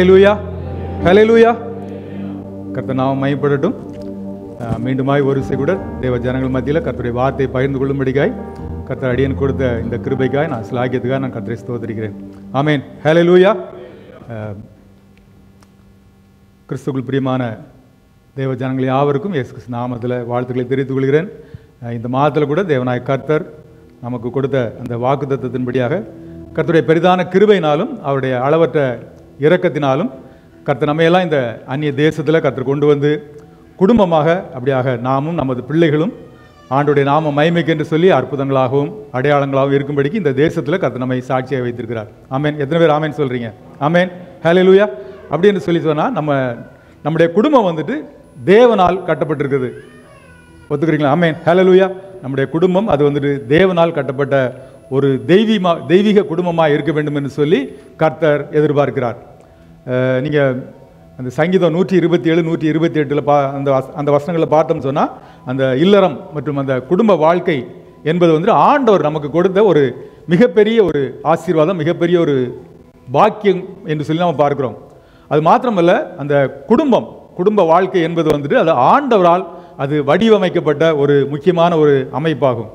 ஹல்லேலூயா ஹல்லேலூயா. கர்த்தர் நாமம் மகிமைப்படட்டும். மீண்டுமாய் ஒரு கூட தேவ ஜனங்கள் மத்தியில் கர்த்தருடைய வார்த்தையை பகிர்ந்து கொள்ளும்படிக்காய் கர்த்தர் அடியன் கொடுத்த இந்த கிருபைக்காய் நான் சிலாகியத்துக்காக நான் கர்த்தரை ஸ்தோத்திரிக்கிறேன். ஆமென். ஹல்லேலூயா. கிறிஸ்துவுக்குள் பிரியமான தேவ ஜனங்கள் யாவருக்கும் இயேசு கிறிஸ்து நாமத்தில் வாழ்த்துக்களை தெரிவித்துக் கொள்கிறேன். இந்த மாதத்தில் கூட தேவனாய் கர்த்தர் நமக்கு கொடுத்த அந்த வாக்குத்தத்தத்தின்படியாக கர்த்தருடைய பெரிதான கிருபையினாலும் அவருடைய அளவற்ற இரக்கத்தினாலும் கர்த்தர் நம்மையெல்லாம் இந்த அந்நிய தேசத்தில் கர்த்தர் கொண்டு வந்து குடும்பமாக அப்படியாக நாமும் நமது பிள்ளைகளும் ஆண்டுடைய நாம மகிமைக்கு என்று சொல்லி அற்புதங்களாகவும் அடையாளங்களாகவும் இருக்கும்படிக்கு இந்த தேசத்தில் கர்த்தர் நம்மை சாட்சியாக வைத்திருக்கிறார். ஆமென். எத்தனை பேர் ஆமென் சொல்கிறீங்க? ஆமென். ஹல்லேலூயா. அப்படின்னு சொல்லி சொன்னால் நம்முடைய குடும்பம் வந்துட்டு தேவனால் கட்டப்பட்டிருக்குது. ஒத்துக்கிறீங்களா? ஆமென். ஹல்லேலூயா. நம்முடைய குடும்பம் அது வந்துட்டு தேவனால் கட்டப்பட்ட ஒரு தெய்வீக குடும்பமாக இருக்க வேண்டும் என்று சொல்லி கர்த்தர் எதிர்பார்க்கிறார். நீங்கள் அந்த சங்கீதம் 127, 128 அந்த வசனங்களை பார்த்தோம்னு சொன்னால் அந்த இல்லறம் மற்றும் அந்த குடும்ப வாழ்க்கை என்பது வந்து ஆண்டவர் நமக்கு கொடுத்த ஒரு மிகப்பெரிய ஒரு ஆசீர்வாதம், மிகப்பெரிய ஒரு பாக்கியம் என்று சொல்லி நம்ம பார்க்கிறோம். அது மாத்திரமல்ல, அந்த குடும்ப வாழ்க்கை என்பது வந்துட்டு அது ஆண்டவரால் அது வடிவமைக்கப்பட்ட ஒரு முக்கியமான ஒரு அமைப்பாகும்.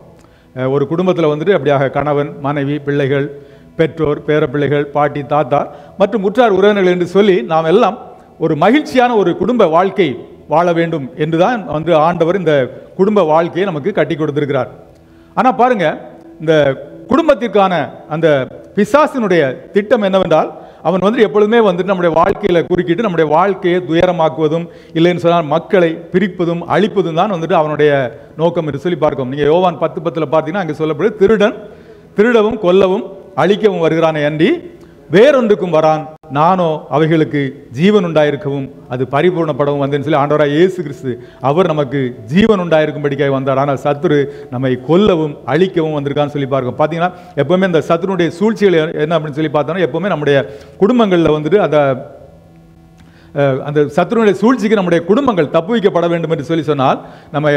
ஒரு குடும்பத்தில் வந்துட்டு அப்படியாக கணவன், மனைவி, பிள்ளைகள், பெற்றோர், பேரப்பிள்ளைகள், பாட்டி, தாத்தா மற்றும் உற்றார் உறவினர்கள் என்று சொல்லி நாம் எல்லாம் ஒரு மகிழ்ச்சியான ஒரு குடும்ப வாழ்க்கை வாழ வேண்டும் என்றுதான் வந்து ஆண்டவர் இந்த குடும்ப வாழ்க்கையை நமக்கு கட்டி கொடுத்திருக்கிறார். ஆனால் பாருங்க, இந்த குடும்பத்திற்கான அந்த பிசாசினுடைய திட்டம் என்னவென்றால், அவன் வந்து எப்பொழுதுமே வந்துட்டு நம்முடைய வாழ்க்கையில் குறுக்கிட்டு நம்முடைய வாழ்க்கையை துயரமாக்குவதும், இல்லைன்னு சொன்னால் மக்களை பிரிப்பதும் அழிப்பதும் தான் வந்துட்டு அவனுடைய நோக்கம் என்று சொல்லி பார்க்கும். நீங்கள் யோவான் 10:10 பார்த்தீங்கன்னா அங்கே சொல்லப்படுது, திருடன் திருடவும் கொல்லவும் அழிக்கவும் வருகிறானே அன்றி வேறொன்றுக்கும் வரான், நானோ அவைகளுக்கு ஜீவன் உண்டாயிருக்கவும் அது பரிபூர்ணப்படவும் வந்தேன்னு சொல்லி ஆண்டவராய் இயேசு கிறிஸ்து அவர் நமக்கு ஜீவன் உண்டாயிருக்கும்படிக்காக வந்தார். ஆனால் சத்துரு நம்மை கொல்லவும் அழிக்கவும் வந்திருக்கான்னு சொல்லி பார்க்கும். பார்த்தீங்கன்னா எப்பவுமே இந்த சத்துருடைய சூழ்ச்சிகள் என்ன அப்படின்னு சொல்லி பார்த்தோம்னா, எப்பவுமே நம்முடைய குடும்பங்களில் வந்துட்டு அந்த சத்துருடைய சூழ்ச்சிக்கு நம்முடைய குடும்பங்கள் தப்பு வைக்கப்பட வேண்டும் என்று சொல்லி சொன்னால், நம்ம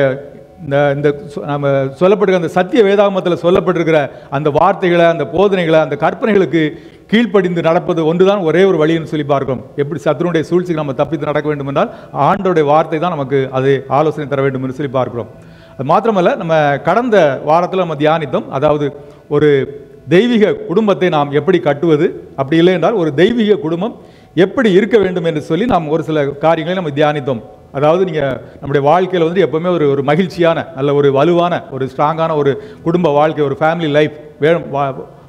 சொல்லப்பட்டிருக்கிற அந்த சத்திய வேதாகமத்தில் சொல்லப்பட்டிருக்கிற அந்த வார்த்தைகளை, அந்த போதனைகளை, அந்த கற்பனைகளுக்கு கீழ்ப்படிந்து நடப்பது ஒன்றுதான் ஒரே ஒரு வழின்னு சொல்லி பார்க்கிறோம். எப்படி சத்துருடைய சூழ்ச்சிக்கு நம்ம தப்பித்து நடக்க வேண்டும் என்றால் ஆண்டோடைய வார்த்தை தான் நமக்கு அது ஆலோசனை தர வேண்டும் என்று சொல்லி பார்க்கிறோம். அது மாத்திரமல்ல, நம்ம கடந்த வாரத்தில் நம்ம தியானித்தோம், அதாவது ஒரு தெய்வீக குடும்பத்தை நாம் எப்படி கட்டுவது, அப்படி இல்லை என்றால் ஒரு தெய்வீக குடும்பம் எப்படி இருக்க வேண்டும் என்று சொல்லி நாம் ஒரு சில காரியங்களை நம்ம தியானித்தோம். அதாவது நீங்கள் நம்முடைய வாழ்க்கையில் வந்து எப்போவுமே ஒரு மகிழ்ச்சியான, நல்ல ஒரு வலுவான, ஒரு ஸ்ட்ராங்கான ஒரு குடும்ப வாழ்க்கை, ஒரு ஃபேமிலி லைஃப்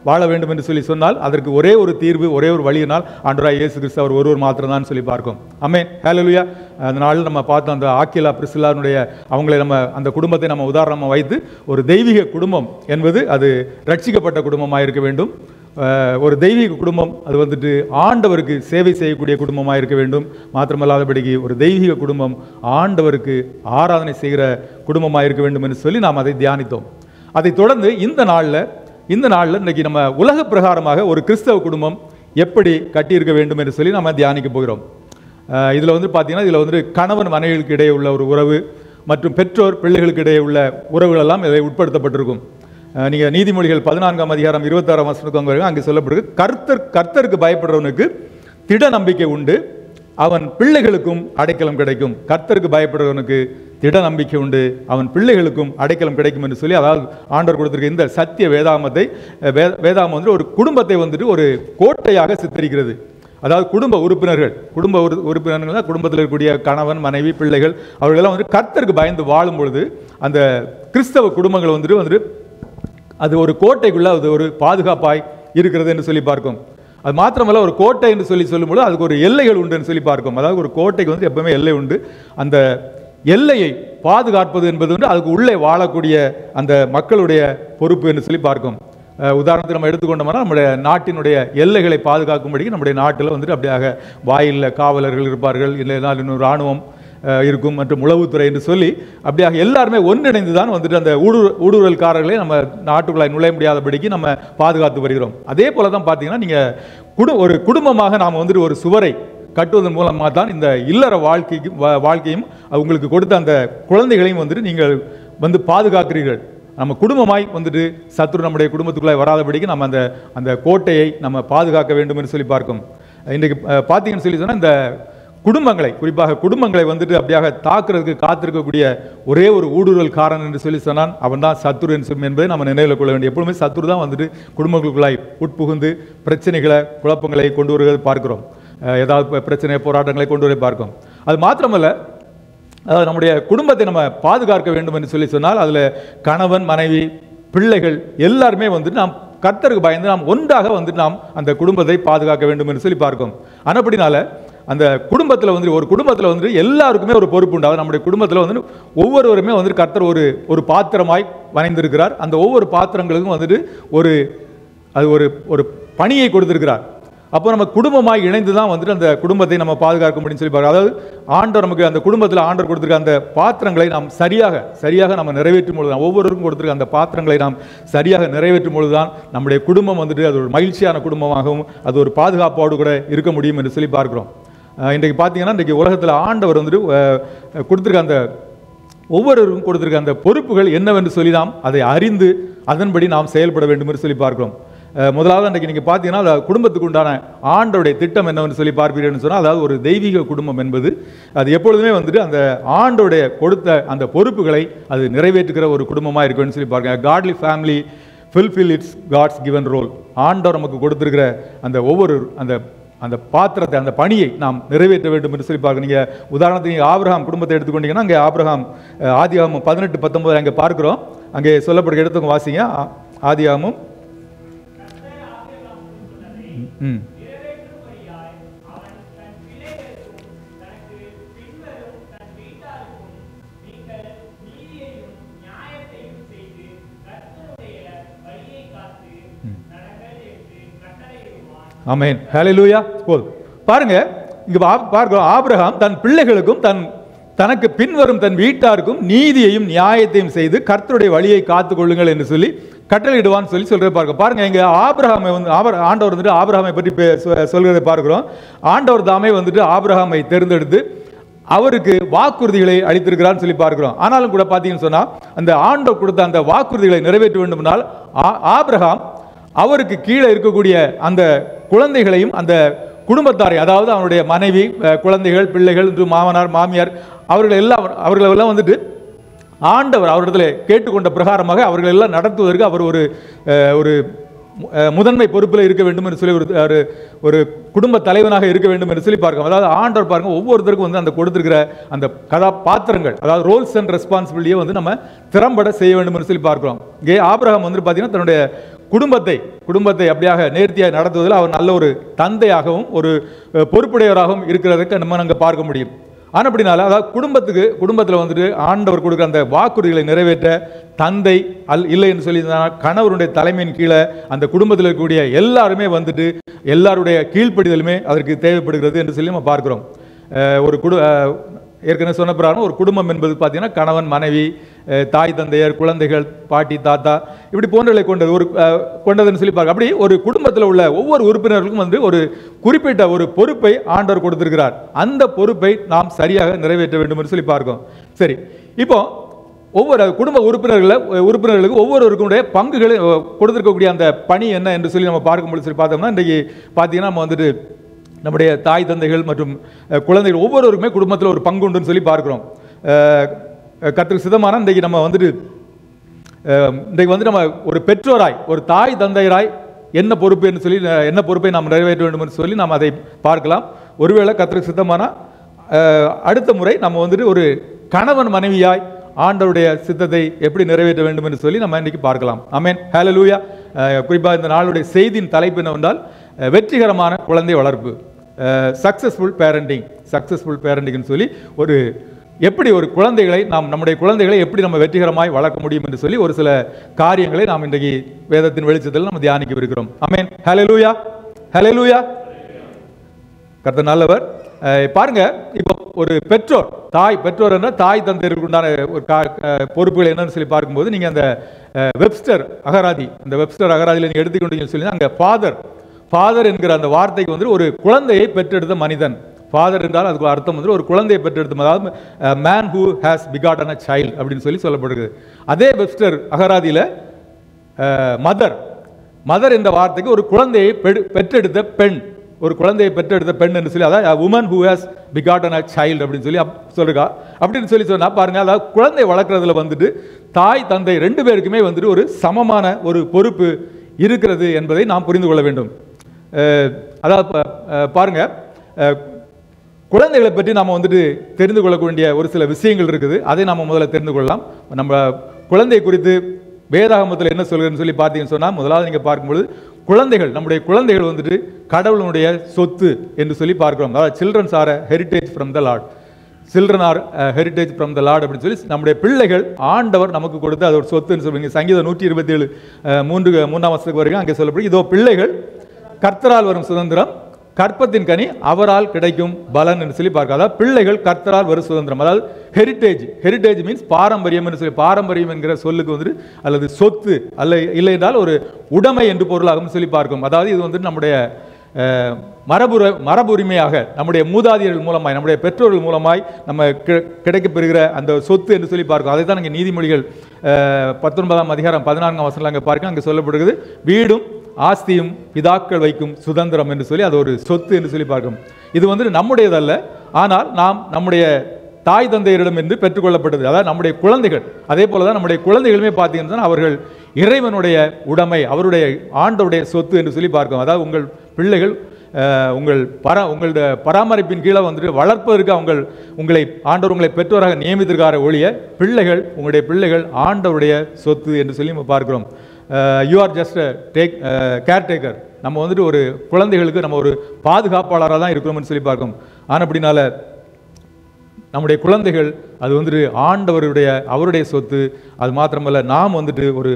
வாழ வேண்டும் என்று சொல்லி சொன்னால் அதற்கு ஒரே ஒரு தீர்வு, ஒரே ஒரு வழியினால் ஆண்டவராய் இயேசு கிறிஸ்து அவர் ஒருவர் மாத்திரம் தான் சொல்லி பார்க்கும். ஆமென். ஹல்லேலூயா. அதனால நம்ம பார்த்தோம், அந்த ஆக்கிலா பிரிஸ்கில்லாவுடைய அவங்களை நம்ம அந்த குடும்பத்தை நம்ம உதாரணமாக வைத்து ஒரு தெய்வீக குடும்பம் என்பது அது ரட்சிக்கப்பட்ட குடும்பமாக இருக்க வேண்டும். ஒரு தெய்வீக குடும்பம் அது வந்துட்டு ஆண்டவருக்கு சேவை செய்யக்கூடிய குடும்பமாக இருக்க வேண்டும். மாத்திரமல்லாதபடிக்கு ஒரு தெய்வீக குடும்பம் ஆண்டவருக்கு ஆராதனை செய்கிற குடும்பமாக இருக்க வேண்டும் என்று சொல்லி நாம் அதை தியானித்தோம். அதை தொடர்ந்து இந்த நாளில் இன்றைக்கி நம்ம உலக பிரகாரமாக ஒரு கிறிஸ்தவ குடும்பம் எப்படி கட்டியிருக்க வேண்டும் என்று சொல்லி நம்ம தியானிக்க போகிறோம். இதில் வந்து பார்த்தீங்கன்னா, இதில் வந்து கணவன் மனைவிகளுக்கு இடையே உள்ள ஒரு உறவு மற்றும் பெற்றோர் பிள்ளைகளுக்கு இடையே உள்ள உறவுகள் எல்லாம் இதில் உட்படுத்தப்பட்டிருக்கும். நீங்கள் நீதிமொழிகள் 14ஆம் அதிகாரம் 26ஆம் வசனத்துக்கு அங்கே சொல்லப்படுது, கர்த்தருக்கு பயப்படுறவனுக்கு திட நம்பிக்கை உண்டு, அவன் பிள்ளைகளுக்கும் அடைக்கலம் கிடைக்கும். கர்த்தருக்கு பயப்படுறவனுக்கு திட நம்பிக்கை உண்டு, அவன் பிள்ளைகளுக்கும் அடைக்கலம் கிடைக்கும் என்று சொல்லி, அதாவது ஆண்டவர் கொடுத்திருக்க இந்த சத்திய வேதாகமம் வந்து ஒரு குடும்பத்தை வந்துட்டு ஒரு கோட்டையாக சித்தரிக்கிறது. அதாவது குடும்ப உறுப்பினர்கள் குடும்பத்தில் இருக்கக்கூடிய கணவன், மனைவி, பிள்ளைகள் அவர்களெல்லாம் வந்து கர்த்தருக்கு பயந்து வாழும் பொழுது அந்த கிறிஸ்தவ குடும்பங்கள் வந்துட்டு அது ஒரு கோட்டைக்குள்ள அது ஒரு பாதுகாப்பாய் இருக்கிறது என்று சொல்லி பார்க்கும். அது மாத்திரமல்ல, ஒரு கோட்டை என்று சொல்லும்போது அதுக்கு ஒரு எல்லைகள் உண்டு என்று சொல்லி பார்க்கும். அதாவது ஒரு கோட்டைக்கு வந்து எப்பவுமே எல்லை உண்டு. அந்த எல்லையை பாதுகாப்பது என்பது வந்து அதுக்கு உள்ளே வாழக்கூடிய அந்த மக்களுடைய பொறுப்பு என்று சொல்லி பார்க்கும். உதாரணத்துக்கு நம்ம எடுத்துக்கொண்டோம்னா, நம்முடைய நாட்டினுடைய எல்லைகளை பாதுகாக்கும்படி நம்முடைய நாட்டில் வந்துட்டு அப்படியாக வாயிலில் காவலர்கள் இருப்பார்கள், இல்லைன்னா இன்னும் இராணுவம் இருக்கும் மற்றும் உளவுத்துறை என்று சொல்லி அப்படியாக எல்லாருமே ஒன்றிணைந்து தான் வந்துட்டு அந்த ஊடுருவல்காரர்களை நம்ம நாட்டுக்குள்ளாய் நுழைய முடியாதபடிக்கு நம்ம பாதுகாத்து வருகிறோம். அதே போல தான் பார்த்தீங்கன்னா, நீங்கள் ஒரு குடும்பமாக நாம் வந்துட்டு ஒரு சுவரை கட்டுவதன் மூலமாக தான் இந்த இல்லற வாழ்க்கையும் உங்களுக்கு கொடுத்த அந்த குழந்தைகளையும் வந்துட்டு நீங்கள் வந்து பாதுகாக்கிறீர்கள். நம்ம குடும்பமாய் வந்துட்டு சத்துரு நம்முடைய குடும்பத்துக்குள்ளாய் வராதபடிக்கு நம்ம அந்த கோட்டையை நம்ம பாதுகாக்க வேண்டும் என்று சொல்லி பார்க்கும். இன்றைக்கு பார்த்தீங்கன்னு சொல்லி சொன்னால் இந்த குடும்பங்களை, குறிப்பாக குடும்பங்களை வந்துட்டு அப்படியாக தாக்குறதுக்கு காத்திருக்கக்கூடிய ஒரே ஒரு ஊடுருவல்காரன் என்று சொல்லி சொன்னான், அவன் தான் சத்துரு என்பதை நம்ம நினைவில் கொள்ள வேண்டிய. எப்பொழுதுமே சத்துரு தான் வந்துட்டு குடும்பங்களுக்குள்ளாய் உட்புகுந்து பிரச்சனைகளை, குழப்பங்களை கொண்டு வருவதை பார்க்கிறோம். ஏதாவது பிரச்சனை, போராட்டங்களை கொண்டு வர பார்க்கிறோம். அது மாத்திரமல்ல, நம்முடைய குடும்பத்தை நம்ம பாதுகாக்க வேண்டும் என்று சொல்லி சொன்னால் அதில் கணவன், மனைவி, பிள்ளைகள் எல்லாருமே வந்துட்டு நாம் கர்த்தருக்கு பயந்து நாம் ஒன்றாக வந்துட்டு நாம் அந்த குடும்பத்தை பாதுகாக்க வேண்டும் என்று சொல்லி பார்க்கிறோம். ஆனால் அப்படினால அந்த குடும்பத்தில் வந்துட்டு ஒரு குடும்பத்தில் வந்துட்டு எல்லாருக்குமே ஒரு பொறுப்பு உண்டாகும். நம்முடைய குடும்பத்தில் வந்துட்டு ஒவ்வொருவருமே வந்துட்டு கர்த்தர் ஒரு பாத்திரமாய் வணைந்திருக்கிறார். அந்த ஒவ்வொரு பாத்திரங்களுக்கும் வந்துட்டு அது ஒரு பணியை கொடுத்திருக்கிறார். அப்போ நம்ம குடும்பமாக இணைந்து தான் வந்துட்டு அந்த குடும்பத்தை நம்ம பாதுகாக்க முடியும்னு சொல்லி பார்க்க. அதாவது ஆண்டவர் நமக்கு அந்த குடும்பத்தில் ஆண்டவர் கொடுத்துருக்க அந்த பாத்திரங்களை நாம் சரியாக நம்ம நிறைவேற்றும் பொழுது தான், ஒவ்வொருவருக்கும் கொடுத்துருக்க அந்த பாத்திரங்களை நாம் சரியாக நிறைவேற்றும் பொழுது தான் நம்முடைய குடும்பம் வந்துட்டு அது ஒரு மகிழ்ச்சியான குடும்பமாகவும் அது ஒரு பாதுகாப்போடு கூட இருக்க முடியும் என்று சொல்லி பார்க்கிறோம். இன்றைக்கு பார்த்தீங்கன்னா இன்றைக்கு உலகத்தில் ஆண்டவர் வந்துட்டு கொடுத்துருக்க அந்த ஒவ்வொருவருக்கும் கொடுத்துருக்க அந்த பொறுப்புகள் என்னவென்று சொல்லி நாம் அதை அறிந்து அதன்படி நாம் செயல்பட வேண்டும் என்று சொல்லி பார்க்கிறோம். முதலாவது அன்றைக்கு நீங்கள் பார்த்தீங்கன்னா குடும்பத்துக்கு உண்டான ஆண்டோடைய திட்டம் என்னவென்று சொல்லி பார்ப்பீர்கள்னு சொன்னால், அதாவது ஒரு தெய்வீக குடும்பம் என்பது அது எப்பொழுதுமே வந்துட்டு அந்த ஆண்டோடைய கொடுத்த அந்த பொறுப்புகளை அது நிறைவேற்றுகிற ஒரு குடும்பமாக இருக்குன்னு சொல்லி பார்க்க. Godly family fulfil its God's given role. ஆண்டவர் நமக்கு கொடுத்துருக்கிற அந்த ஒவ்வொரு அந்த பாத்திரத்தை, அந்த பணியை நாம் நிறைவேற்ற வேண்டும் என்று சொல்லி பார்க்க. நீங்கள் உதாரணத்துக்கு நீங்கள் ஆபிரகாம் குடும்பத்தை எடுத்துக்கொண்டீங்கன்னா, அங்கே ஆபிரகாம் ஆதியாகமம் 18:19 அங்கே பார்க்கிறோம். அங்கே சொல்லப்படுகிற இடத்துக்கு வாசிங்க. ஆதியாகமம் ஆமென், ஹல்லேலூயா. பாருங்க, இங்க பார்க்கிறோம், ஆபிரகாம் தன் பிள்ளைகளுக்கும் தனக்கு பின்வரும் தன் வீட்டாருக்கும் நீதியையும் நியாயத்தையும் செய்து கர்த்தருடைய வழியை காத்துக் கொள்ளுங்கள் என்று சொல்லி கட்டளையிடுவான்னு சொல்லி சொல்றதை பார்க்க. பாருங்க, இங்க ஆபிரகாமை ஆண்டவர் வந்துட்டு ஆபிரகாமை பற்றி சொல்கிறதை பார்க்கிறோம். ஆண்டவர் தாமே வந்துட்டு ஆபிரகாமை தேர்ந்தெடுத்து அவருக்கு வாக்குறுதிகளை அளித்திருக்கிறான்னு சொல்லி பார்க்கிறோம். ஆனாலும் கூட பார்த்தீங்கன்னு சொன்னா, அந்த ஆண்டவர் கொடுத்த அந்த வாக்குறுதிகளை நிறைவேற்ற வேண்டும்னால் ஆபிரகாம் அவருக்கு கீழே இருக்கக்கூடிய அந்த குழந்தைகளையும் அந்த குடும்பத்தாரை, அதாவது அவனுடைய மனைவி, குழந்தைகள், பிள்ளைகள், மாமனார், மாமியார், அவர்களெல்லாம் வந்துட்டு ஆண்டவர் அவரிடத்தில் கேட்டுக்கொண்ட பிரகாரமாக அவர்கள் எல்லாம் நடத்துவதற்கு அவர் ஒரு முதன்மை பொறுப்பில் இருக்க வேண்டும் என்று சொல்லி ஒரு குடும்ப தலைவனாக இருக்க வேண்டும் என்று சொல்லி பார்க்கிறோம். அதாவது ஆண்டவர் பாருங்க, ஒவ்வொருத்தருக்கும் வந்து அந்த கொடுத்திருக்கிற அந்த கதாபாத்திரங்கள், அதாவது ரோல்ஸ் அண்ட் ரெஸ்பான்சிபிலிட்டியை வந்து நம்ம திறம்பட செய்ய வேண்டும் என்று சொல்லி பார்க்கிறோம். இங்கே ஆபிரகாம் வந்து பார்த்தீங்கன்னா தன்னுடைய குடும்பத்தை அப்படியாக நேர்த்தியாக நடத்துவதில் அவர் நல்ல ஒரு தந்தையாகவும் ஒரு பொறுப்புடையவராகவும் இருக்கிறதுக்கு நம்ம அங்கே பார்க்க முடியும். ஆனால் அப்படினால அதாவது குடும்பத்தில் வந்துட்டு ஆண்டவர் கொடுக்குற அந்த வாக்குறுதிகளை நிறைவேற்ற தந்தை இல்லை என்று சொல்லி கணவருடைய தலைமையின் கீழே அந்த குடும்பத்தில் இருக்கக்கூடிய எல்லாருமே வந்துட்டு எல்லாருடைய கீழ்ப்படிதலுமே அதற்கு தேவைப்படுகிறது என்று சொல்லி நம்ம பார்க்கிறோம். ஏற்கனவே சொன்ன பிரகாரம் ஒரு குடும்பம் என்பது பார்த்தீங்கன்னா கணவன், மனைவி, தாய் தந்தையர், குழந்தைகள், பாட்டி, தாத்தா, இப்படி போன்றவை கொண்டதுன்னு சொல்லி பார்க்க. அப்படி ஒரு குடும்பத்தில் உள்ள ஒவ்வொரு உறுப்பினர்களுக்கும் வந்து ஒரு குறிப்பிட்ட ஒரு பொறுப்பை ஆண்டவர் கொடுத்திருக்கிறார். அந்த பொறுப்பை நாம் சரியாக நிறைவேற்ற வேண்டும் என்று சொல்லி பார்க்கிறோம். சரி, இப்போ ஒவ்வொரு குடும்ப உறுப்பினர்களுக்கு ஒவ்வொருவருக்குடைய பங்குகளை கொடுத்திருக்கக்கூடிய அந்த பணி என்ன என்று சொல்லி நம்ம பார்க்கும்போது சொல்லி பார்த்தோம்னா, இன்றைக்கு பார்த்தீங்கன்னா நம்ம வந்துட்டு நம்முடைய தாய் தந்தைகள் மற்றும் குழந்தைகள் ஒவ்வொருவருக்குமே குடும்பத்தில் ஒரு பங்கு உண்டுன்னு சொல்லி பார்க்கிறோம். கர்த்தருக்கு சித்தமான இன்றைக்கு நம்ம வந்துட்டு நம்ம ஒரு பெற்றோராய், ஒரு தாய் தந்தையராய் என்ன பொறுப்பு என்று சொல்லி என்ன பொறுப்பை நாம் நிறைவேற்ற வேண்டும் என்று சொல்லி நாம் அதை பார்க்கலாம். ஒருவேளை கர்த்தருக்கு சித்தமான அடுத்த முறை நம்ம வந்துட்டு ஒரு கணவன் மனைவியாய் ஆண்டவருடைய சித்தத்தை எப்படி நிறைவேற்ற வேண்டும் என்று சொல்லி நம்ம இன்னைக்கு பார்க்கலாம். ஆமென், ஹல்லேலூயா. குறிப்பாக இந்த நாளுடைய செய்தியின் தலைப்பு என்னவென்றால் வெற்றிகரமான குழந்தை வளர்ப்பு, சக்சஸ்ஃபுல் பேரண்டிங்னு சொல்லி எப்படி ஒரு குழந்தைகளை நம்முடைய குழந்தைகளை எப்படி நம்ம வெற்றிகரமாய் வளர்க்க முடியும் என்று சொல்லி ஒரு சில காரியங்களை நாம் இன்றைக்கு வேதத்தின் வெளிச்சத்தில் நம்ம தியானிக்கவிருக்கிறோம். ஆமென், ஹல்லேலூயா, ஹல்லேலூயா. கர்த்தர் நல்லவர். பாருங்க, இப்போ ஒரு பெற்றோர் என்ற தாய் தந்தையருக்கு உண்டான ஒரு பொறுப்புகள் என்னன்னு சொல்லி பார்க்கும்போது, நீங்க அந்த வெப்ஸ்டர் அகராதியில் நீங்க எடுத்துக்கொண்டீங்கன்னு சொல்லி அங்க ஃபாதர் என்கிற அந்த வார்த்தைக்கு வந்து ஒரு குழந்தையை பெற்றெடுத்த மனிதன். ஃபாதர் என்றால் அதுக்கு அர்த்தம் வந்து ஒரு குழந்தையை பெற்றெடுத்த, அதாவது man who has begotten a child அப்படின்னு சொல்லி சொல்லப்படுகிறது. அதே வெப்ஸ்டர் அகராதியில் மதர் என்ற வார்த்தைக்கு ஒரு குழந்தையை பெற்றெடுத்த பெண் ஒரு குழந்தையை பெற்றெடுத்த பெண் என்று சொல்லி, அதாவது woman who has begotten a child அப்படின்னு சொல்லி சொல்லிருக்கா. அப்படின்னு சொல்லி சொன்னா பாருங்க, அதாவது குழந்தை வளர்க்குறதுல வந்துட்டு தாய் தந்தை ரெண்டு பேருக்குமே வந்துட்டு ஒரு சமமான ஒரு பொறுப்பு இருக்கிறது என்பதை நாம் புரிந்து கொள்ள வேண்டும். அதாவது பாருங்க, குழந்தைகளை பற்றி நாம் வந்துட்டு தெரிந்து கொள்ளக்கூடிய ஒரு சில விஷயங்கள் இருக்குது. அதை நாம் முதல்ல தெரிந்து கொள்ளலாம். நம்ம குழந்தை குறித்து வேதாகமத்தில் என்ன சொல்கிறேன்னு சொல்லி பார்த்தீங்கன்னு சொன்னால், முதலாவது நீங்கள் பார்க்கும்பொழுது குழந்தைகள், நம்முடைய குழந்தைகள் வந்துட்டு கடவுளுடைய சொத்து என்று சொல்லி பார்க்கிறோம். அதாவது childrens are heritage from the Lord, children are heritage from the Lord அப்படின்னு சொல்லி நம்முடைய பிள்ளைகள் ஆண்டவர் நமக்கு கொடுத்து அது ஒரு சொத்துன்னு சொல்லுவீங்க. சங்கீதம் 127 3ஆம் வசனத்துக்கு வரைக்கும் அங்கே சொல்லப்படும், இதோ பிள்ளைகள் கர்த்தரால் வரும் சுதந்திரம், கற்பத்தின் கனி அவரால் கிடைக்கும் பலன் என்று சொல்லி பார்க்க. அதாவது பிள்ளைகள் கர்த்தரால் வரும் சுதந்திரம், அதாவது ஹெரிட்டேஜ் மீன்ஸ் பாரம்பரியம் என்று சொல்லி, பாரம்பரியம் என்கிற சொல்லுக்கு வந்துட்டு அல்லது சொத்து அல்ல இல்லை என்றால் ஒரு உடைமை என்று பொருளாகும் சொல்லி பார்க்கும். அதாவது இது வந்துட்டு நம்முடைய மரபுரிமையாக நம்முடைய மூதாதையர்கள் மூலமாய் நம்முடைய பெற்றோர்கள் மூலமாய் நம்ம கிடைக்கப்பெறுகிற அந்த சொத்து என்று சொல்லி பார்க்கும். அதை தான் அங்கே நீதிமொழிகள் 19ஆம் அதிகாரம் 14ஆம் வசனத்தில் அங்கே பார்க்க அங்கே சொல்லப்படுகிறது, வீடும் ஆஸ்தியும் பிதாக்கள் வைக்கும் சுதந்திரம் என்று சொல்லி அது ஒரு சொத்து என்று சொல்லி பார்க்கும். இது வந்துட்டு நம்முடையதல்ல, ஆனால் நாம் நம்முடைய தாய் தந்தையரிடம் என்று பெற்றுக்கொள்ளப்பட்டது. அதாவது நம்முடைய குழந்தைகள், அதே போல தான் நம்முடைய குழந்தைகளுமே பார்த்தீங்கன்னா அவர்கள் இறைவனுடைய உடைமை, அவருடைய ஆண்டவுடைய சொத்து என்று சொல்லி பார்க்கும். அதாவது உங்கள் பிள்ளைகள் உங்களுடைய பராமரிப்பின் கீழே வந்துட்டு வளர்ப்பதற்கு உங்களை ஆண்டவர் உங்களை பெற்றோராக நியமித்திருக்கார ஒழிய பிள்ளைகள், உங்களுடைய பிள்ளைகள் ஆண்டவருடைய சொத்து என்று சொல்லி நம்ம பார்க்கிறோம். You are just caretaker. நம்ம வந்துட்டு ஒரு குழந்தைகளுக்கு நம்ம ஒரு பாதுகாப்பாளராக தான் இருக்கிறோம்னு சொல்லி பார்க்கும். ஆனால் அப்படினால நம்முடைய குழந்தைகள் அது வந்துட்டு அவருடைய சொத்து. அது மாத்திரமல்ல, நாம் வந்துட்டு ஒரு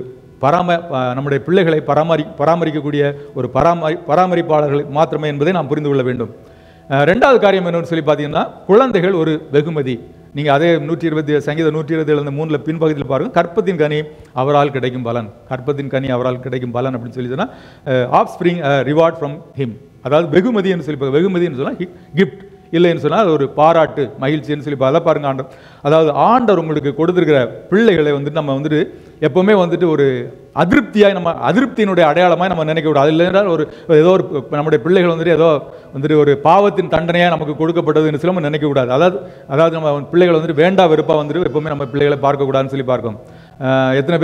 நம்முடைய பிள்ளைகளை பராமரிக்கக்கூடிய ஒரு பராமரிப்பாளர்கள் மாத்திரமே என்பதை நாம் புரிந்து கொள்ள வேண்டும். ரெண்டாவது காரியம் என்னன்னு சொல்லி பார்த்தீங்கன்னா, குழந்தைகள் ஒரு வெகுமதி. நீங்கள் அதே சங்கீதம் 127 பின்பகுதியில் பாருங்கள், கற்பத்தின் கனி அவரால் கிடைக்கும் பலன், கற்பத்தின் கனி அவரால் கிடைக்கும் பலன் அப்படின்னு சொல்லி சொன்னால் offspring reward from him. அதாவது வெகுமதி என்று சொல்லி, வெகுமதின்னு சொன்னால் கிஃப்ட், இல்லைன்னு சொன்னால் அது ஒரு பாராட்டு, மகிழ்ச்சின்னு சொல்லி அதை பாருங்க. அதாவது ஆண்டவர் உங்களுக்கு கொடுத்துருக்கிற பிள்ளைகளை வந்துட்டு நம்ம வந்துட்டு எப்போவுமே வந்துட்டு ஒரு அதிருப்தியினுடைய அடையாளமாக நம்ம நினைக்க கூடாது. அது இல்லைன்னா ஏதோ ஒரு நம்முடைய பிள்ளைகள் வந்துட்டு ஏதோ வந்துட்டு ஒரு பாவத்தின் தண்டனையாக நமக்கு கொடுக்கப்பட்டதுன்னு சொல்லி நம்ம நினைக்கக்கூடாது. அதாவது நம்ம பிள்ளைகளை வந்துட்டு வேண்டா வெறுப்பாக வந்துட்டு எப்போவுமே நம்ம பிள்ளைகளை பார்க்கக்கூடாதுன்னு சொல்லி பார்க்கும். எத்தனை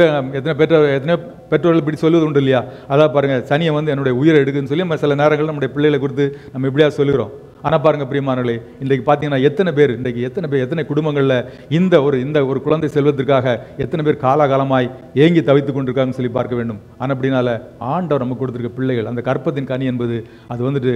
பெற்றோர்கள் இப்படி சொல்லுவது உண்டு இல்லையா? அதான் பாருங்கள், சனியை வந்து என்னுடைய உயிரை எடுக்குன்னு சொல்லி நம்ம சில நேரங்கள் நம்முடைய பிள்ளைகளை கொடுத்து நம்ம இப்படியா சொல்லுகிறோம். ஆனால் பாருங்கள் பிரியமானவர்களே, இன்றைக்கு பார்த்தீங்கன்னா எத்தனை குடும்பங்களில் இந்த ஒரு குழந்தை செல்வதற்காக எத்தனை பேர் காலாகாலமாய் ஏங்கி தவித்து கொண்டிருக்காங்கன்னு சொல்லி பார்க்க வேண்டும். ஆனால் அப்படினால ஆண்டவர் நமக்கு கொடுத்துருக்க பிள்ளைகள், அந்த கற்பத்தின் கனி என்பது அது வந்துட்டு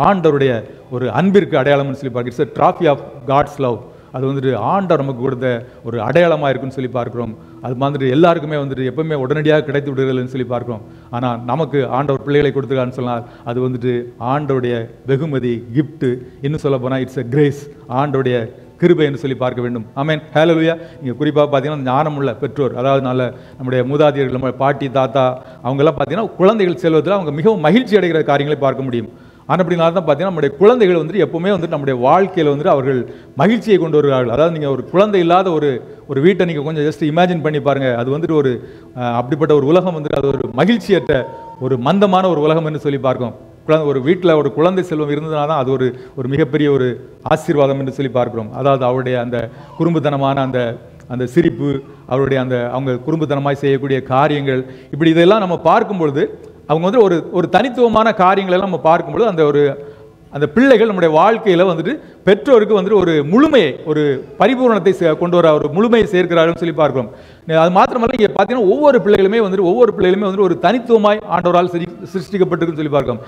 ஆண்டவருடைய ஒரு அன்பிற்கு அடையாளம்னு சொல்லி பார்க்க. It's a trophy of God's love. அது வந்துட்டு ஆண்டவர் நமக்கு கொடுத்த ஒரு அடையாளமாக இருக்குன்னு சொல்லி பார்க்குறோம். அது மாதிரி எல்லாருக்குமே வந்துட்டு எப்பவுமே உடனடியாக கிடைத்து விடுதலைன்னு சொல்லி பார்க்குறோம். ஆனால் நமக்கு ஆண்டவர் பிள்ளைகளை கொடுத்துருக்கான்னு சொன்னால் அது வந்துட்டு ஆண்டவருடைய வெகுமதி, கிஃப்ட்டு. இன்னும் சொல்ல போனால் இட்ஸ் a கிரேஸ், ஆண்டவருடைய கிருபை என்று சொல்லி பார்க்க வேண்டும். ஆமென், ஹல்லேலூயா. நீங்கள் குறிப்பாக பார்த்தீங்கன்னா ஞானமுள்ள பெற்றோர், அதாவது நம்முடைய மூதாதையர்கள், நம்ம பாட்டி தாத்தா அவங்கெல்லாம் பார்த்தீங்கன்னா குழந்தைகள் செல்வதில் அவங்க மிகவும் மகிழ்ச்சி அடைகிற காரியங்களை பார்க்க முடியும். ஆனால் அப்படினால தான் பார்த்தீங்கன்னா நம்முடைய குழந்தைகள் வந்துட்டு எப்போவுமே வந்துட்டு நம்முடைய வாழ்க்கையில் வந்துட்டு அவர்கள் மகிழ்ச்சியை கொண்டு வருகிறார்கள். அதாவது நீங்கள் ஒரு குழந்தை இல்லாத ஒரு வீட்டை நீங்கள் கொஞ்சம் ஜஸ்ட் இமேஜின் பண்ணி பாருங்கள். அது வந்துட்டு அப்படிப்பட்ட ஒரு உலகம் வந்துட்டு அது ஒரு மகிழ்ச்சியற்ற ஒரு மந்தமான ஒரு உலகம் என்று சொல்லி பார்க்கும். ஒரு வீட்டில் ஒரு குழந்தை செல்வம் இருந்ததுனால தான் அது ஒரு மிகப்பெரிய ஒரு ஆசீர்வாதம் என்று சொல்லி பார்க்கிறோம். அதாவது அவருடைய அந்த குறும்புத்தனமான அந்த சிரிப்பு, அவருடைய அவங்க குறும்புத்தனமாய் செய்யக்கூடிய காரியங்கள், இப்படி இதெல்லாம் நம்ம பார்க்கும்பொழுது அவங்க வந்து ஒரு தனித்துவமான காரியங்களெல்லாம் நம்ம பார்க்கும்பொழுது அந்த பிள்ளைகள் நம்முடைய வாழ்க்கையில் வந்துட்டு பெற்றோருக்கு வந்துட்டு ஒரு முழுமையை, ஒரு பரிபூர்ணத்தை கொண்டு வர ஒரு முழுமையை சேர்க்கிறார்கள் சொல்லி பார்க்கிறோம். அது மாத்திரமல்ல, இங்கே பார்த்தீங்கன்னா ஒவ்வொரு பிள்ளைகளுமே வந்துட்டு ஒரு தனித்துவமாய் ஆண்டவரால் சிருஷ்டிக்கப்பட்டிருக்குன்னு சொல்லி பார்க்கிறோம்.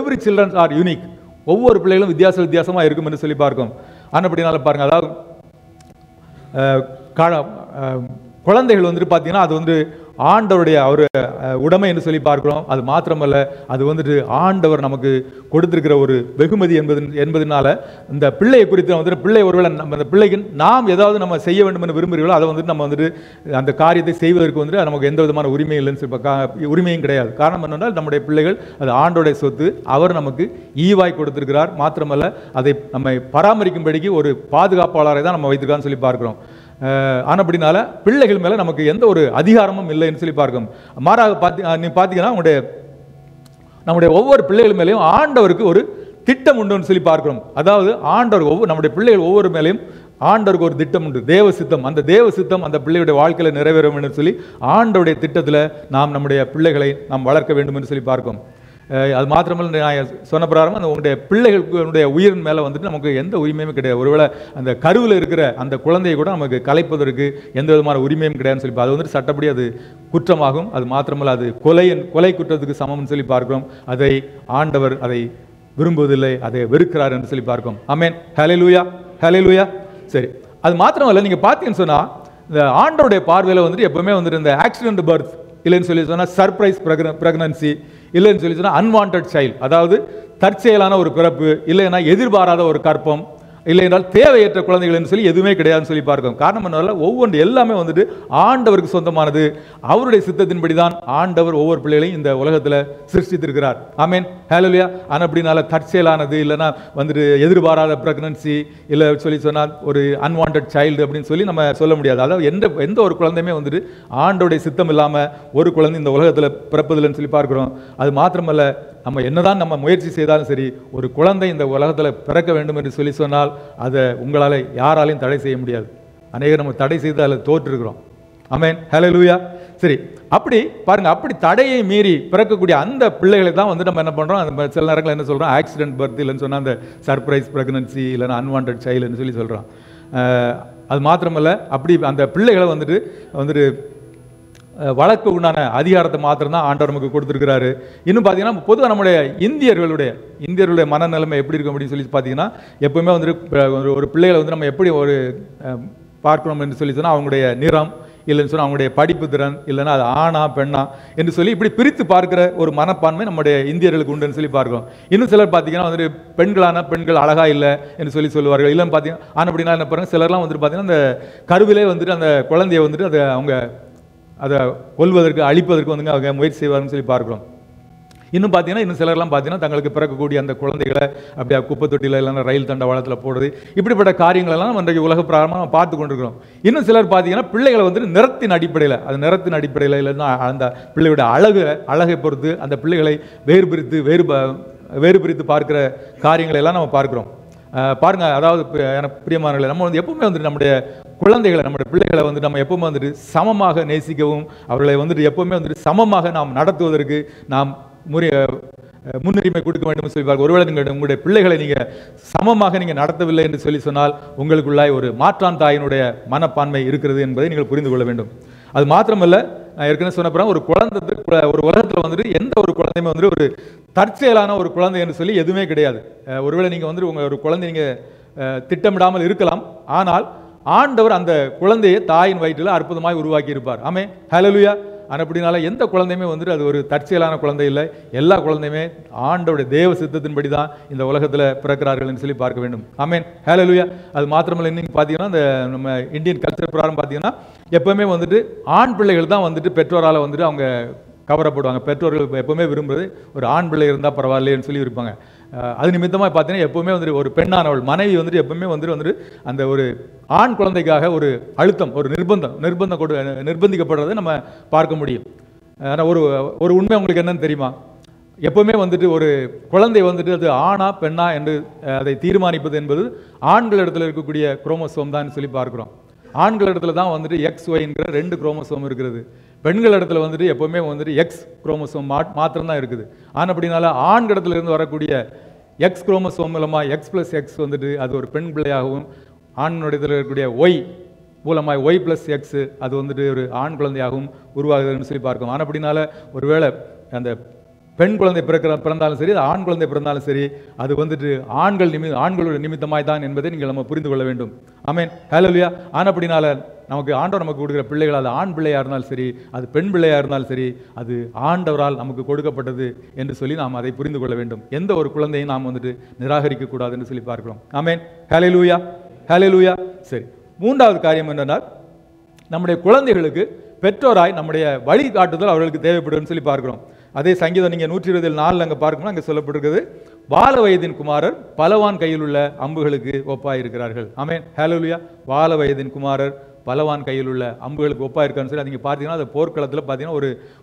Every childrens are unique. ஒவ்வொரு பிள்ளைகளும் வித்தியாசமாக இருக்கும் என்று சொல்லி பார்க்கும். ஆனால் அப்படினால பாருங்கள், அதாவது குழந்தைகள் வந்துட்டு பார்த்தீங்கன்னா அது வந்து ஆண்டவருடைய உடைமை என்று சொல்லி பார்க்கிறோம். அது மாத்திரமல்ல, அது வந்துட்டு ஆண்டவர் நமக்கு கொடுத்திருக்கிற ஒரு வெகுமதி என்பதனால இந்த பிள்ளையை குறித்து வந்துட்டு பிள்ளை ஒருவேளை அந்த பிள்ளைக்கு நாம் ஏதாவது நம்ம செய்ய வேண்டும் என்று விரும்புகிறீங்களோ அதை வந்துட்டு நம்ம வந்துட்டு அந்த காரியத்தை செய்வதற்கு வந்துட்டு நமக்கு எந்த விதமான உரிமை இல்லைன்னு சொல்லி உரிமையும் கிடையாது. காரணம் என்னென்னால் நம்முடைய பிள்ளைகள் அது ஆண்டோடைய சொத்து, அவர் நமக்கு ஈவாய் கொடுத்திருக்கிறார். மாத்திரமல்ல, அதை நம்மை பராமரிக்கும்படிக்கு ஒரு பாதுகாப்பாளரை தான் நம்ம வைத்திருக்கான்னு சொல்லி பார்க்கிறோம். ஆனால் அப்படினால பிள்ளைகள் மேலே நமக்கு எந்த ஒரு அதிகாரமும் இல்லைன்னு சொல்லி பார்க்கும். மாறாக நீ பார்த்தீங்கன்னா உங்களுடைய நம்முடைய ஒவ்வொரு பிள்ளைகள் மேலேயும் ஆண்டவருக்கு ஒரு திட்டம் உண்டுன்னு சொல்லி பார்க்கிறோம். அதாவது ஆண்டவர் நம்முடைய பிள்ளைகள் ஒவ்வொரு மேலேயும் ஆண்டவருக்கு ஒரு திட்டம் உண்டு, தேவ சித்தம். அந்த தேவ சித்தம் அந்த பிள்ளையுடைய வாழ்க்கையில் நிறைவேறும் என்று சொல்லி ஆண்டவருடைய திட்டத்தில் நாம் நம்முடைய பிள்ளைகளை நாம் வளர்க்க வேண்டும் என்று சொல்லி பார்க்கிறோம். அது மாத்திரமல்ல, நான் சொன்ன பிரகாரம் அந்த உங்களுடைய பிள்ளைகளுடைய உயிரின் மேலே வந்துட்டு நமக்கு எந்த உரிமையும் கிடையாது. ஒருவேளை அந்த கருவில் இருக்கிற அந்த குழந்தையை கூட நமக்கு கலைப்பதற்கு எந்த விதமான உரிமையும் கிடையாதுன்னு சொல்லி அது வந்துட்டு சட்டப்படி அது குற்றமாகும். அது மாத்திரமல்ல, அது கொலை குற்றத்துக்கு சமம்னு சொல்லி பார்க்கிறோம். அதை ஆண்டவர் அதை விரும்புவதில்லை, அதை வெறுக்கிறார் என்று சொல்லி பார்க்கிறோம். ஆமென், ஹல்லேலூயா, ஹல்லேலூயா. சரி, அது மாத்திரமல்ல, நீங்கள் பார்த்தீங்கன்னு சொன்னால் இந்த ஆண்டவருடைய பார்வையில் வந்துட்டு எப்பவுமே வந்துட்டு இந்த ஆக்சிடென்ட் பர்த் இல்லைன்னு சொல்லி சொன்னால் சர்ப்ரைஸ் ப்ரெக்னன்சி இல்லைன்னு சொல்லி சொன்னால் அன்வான்ட் சைல்டு, அதாவது தற்செயலான ஒரு பிறப்பு, இல்லைன்னா எதிர்பாராத ஒரு கற்பம், இல்லை என்றால் தேவையற்ற குழந்தைகள் சொல்லி எதுவுமே கிடையாதுன்னு சொல்லி பார்க்கிறோம். காரணம் என்ன? ஒவ்வொன்று எல்லாமே வந்துட்டு ஆண்டவருக்கு சொந்தமானது. அவருடைய சித்தத்தின்படி தான் ஆண்டவர் ஒவ்வொரு பிள்ளைகளையும் இந்த உலகத்தில் சிருஷ்டித்திருக்கிறார். ஆமென், ஹல்லேலூயா. ஆனால் அப்படினால தற்செயலானது இல்லைன்னா வந்துட்டு எதிர்பாராத பிரெக்னன்சி இல்லை சொல்லி சொன்னால் ஒரு அன்வான்ட் சைல்டு அப்படின்னு சொல்லி நம்ம சொல்ல முடியாது. அதாவது எந்த ஒரு குழந்தையுமே வந்துட்டு ஆண்டவருடைய சித்தம் இல்லாமல் ஒரு குழந்தை இந்த உலகத்தில் பிறப்பதில்லைன்னு சொல்லி பார்க்கிறோம். அது மாத்திரமல்ல, நம்ம என்னதான் நம்ம முயற்சி செய்தாலும் சரி, ஒரு குழந்தை இந்த உலகத்தில் பிறக்க வேண்டும் என்று சொல்லி சொன்னால் அதை உங்களால் யாராலையும் தடை செய்ய முடியாது. அநேகர் நம்ம தடை செய்து அதில் தோற்றிருக்கிறோம். ஆமென், ஹல்லேலூயா. சரி, அப்படி பாருங்க, அப்படி தடையை மீறி பிறக்கக்கூடிய அந்த பிள்ளைகளை தான் வந்து நம்ம என்ன பண்ணுறோம், அந்த சில நேரங்கள் என்ன சொல்கிறோம், ஆக்சிடென்ட் பர்த் இல்லைன்னு சொன்னால் அந்த சர்ப்ரைஸ் ப்ரெக்னன்சி இல்லைன்னா அன்வான்ட் சைல்டுன்னு சொல்லி சொல்கிறோம். அது மாத்திரமல்ல, அப்படி அந்த பிள்ளைகளை வந்துட்டு வழக்கு உண்டான அதிகாரத்தை மாத்திரம் தான் ஆண்டவர் நமக்கு கொடுத்துருக்கிறாரு. இன்னும் பார்த்தீங்கன்னா பொதுவாக நம்முடைய இந்தியர்களுடைய மனநிலைமை எப்படி இருக்கும் அப்படின்னு சொல்லி பார்த்தீங்கன்னா, எப்பவுமே வந்துட்டு ஒரு பிள்ளைகளை வந்து நம்ம எப்படி ஒரு பார்க்கணும் என்று சொல்லி சொன்னால் அவங்களுடைய நிறம் இல்லைன்னு சொன்னால் அவங்களுடைய படிப்பு திறன் இல்லைன்னா அது ஆணா பெண்ணா என்று சொல்லி இப்படி பிரித்து பார்க்கிற ஒரு மனப்பான்மை நம்முடைய இந்தியர்களுக்கு உண்டுன்னு சொல்லி பார்க்கிறோம். இன்னும் சிலர் பார்த்தீங்கன்னா வந்துட்டு பெண்கள் அழகா இல்லை என்று சொல்லி சொல்லுவார்கள். இல்லைன்னு பார்த்தீங்கன்னா ஆனால் அப்படின்னா என்ன பாருங்க, சிலர்லாம் வந்துட்டு பார்த்தீங்கன்னா அந்த கருவிலே வந்துட்டு அந்த குழந்தையை வந்துட்டு அதை கொல்வதற்கு அழிப்பதற்கு வந்துங்க அவங்க முயற்சி செய்வார்னு சொல்லி பார்க்குறோம். இன்னும் பார்த்தீங்கன்னா இன்னும் சிலர்லாம் பார்த்தீங்கன்னா தங்களுக்கு பிறக்கக்கூடிய அந்த குழந்தைகளை அப்படியே குப்பை தொட்டியில் இல்லைன்னா ரயில் தண்டவாளத்தில் போடுறது, இப்படிப்பட்ட காரியங்களெல்லாம் நம்ம இன்றைக்கு உலக பிரகாரமாக பார்த்து கொண்டிருக்கிறோம். இன்னும் சிலர் பார்த்தீங்கன்னா பிள்ளைகளை வந்துட்டு நிறத்தின் அடிப்படையில் இல்லைன்னா அந்த பிள்ளையோட அழகை பொறுத்து அந்த பிள்ளைகளை வேறு பிரித்து பார்க்கிற காரியங்களை எல்லாம் நம்ம பார்க்குறோம். பாருங்க, அதாவது எனக்கு பிரியமானவர்களே, நம்ம வந்து எப்பவுமே வந்துட்டு நம்முடைய பிள்ளைகளை வந்து நம்ம எப்பவுமே வந்துட்டு சமமாக நேசிக்கவும் அவர்களை வந்துட்டு எப்பவுமே வந்துட்டு சமமாக நாம் நடத்துவதற்கு நாம் முன்னுரிமை கொடுக்க வேண்டும் சொல்லி பார்க்க. ஒருவேளை உங்களுடைய பிள்ளைகளை நீங்கள் சமமாக நீங்கள் நடத்தவில்லை என்று சொல்லி சொன்னால் உங்களுக்குள்ளாய் ஒரு மாற்றான் தாயினுடைய மனப்பான்மை இருக்கிறது என்பதை நீங்கள் புரிந்து கொள்ள வேண்டும். அது மாத்திரமல்ல, நான் ஏற்கனவே சொன்ன ஒரு உலகத்தில் வந்துட்டு எந்த ஒரு குழந்தையுமே வந்துட்டு ஒரு தற்செயலான ஒரு குழந்தை என்று சொல்லி எதுவுமே கிடையாது. ஒருவேளை நீங்கள் வந்துட்டு உங்கள் ஒரு குழந்தை நீங்கள் திட்டமிடாமல் இருக்கலாம், ஆனால் ஆண்டவர் அந்த குழந்தையை தாயின் வயிற்றில் அற்புதமாய் உருவாக்கி இருப்பார். ஆமென், ஹல்லேலூயா. அப்படினால எந்த குழந்தையுமே வந்துட்டு அது ஒரு தற்செயலான குழந்தை இல்லை. எல்லா குழந்தையுமே ஆண்டவருடைய தேவ சித்தத்தின்படி தான் இந்த உலகத்தில் பிறக்கிறார்கள் என்று சொல்லி பார்க்க வேண்டும். ஆமென், ஹல்லேலூயா. அது மாத்திரமல்ல, இன்னைக்கு பார்த்தீங்கன்னா இந்த நம்ம இந்தியன் கல்ச்சர் பிரகாரம் பார்த்தீங்கன்னா எப்பவுமே வந்துட்டு ஆண் பிள்ளைகள் தான் வந்துட்டு பெற்றோரால் வந்துட்டு அவங்க கவரப்படுவாங்க. பெற்றோர்கள் எப்பவுமே விரும்புறது ஒரு ஆண் பிள்ளை இருந்தால் பரவாயில்லைன்னு சொல்லி இருப்பாங்க. அது நிமித்தமாக பார்த்தீங்கன்னா எப்பவுமே வந்துட்டு ஒரு பெண்ணானவள் மனைவி வந்துட்டு எப்பவுமே வந்துட்டு அந்த ஒரு ஆண் குழந்தைக்காக ஒரு அழுத்தம், ஒரு நிர்பந்திக்கப்படுறதை நம்ம பார்க்க முடியும். ஆனால் ஒரு உண்மை உங்களுக்கு என்னன்னு தெரியுமா? எப்பவுமே வந்துட்டு ஒரு குழந்தை வந்துட்டு அது ஆணா பெண்ணா என்று அதை தீர்மானிப்பது என்பது ஆண்களிடத்தில் இருக்கக்கூடிய குரோமோசோம் தான் சொல்லி பார்க்கிறோம். ஆண்களிடத்துல தான் வந்துட்டு XY என்கிற 2 குரோமோசோம் இருக்கிறது. பெண்கள் இடத்துல வந்துட்டு எப்பவுமே வந்துட்டு X குரோமோசோம் மாத்திரம் தான் இருக்குது. ஆனால் அப்படினால ஆண்களிடத்துல இருந்து வரக்கூடிய X குரோமோசோம் மூலமாக X+X வந்துட்டு அது ஒரு பெண் பிள்ளையாகவும், ஆண்களிடத்தில் இருக்கக்கூடிய Y மூலமாக Y+X அது வந்துட்டு ஒரு ஆண் குழந்தையாகவும் உருவாகுதுன்னு சொல்லி பார்க்கணும். ஆனால் அப்படினால ஒருவேளை அந்த பெண் குழந்தை பிறந்தாலும் சரி, ஆண் குழந்தை பிறந்தாலும் சரி, அது வந்துட்டு ஆண்களுடைய நிமித்தமாய் தான் என்பதை நம்ம புரிந்து கொள்ள வேண்டும். ஆமென், ஹல்லேலூயா. ஆனப்படினால ஆண்டவர் நமக்கு கொடுக்குற பிள்ளைகள் அது ஆண் பிள்ளையா இருந்தாலும் சரி, அது பெண் பிள்ளையா இருந்தாலும் சரி, அது ஆண்டவரால் நமக்கு கொடுக்கப்பட்டது என்று சொல்லி நாம் அதை புரிந்து கொள்ள வேண்டும். எந்த ஒரு குழந்தையும் நாம் வந்துட்டு நிராகரிக்க கூடாது என்று சொல்லி பார்க்கிறோம். ஆமென், ஹல்லேலூயா, ஹல்லேலூயா. சரி, மூன்றாவது காரியம் என்னென்னால் நம்முடைய குழந்தைகளுக்கு பெற்றோராய் நம்முடைய வழிகாட்டுதல் அவர்களுக்கு தேவைப்படுன்னு சொல்லி பார்க்கிறோம். அதே சங்கீதம் நீங்கள் 124 அங்கே பார்க்கணும், அங்கே சொல்லப்பட்டிருக்கிறது, வால வயதின் குமாரர் பலவான் கையில் உள்ள அம்புகளுக்கு ஒப்பாயிருக்கிறார்கள். ஆமென், ஹல்லேலூயா. வால வயதின் குமாரர் பலவான் கையில் உள்ள அம்புகளுக்கு ஒப்பாக இருக்கான்னு சொல்லி நீங்கள் பார்த்தீங்கன்னா அந்த போர்க்களத்தில் பார்த்தீங்கன்னா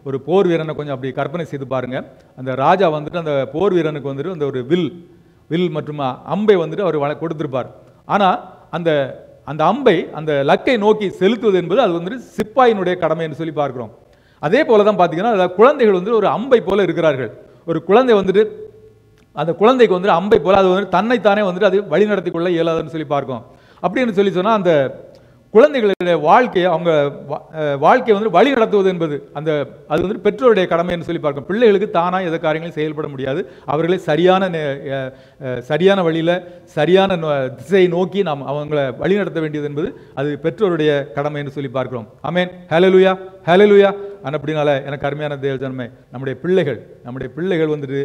ஒரு போர் வீரனை கொஞ்சம் அப்படி கற்பனை செய்து பாருங்கள். அந்த ராஜா வந்துட்டு அந்த போர் வீரனுக்கு வந்துட்டு அந்த ஒரு வில் மற்றும் அம்பை வந்துட்டு அவர் கொடுத்துருப்பார். ஆனால் அந்த அம்பை அந்த லக்கை நோக்கி செலுத்துவது என்பது அது வந்துட்டு சிப்பாயினுடைய கடமை என்று சொல்லி பார்க்கிறோம். அதே போல தான் பார்த்தீங்கன்னா குழந்தைகள் வந்து ஒரு அம்பை போல இருக்கிறார்கள். ஒரு குழந்தை வந்துட்டு அந்த குழந்தைக்கு வந்துட்டு அம்பை போல அது வந்து தன்னைத்தானே வந்துட்டு அது வழிநடத்தி கொள்ள இயலாதுன்னு சொல்லி பார்க்கும். அப்படின்னு சொல்லி சொன்னால் அந்த குழந்தைகளுடைய வாழ்க்கையை அவங்க வாழ்க்கையை வந்து வழி நடத்துவது என்பது அது வந்து பெற்றோருடைய கடமை என்று சொல்லி பார்க்கும். பிள்ளைகளுக்கு தானாக எந்த காரியங்களையும் செயல்பட முடியாது. அவர்களை சரியான வழியில் சரியான திசையை நோக்கி நாம் அவங்களை வழி நடத்த வேண்டியது என்பது அது பெற்றோருடைய கடமை என்று சொல்லி பார்க்கிறோம். ஆமென். ஹல்லேலூயா, ஹல்லேலூயா. அப்படினால எனக்கு அருமையான தேவஜனமே, நம்முடைய பிள்ளைகள் வந்துட்டு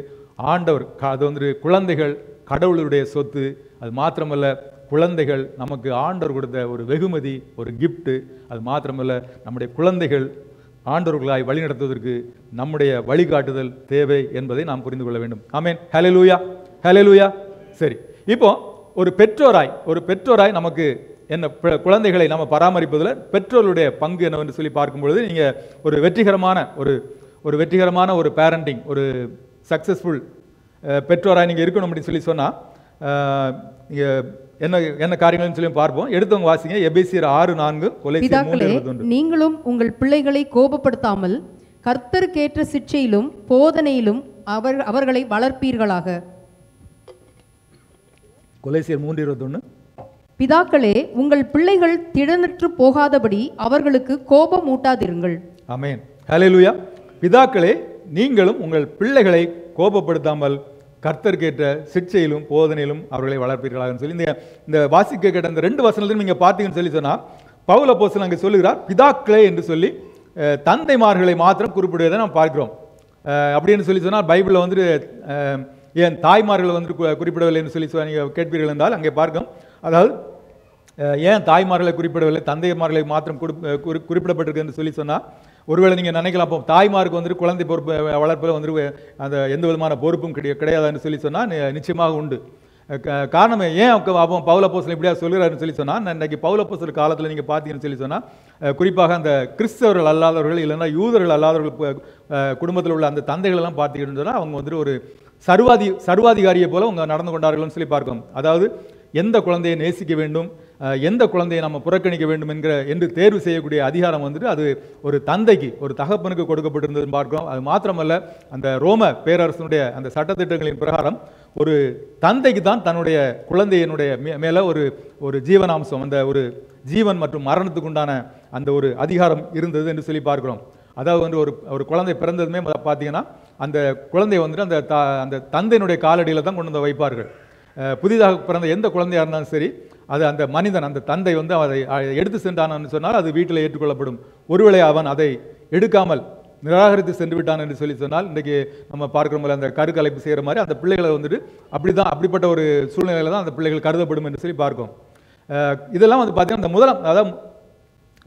ஆண்டவர் அது வந்துட்டு குழந்தைகள் கடவுளுடைய சொத்து. அது மாத்திரமல்ல, குழந்தைகள் நமக்கு ஆண்டவர் கொடுத்த ஒரு வெகுமதி, ஒரு கிஃப்ட்டு. அது மாத்திரமல்ல, நம்முடைய குழந்தைகள் ஆண்டவர்களாய் வழிநடத்துவதற்கு நம்முடைய வழிகாட்டுதல் தேவை என்பதை நாம் புரிந்து கொள்ள வேண்டும். ஆமென். ஹல்லேலூயா, ஹல்லேலூயா. சரி, இப்போ ஒரு பெற்றோராய் நமக்கு என்ன குழந்தைகளை நம்ம பராமரிப்பதில் பெற்றோருடைய பங்கு என்னவென்று சொல்லி பார்க்கும்பொழுது, நீங்கள் ஒரு வெற்றிகரமான ஒரு பேரண்டிங், ஒரு சக்ஸஸ்ஃபுல் பெற்றோராய் நீங்கள் இருக்கணும் அப்படின்னு சொல்லி சொன்னால் என்ன காரியங்கள்னு சொல்லி பார்ப்போம். எடுத்தவங்க வாசிங்க. எபேசியர் 6:4. பிதாக்களே, நீங்களும் உங்கள் பிள்ளைகளை கோபப்படுத்தாமல் கர்த்தருக்கேற்ற சிட்சையிலும் போதனையிலும் அவர்களை வளர்ப்பீர்களாக. கொலோசியர் 3:21. பிதாக்களே, உங்கள் பிள்ளைகள் திடனற்று போகாதபடி அவர்களுக்கு கோபம் ஊட்டாதிருங்கள். ஆமென். ஹல்லேலூயா. பிதாக்களே, நீங்களும் உங்கள் பிள்ளைகளை கோபப்படுத்தாமல் கர்த்தருக்கேற்ற சிட்சையிலும் போதனையிலும் அவர்களை வளர்ப்பீர்களாக சொல்லி இந்த வாசிக்க கேட்ட இந்த 2 வசனத்திலும் நீங்கள் பார்த்தீங்கன்னு சொல்லி சொன்னால், பவுல் அப்போஸ்தலன் அங்கே சொல்லுகிறார், பிதாக்களே என்று சொல்லி தந்தைமார்களை மாத்திரம் குறிப்பிடுவதை நாம் பார்க்கிறோம். அப்படின்னு சொல்லி சொன்னால் பைபிளில் வந்துட்டு ஏன் தாய்மார்களை வந்துட்டு குறிப்பிடவில்லை என்று சொல்லி நீங்கள் கேட்பீர்கள் என்றால் அங்கே பார்க்கும். அதாவது ஏன் தாய்மார்களை குறிப்பிடவில்லை, தந்தைமார்களை மாத்திரம் குறிப்பிடப்பட்டிருக்கு என்று சொல்லி சொன்னால், ஒருவேளை நீங்கள் நினைக்கலாம், அப்போ தாய்மாருக்கு வந்துட்டு குழந்தை பொறுப்பு வளர்ப்பில் வந்துட்டு அந்த எந்த விதமான பொறுப்பும் கிடையாதுன்னு சொல்லி சொன்னால் நிச்சயமாக உண்டு. காரணம் ஏன் அப்போ பவுல் அப்போஸ்தலன் இப்படியா சொல்கிறாருன்னு சொல்லி சொன்னால், இன்றைக்கி பவுல் அப்போஸ்தலர் காலத்தில் நீங்கள் பார்த்தீங்கன்னு சொல்லி சொன்னால், குறிப்பாக அந்த கிறிஸ்தவர்கள் அல்லாதவர்கள் இல்லைன்னா யூதர்கள் அல்லாதவர்கள் குடும்பத்தில் உள்ள அந்த தந்தைகளெல்லாம் பார்த்தீங்கன்னு சொன்னால் அவங்க வந்துட்டு ஒரு சர்வாதிகாரியை போல அவங்க நடந்து கொண்டார்கள்னு சொல்லி பார்க்கும். அதாவது எந்த குழந்தையை நேசிக்க வேண்டும், எந்த குழந்தையை நம்ம புறக்கணிக்க வேண்டும் என்று தேர்வு செய்யக்கூடிய அதிகாரம் வந்துட்டு அது ஒரு தந்தைக்கு, ஒரு தகப்பனுக்கு கொடுக்கப்பட்டிருந்ததுன்னு பார்க்கிறோம். அது மாத்திரமல்ல, அந்த ரோம பேரரசனுடைய அந்த சட்டத்திட்டங்களின் பிரகாரம் ஒரு தந்தைக்கு தான் தன்னுடைய குழந்தையினுடைய மேலே ஒரு ஜீவனாம்சம், அந்த ஒரு ஜீவன் மற்றும் மரணத்துக்கு உண்டான அந்த ஒரு அதிகாரம் இருந்தது என்று சொல்லி பார்க்கிறோம். அதாவது வந்து ஒரு குழந்தை பிறந்ததுமே பார்த்தீங்கன்னா அந்த குழந்தைய வந்துட்டு அந்த தந்தையினுடைய காலடியில் தான் கொண்டு வந்து வைப்பார்கள். புதிதாக பிறந்த எந்த குழந்தையாக இருந்தாலும் சரி, அது அந்த மனிதன், அந்த தந்தை வந்து அதை எடுத்து சென்றான்னு சொன்னால் அது வீட்டில் ஏற்றுக்கொள்ளப்படும். ஒருவேளை அவன் அதை எடுக்காமல் நிராகரித்து சென்று விட்டான் என்று சொல்லி சொன்னால், இன்றைக்கி நம்ம பார்க்குறோம்ல அந்த கருக்கலைப்பு செய்கிற மாதிரி அந்த பிள்ளைகளை வந்துட்டு அப்படிப்பட்ட ஒரு சூழ்நிலையில் தான் அந்த பிள்ளைகள் கருதப்படும் என்று சொல்லி பார்க்கும். இதெல்லாம் வந்து பார்த்தீங்கன்னா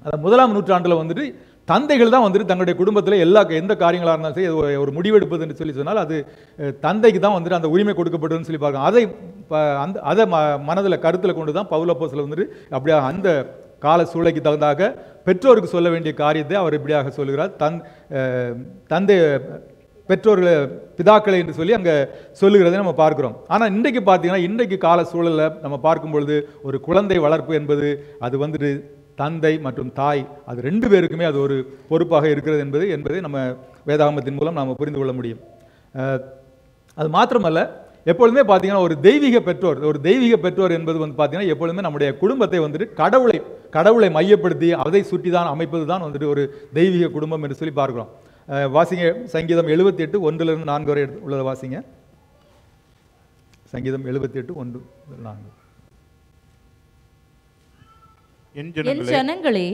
அந்த முதலாம் நூற்றாண்டில் வந்துட்டு தந்தைகள் தான் வந்துட்டு தங்களுடைய குடும்பத்தில் எந்த காரியங்களாக இருந்தாலும் சரி ஒரு முடிவெடுப்பது என்று சொல்லி சொன்னால் அது தந்தைக்கு தான் வந்துட்டு அந்த உரிமை கொடுக்கப்படுதுன்னு சொல்லி பார்க்கணும். அதை மனதில் கருத்தில் கொண்டு தான் பவுல் அப்போஸ்தலன் வந்துட்டு அப்படியே அந்த கால சூழ்நிலைக்கு தகுந்தாக பெற்றோருக்கு சொல்ல வேண்டிய காரியத்தை அவர் இப்படியாக சொல்லுகிறார். தந்தை பெற்றோர்களை பிதாக்களை என்று சொல்லி அங்கே சொல்லுகிறதை நம்ம பார்க்குறோம். ஆனால் இன்றைக்கு பார்த்தீங்கன்னா இன்றைக்கு கால சூழலில் நம்ம பார்க்கும் பொழுது ஒரு குழந்தை வளர்ப்பு என்பது அது வந்துட்டு தந்தை மற்றும் தாய் அது 2 பேருக்குமே அது ஒரு பொறுப்பாக இருக்கிறது என்பதை நம்ம வேதாகமத்தின் மூலம் நாம் புரிந்து கொள்ள முடியும். அது மாத்திரமல்ல, எப்பொழுதுமே பார்த்தீங்கன்னா ஒரு தெய்வீக பெற்றோர் என்பது வந்து பார்த்தீங்கன்னா எப்பொழுதுமே நம்முடைய குடும்பத்தை வந்துட்டு கடவுளை மையப்படுத்தி அதை சுற்றி தான் அமைப்பது தான் வந்துட்டு ஒரு தெய்வீக குடும்பம் என்று சொல்லி பார்க்கிறோம். வாசிங்க சங்கீதம் 78 1-4 வரை உள்ளதை வாசிங்க. சங்கீதம் 78 1-4. என் ஜனங்களே,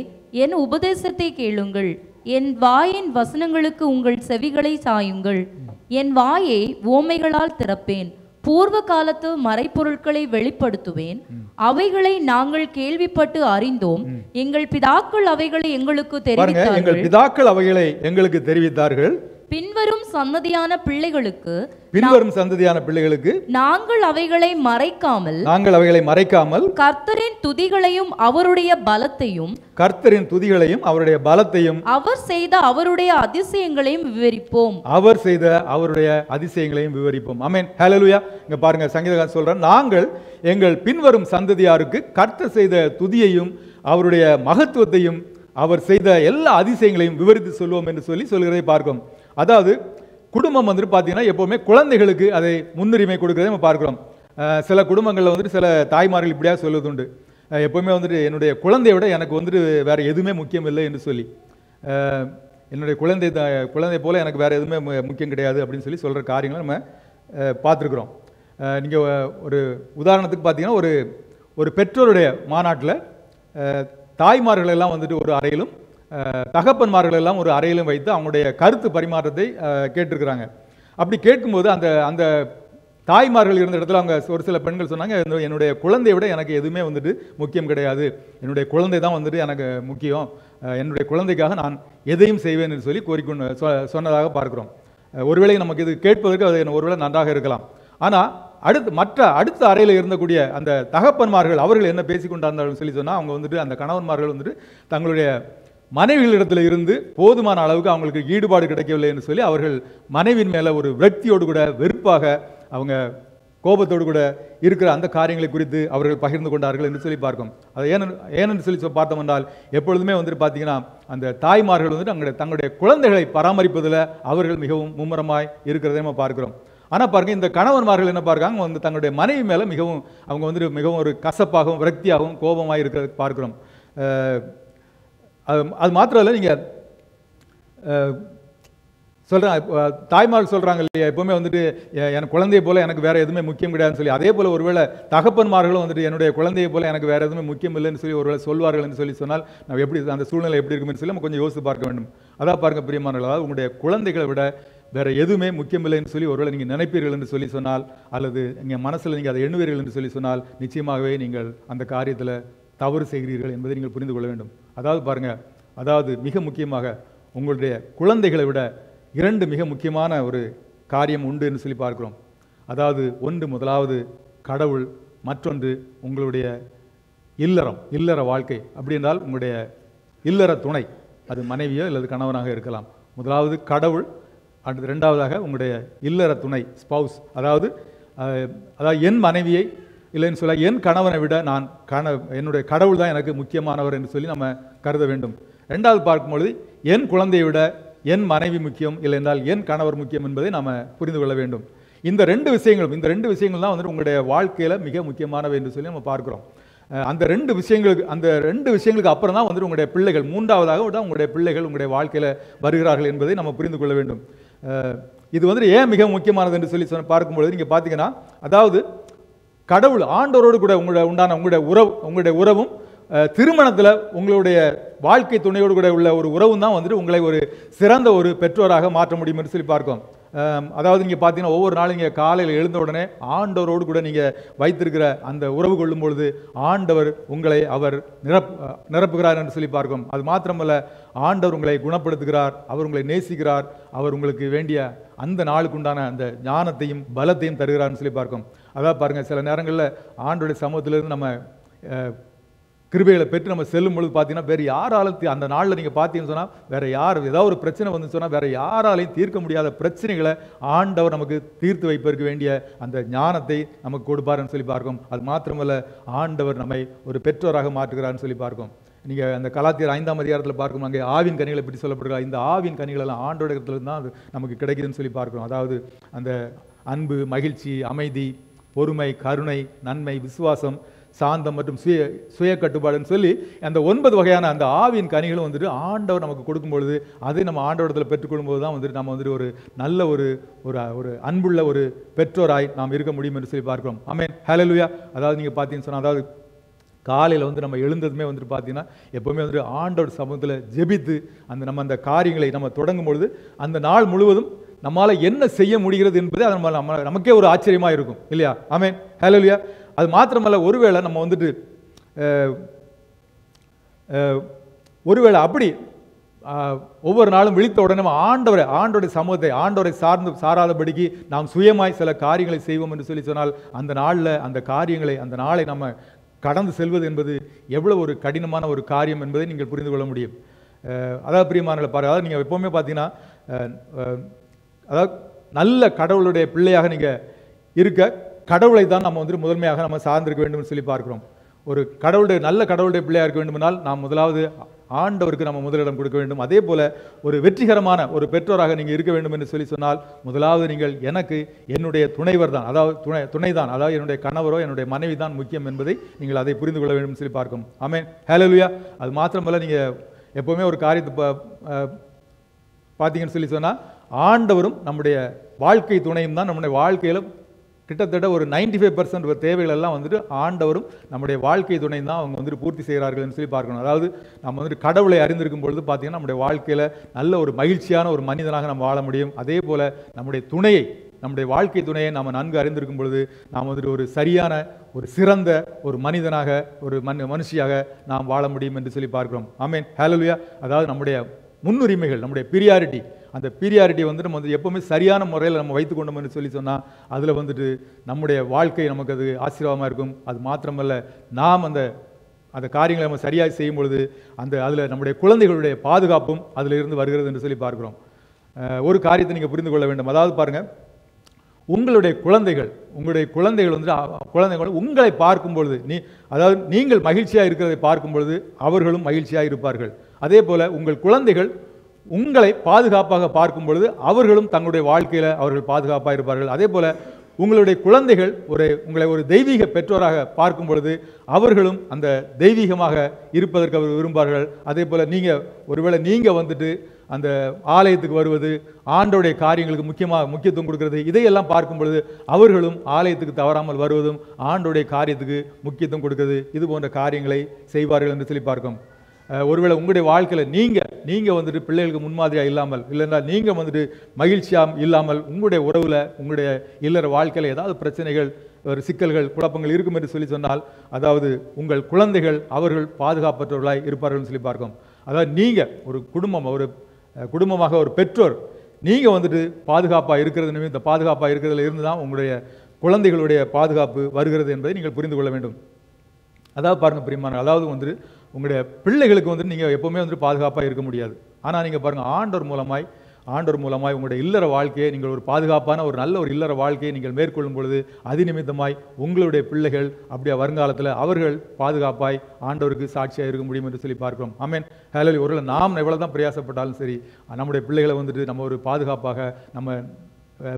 என் உபதேசத்தை கேளுங்கள், என் வாயின் வசனங்களுக்கு உங்கள் செவிகளை சாயுங்கள். என் வாயை ஓமைகளால் திறப்பேன், பூர்வ காலத்து மறைப்பொருட்களை வெளிப்படுத்துவேன். அவைகளை நாங்கள் கேள்விப்பட்டு அறிந்தோம், எங்கள் பிதாக்கள் அவைகளை எங்களுக்கு தெரிவித்தார்கள். எங்கள் பிதாக்கள் அவைகளை எங்களுக்கு தெரிவித்தார்கள். பின்வரும் சந்ததியான பிள்ளைகளுக்கு நாங்கள் அவைகளை மறைக்காமல் கர்த்தரின் துதிகளையும் அவருடைய பலத்தையும் அவர் செய்த அவருடைய அதிசயங்களையும் விவரிப்போம். ஆமென். ஹல்லேலூயா. இங்க பாருங்க, சங்கீதக்காரன் சொல்றார், நாங்கள் எங்கள் பின்வரும் சந்ததியாருக்கு கர்த்தர் செய்த துதியையும் அவருடைய மகத்துவத்தையும் அவர் செய்த எல்லா அதிசயங்களையும் விவரித்து சொல்லுவோம் என்று சொல்கிறதை பார்க்கிறோம். அதாவது குடும்பம் பார்த்தீங்கன்னா எப்பவுமே குழந்தைகளுக்கு அதை முன்னுரிமை கொடுக்கிறதை நம்ம பார்க்கிறோம். சில குடும்பங்களில் சில தாய்மார்கள் இப்படியா சொல்வதுண்டு, எப்பவுமே என்னுடைய குழந்தையை விட எனக்கு வேற எதுவுமே முக்கியம் இல்லை என்று சொல்லி, என்னுடைய குழந்தை போல எனக்கு வேற எதுவுமே முக்கியம் கிடையாது அப்படின்னு சொல்கிற காரியங்களை நம்ம பார்த்துருக்குறோம். நீங்கள் ஒரு உதாரணத்துக்கு பார்த்தீங்கன்னா ஒரு பெற்றோருடைய மாநாட்டில் தாய்மார்கள் எல்லாம் ஒரு அறையிலும் தகப்பன்மார்கள் எல்லாம் ஒரு அறையிலும் வைத்து அவங்களுடைய கருத்து பரிமாற்றத்தை கேட்டிருக்கிறாங்க. அப்படி கேட்கும்போது அந்த தாய்மார்கள் இருந்த இடத்துல அவங்க ஒரு சில பெண்கள் சொன்னாங்க, என்னுடைய குழந்தையை விட எனக்கு எதுவுமே முக்கியம் கிடையாது, என்னுடைய குழந்தை தான் எனக்கு முக்கியம், என்னுடைய குழந்தைக்காக நான் எதையும் செய்வேன் என்று சொல்லி கோரிக்கொண்டு சொன்னதாக பார்க்கிறோம். ஒருவேளை நமக்கு இது கேட்பதற்கு அது ஒருவேளை நன்றாக இருக்கலாம். ஆனால் அடுத்த அறையில் இருந்தக்கூடிய அந்த தகப்பன்மார்கள் அவர்கள் என்ன பேசிக்கொண்டார்கள் சொல்லி சொன்னால், அவங்க அந்த கணவன்மார்கள் தங்களுடைய மனைவிகளிடத்தில் இருந்து போதுமான அளவுக்கு அவங்களுக்கு ஈடுபாடு கிடைக்கவில்லை என்று சொல்லி அவர்கள் மனைவியின் மேலே ஒரு விரக்தியோடு கூட வெறுப்பாக அவங்க கோபத்தோடு கூட இருக்கிற அந்த காரியங்களை குறித்து அவர்கள் பகிர்ந்து கொண்டார்கள் என்று சொல்லி பார்க்கும். அதை ஏனென்று சொல்லி பார்த்தோம் என்றால், எப்பொழுதுமே பார்த்தீங்கன்னா அந்த தாய்மார்கள் தங்களுடைய குழந்தைகளை பராமரிப்பதில் அவர்கள் மிகவும் மும்முரமாய் இருக்கிறதை நம்ம பார்க்கிறோம். ஆனால் பாருங்க, இந்த கணவன்மார்கள் என்ன பார்க்காங்க, தங்களுடைய மனைவி மேலே மிகவும் அவங்க மிகவும் ஒரு கசப்பாகவும் விரக்தியாகவும் கோபமாக இருக்கிறத பார்க்கிறோம். அது மாத்திரம் இல்லை, நீங்கள் தாய்மார்கள் சொல்கிறாங்க இல்லையா, எப்பவுமே என் குழந்தையை போல எனக்கு வேற எதுவுமே முக்கியம் கிடையாதுன்னு சொல்லி, அதே போல் ஒருவேளை தகப்பன்மார்களும் என்னுடைய குழந்தையை போல எனக்கு வேற எதுவுமே முக்கியம் இல்லைன்னு சொல்லி ஒருவேளை சொல்வார்கள் என்று சொல்லி சொன்னால் நம்ம எப்படி அந்த சூழ்நிலை எப்படி இருக்குன்னு சொல்லி நம்ம கொஞ்சம் யோசித்து பார்க்க வேண்டும். அதான் பாருங்க பிரியமானவர்களே, அதாவது உங்களுடைய குழந்தைகளை விட வேற எதுவுமே முக்கியமில்லைன்னு சொல்லி ஒருவேளை நீங்கள் நினைப்பீர்கள் என்று சொல்லி சொன்னால், அல்லது எங்கள் மனசில் நீங்கள் அதை எண்ணுவீர்கள் என்று சொல்லி சொன்னால், நிச்சயமாகவே நீங்கள் அந்த காரியத்தில் தவறு செய்கிறீர்கள் என்பதை நீங்கள் புரிந்து கொள்ள வேண்டும். அதாவது மிக முக்கியமாக உங்களுடைய குழந்தைகளை விட 2 மிக முக்கியமான ஒரு காரியம் உண்டு என்று சொல்லி பார்க்கிறோம். அதாவது முதலாவது கடவுள், மற்றொன்று உங்களுடைய இல்லற வாழ்க்கை. அப்படி என்றால் உங்களுடைய இல்லற துணை, அது மனைவியோ அல்லது கணவனாக இருக்கலாம். முதலாவது கடவுள், அடுத்து 2வதாக உங்களுடைய இல்லற துணை ஸ்பவுஸ். அதாவது என் மனைவியை இல்லைன்னு சொல்ல என் கணவனை விட என்னுடைய கடவுள் தான் எனக்கு முக்கியமானவர் என்று சொல்லி நம்ம கருத வேண்டும். 2வது பார்க்கும்பொழுது என் குழந்தையை விட என் மனைவி முக்கியம், இல்லை என்றால் என் கணவர் முக்கியம் என்பதை நாம் புரிந்து கொள்ள வேண்டும். இந்த ரெண்டு விஷயங்கள் தான் உங்களுடைய வாழ்க்கையில் மிக முக்கியமானவை என்று சொல்லி நம்ம பார்க்குறோம். அந்த ரெண்டு விஷயங்களுக்கு அப்புறம் தான் உங்களுடைய பிள்ளைகள், 3வதாக உங்களுடைய பிள்ளைகள் உங்களுடைய வாழ்க்கையில் வருகிறார்கள் என்பதை நம்ம புரிந்து கொள்ள வேண்டும். இது ஏன் மிக முக்கியமானது என்று சொல்லி பார்க்கும்பொழுது நீங்கள் பார்த்தீங்கன்னா, அதாவது கடவுள் ஆண்டவரோடு கூட உங்களுடைய உறவும் திருமணத்தில் உங்களுடைய வாழ்க்கை துணையோடு கூட உள்ள ஒரு உறவும் தான் உங்களை ஒரு சிறந்த ஒரு பெற்றோராக மாற்ற முடியும் என்று சொல்லி பார்க்கும். அதாவது நீங்கள் பார்த்தீங்கன்னா ஒவ்வொரு நாளும் நீங்கள் காலையில் எழுந்த உடனே ஆண்டவரோடு கூட நீங்கள் வைத்திருக்கிற அந்த உறவு கொள்ளும் பொழுது ஆண்டவர் உங்களை அவர் நிரப்புகிறார் என்று சொல்லி பார்க்கும். அது மாத்திரமல்ல, ஆண்டவர் உங்களை குணப்படுத்துகிறார், அவர் உங்களை நேசிக்கிறார், அவர் உங்களுக்கு வேண்டிய அந்த நாளுக்குண்டான அந்த ஞானத்தையும் பலத்தையும் தருகிறார்னு சொல்லி பார்க்கும். அதாவது பாருங்கள், சில நேரங்களில் ஆண்டோடைய சமூகத்திலிருந்து நம்ம கிருபைகளை பெற்று நம்ம செல்லும் பொழுது பார்த்தீங்கன்னா வேறு யாராலும் அந்த நாளில் நீங்கள் பார்த்தீங்கன்னு சொன்னால் வேறு ஏதாவது ஒரு பிரச்சனை வந்து சொன்னால் வேறு யாராலையும் தீர்க்க முடியாத பிரச்சனைகளை ஆண்டவர் நமக்கு தீர்த்து வைப்பதற்கு வேண்டிய அந்த ஞானத்தை நமக்கு கொடுப்பாருன்னு சொல்லி பார்க்கும். அது மாத்திரமல்ல, ஆண்டவர் நம்மை ஒரு பெற்றோராக மாற்றுகிறார்னு சொல்லி பார்க்கும். நீங்கள் அந்த கலாத்தியர் 5ஆம் அதிகாரத்தில் பார்க்கும், அங்கே ஆவின் கனிகளை பற்றி சொல்லப்படுகிறார். இந்த ஆவின் கனிகளெல்லாம் ஆண்டோட இடத்துல தான் அது நமக்கு கிடைக்குதுன்னு சொல்லி பார்க்கிறோம். அதாவது அந்த அன்பு, மகிழ்ச்சி, அமைதி, பொறுமை, கருணை, நன்மை, விசுவாசம், சாந்தம் மற்றும் சுய கட்டுப்பாடுன்னு சொல்லி அந்த 9 வகையான அந்த ஆவின் கனிகளும் ஆண்டவர் நமக்கு கொடுக்கும் பொழுது அதை நம்ம ஆண்டவரத்தில் பெற்றுக்கொள்ளும் போது தான் நம்ம ஒரு நல்ல ஒரு அன்புள்ள ஒரு பெற்றோராய் நாம் இருக்க முடியும் என்று சொல்லி பார்க்கிறோம். ஆமென், ஹல்லேலூயா. அதாவது நீங்கள் பார்த்தீங்கன்னு சொன்னால், அதாவது காலையில் நம்ம எழுந்ததுமே பார்த்தீங்கன்னா எப்போவுமே ஆண்டவர் சமூகத்தில் ஜெபித்து நம்ம அந்த காரியங்களை நம்ம தொடங்கும் பொழுது அந்த நாள் முழுவதும் நம்மளால் என்ன செய்ய முடிகிறது என்பது அது நமக்கே ஒரு ஆச்சரியமாக இருக்கும் இல்லையா? ஆமென், ஹல்லேலூயா. அது மாத்திரமல்ல, ஒருவேளை நம்ம ஒருவேளை அப்படி ஒவ்வொரு நாளும் விழித்த உடனே நம்ம ஆண்டோடைய சமூகத்தை ஆண்டோரை சாராதபடிக்கு நாம் சுயமாய் சில காரியங்களை செய்வோம் என்று சொல்லி சொன்னால் அந்த நாளில் அந்த காரியங்களை அந்த நாளை நம்ம கடந்து செல்வது என்பது எவ்வளோ ஒரு கடினமான ஒரு காரியம் என்பதை நீங்கள் புரிந்து கொள்ள முடியும். அதாவது பிரியமானங்களை பாருங்கள், அதாவது நீங்கள் எப்போவுமே பார்த்தீங்கன்னா அதாவது நல்ல கடவுளுடைய பிள்ளையாக நீங்கள் இருக்க கடவுளை தான் நம்ம வந்துட்டு முதன்மையாக நம்ம சார்ந்திருக்க வேண்டும் சொல்லி பார்க்கிறோம். ஒரு நல்ல கடவுளுடைய பிள்ளையாக இருக்க வேண்டுமென்றால் நாம் முதலாவது ஆண்டவருக்கு நம்ம முதலிடம் கொடுக்க வேண்டும். அதே போல ஒரு வெற்றிகரமான ஒரு பெற்றோராக நீங்கள் இருக்க வேண்டும் என்று சொல்லி சொன்னால் முதலாவது நீங்கள் எனக்கு என்னுடைய துணைவர் தான், அதாவது துணைதான், அதாவது என்னுடைய கணவரோ என்னுடைய மனைவி தான் முக்கியம் என்பதை நீங்கள் அதை புரிந்து கொள்ள வேண்டும் சொல்லி பார்க்கும். ஆமென், ஹல்லேலூயா. அது மாத்திரமல்ல, நீங்கள் எப்போவுமே ஒரு காரியத்தை பார்த்தீங்கன்னு சொல்லி சொன்னால் ஆண்டவரும் நம்முடைய வாழ்க்கை துணையும் தான் நம்முடைய வாழ்க்கையில் கிட்டத்தட்ட ஒரு 95% தேவைகள் எல்லாம் வந்துட்டு ஆண்டவரும் நம்முடைய வாழ்க்கை துணை தான் அவங்க வந்துட்டு பூர்த்தி செய்கிறார்கள் சொல்லி பார்க்கணும். அதாவது நம்ம வந்துட்டு கடவுளை அறிந்திருக்கும் பொழுது பார்த்தீங்கன்னா நம்முடைய வாழ்க்கையில் நல்ல ஒரு மகிழ்ச்சியான ஒரு மனிதனாக நம்ம வாழ முடியும். அதே போல் நம்முடைய வாழ்க்கை துணையை நாம் நன்கு அறிந்திருக்கும் பொழுது நாம் வந்துட்டு ஒரு சரியான ஒரு சிறந்த ஒரு மனிதனாக ஒரு மனுஷியாக நாம் வாழ முடியும் என்று சொல்லி பார்க்கிறோம். ஆமென், ஹல்லேலூயா. அதாவது நம்முடைய முன்னுரிமைகள், நம்முடைய பீரியாரிட்டி, அந்த பீரியாரிட்டி வந்துட்டு நம்ம வந்து எப்போவுமே சரியான முறையில் நம்ம வைத்து கொண்டோம்னு சொல்லி சொன்னால் அதில் வந்துட்டு நம்முடைய வாழ்க்கை நமக்கு அது ஆசீர்வாதமாக இருக்கும். அது மாத்திரமல்ல, நாம் அந்த காரியங்களை நம்ம சரியாக செய்யும் பொழுது அதில் நம்முடைய குழந்தைகளுடைய பாதுகாப்பும் அதில் இருந்து வருகிறது என்று சொல்லி பார்க்கிறோம். ஒரு காரியத்தை நீங்கள் புரிந்து கொள்ள வேண்டும். அதாவது பாருங்கள், உங்களுடைய குழந்தைகள் வந்துட்டு உங்களை பார்க்கும் பொழுது அதாவது நீங்கள் மகிழ்ச்சியாக இருக்கிறதை பார்க்கும் பொழுது அவர்களும் மகிழ்ச்சியாக இருப்பார்கள். அதே போல் உங்கள் குழந்தைகள் உங்களை பாதுகாப்பாக பார்க்கும் பொழுது அவர்களும் தங்களுடைய வாழ்க்கையில் அவர்கள் பாதுகாப்பாக இருப்பார்கள். அதே போல் உங்களுடைய குழந்தைகள் உங்களை ஒரு தெய்வீக பெற்றோராக பார்க்கும் பொழுது அவர்களும் அந்த தெய்வீகமாக இருப்பதற்கு அவர் விரும்பார்கள். அதே போல் ஒருவேளை நீங்கள் வந்துட்டு அந்த ஆலயத்துக்கு வருவது, ஆண்டோடைய காரியங்களுக்கு முக்கியத்துவம் கொடுக்கிறது, இதையெல்லாம் பார்க்கும் பொழுது அவர்களும் ஆலயத்துக்கு தவறாமல் வருவதும் ஆண்டோடைய காரியத்துக்கு முக்கியத்துவம் கொடுக்கிறது, இது போன்ற காரியங்களை செய்வார்கள் என்று சொல்லி பார்க்கும். ஒருவேளை உங்களுடைய வாழ்க்கையில் நீங்கள் வந்துட்டு பிள்ளைகளுக்கு முன்மாதிரியாக இல்லாமல், இல்லைன்னா நீங்கள் வந்துட்டு மகிழ்ச்சியாக இல்லாமல் உங்களுடைய உறவில் உங்களுடைய இல்லற வாழ்க்கையில் ஏதாவது பிரச்சனைகள், ஒரு சிக்கல்கள், குழப்பங்கள் இருக்கும் என்று சொல்லி சொன்னால் அதாவது உங்கள் குழந்தைகள் அவர்கள் பாதுகாப்பற்றவர்களாய் இருப்பார்கள் சொல்லி பார்க்கும். அதாவது நீங்கள் ஒரு குடும்பமாக ஒரு பெற்றோர் நீங்கள் வந்துட்டு பாதுகாப்பாக இருக்கிறது நிமித்தம் பாதுகாப்பாக இருக்கிறதுல இருந்து தான் உங்களுடைய குழந்தைகளுடைய பாதுகாப்பு வருகிறது என்பதை நீங்கள் புரிந்து கொள்ள வேண்டும். அதாவது பாருங்கள் பிரியமான, அதாவது வந்துட்டு உங்களுடைய பிள்ளைகளுக்கு வந்துட்டு நீங்கள் எப்போவுமே வந்துட்டு பாதுகாப்பாக இருக்க முடியாது. ஆனால் நீங்கள் பாருங்கள், ஆண்டவர் மூலமாய் உங்களுடைய இல்லற வாழ்க்கையை நீங்கள் ஒரு பாதுகாப்பான ஒரு நல்ல ஒரு இல்லற வாழ்க்கையை நீங்கள் மேற்கொள்ளும் பொழுது அது நிமித்தமாய் உங்களுடைய பிள்ளைகள் அப்படியே வருங்காலத்தில் அவர்கள் பாதுகாப்பாய் ஆண்டவருக்கு சாட்சியாக இருக்க முடியும் என்று சொல்லி பார்க்கிறோம். ஆமென், ஹல்லேலூயா. ஒருவேளை நாம் எவ்வளோ தான் பிரயாசப்பட்டாலும் சரி, நம்முடைய பிள்ளைகளை வந்துட்டு நம்ம ஒரு பாதுகாப்பாக நம்ம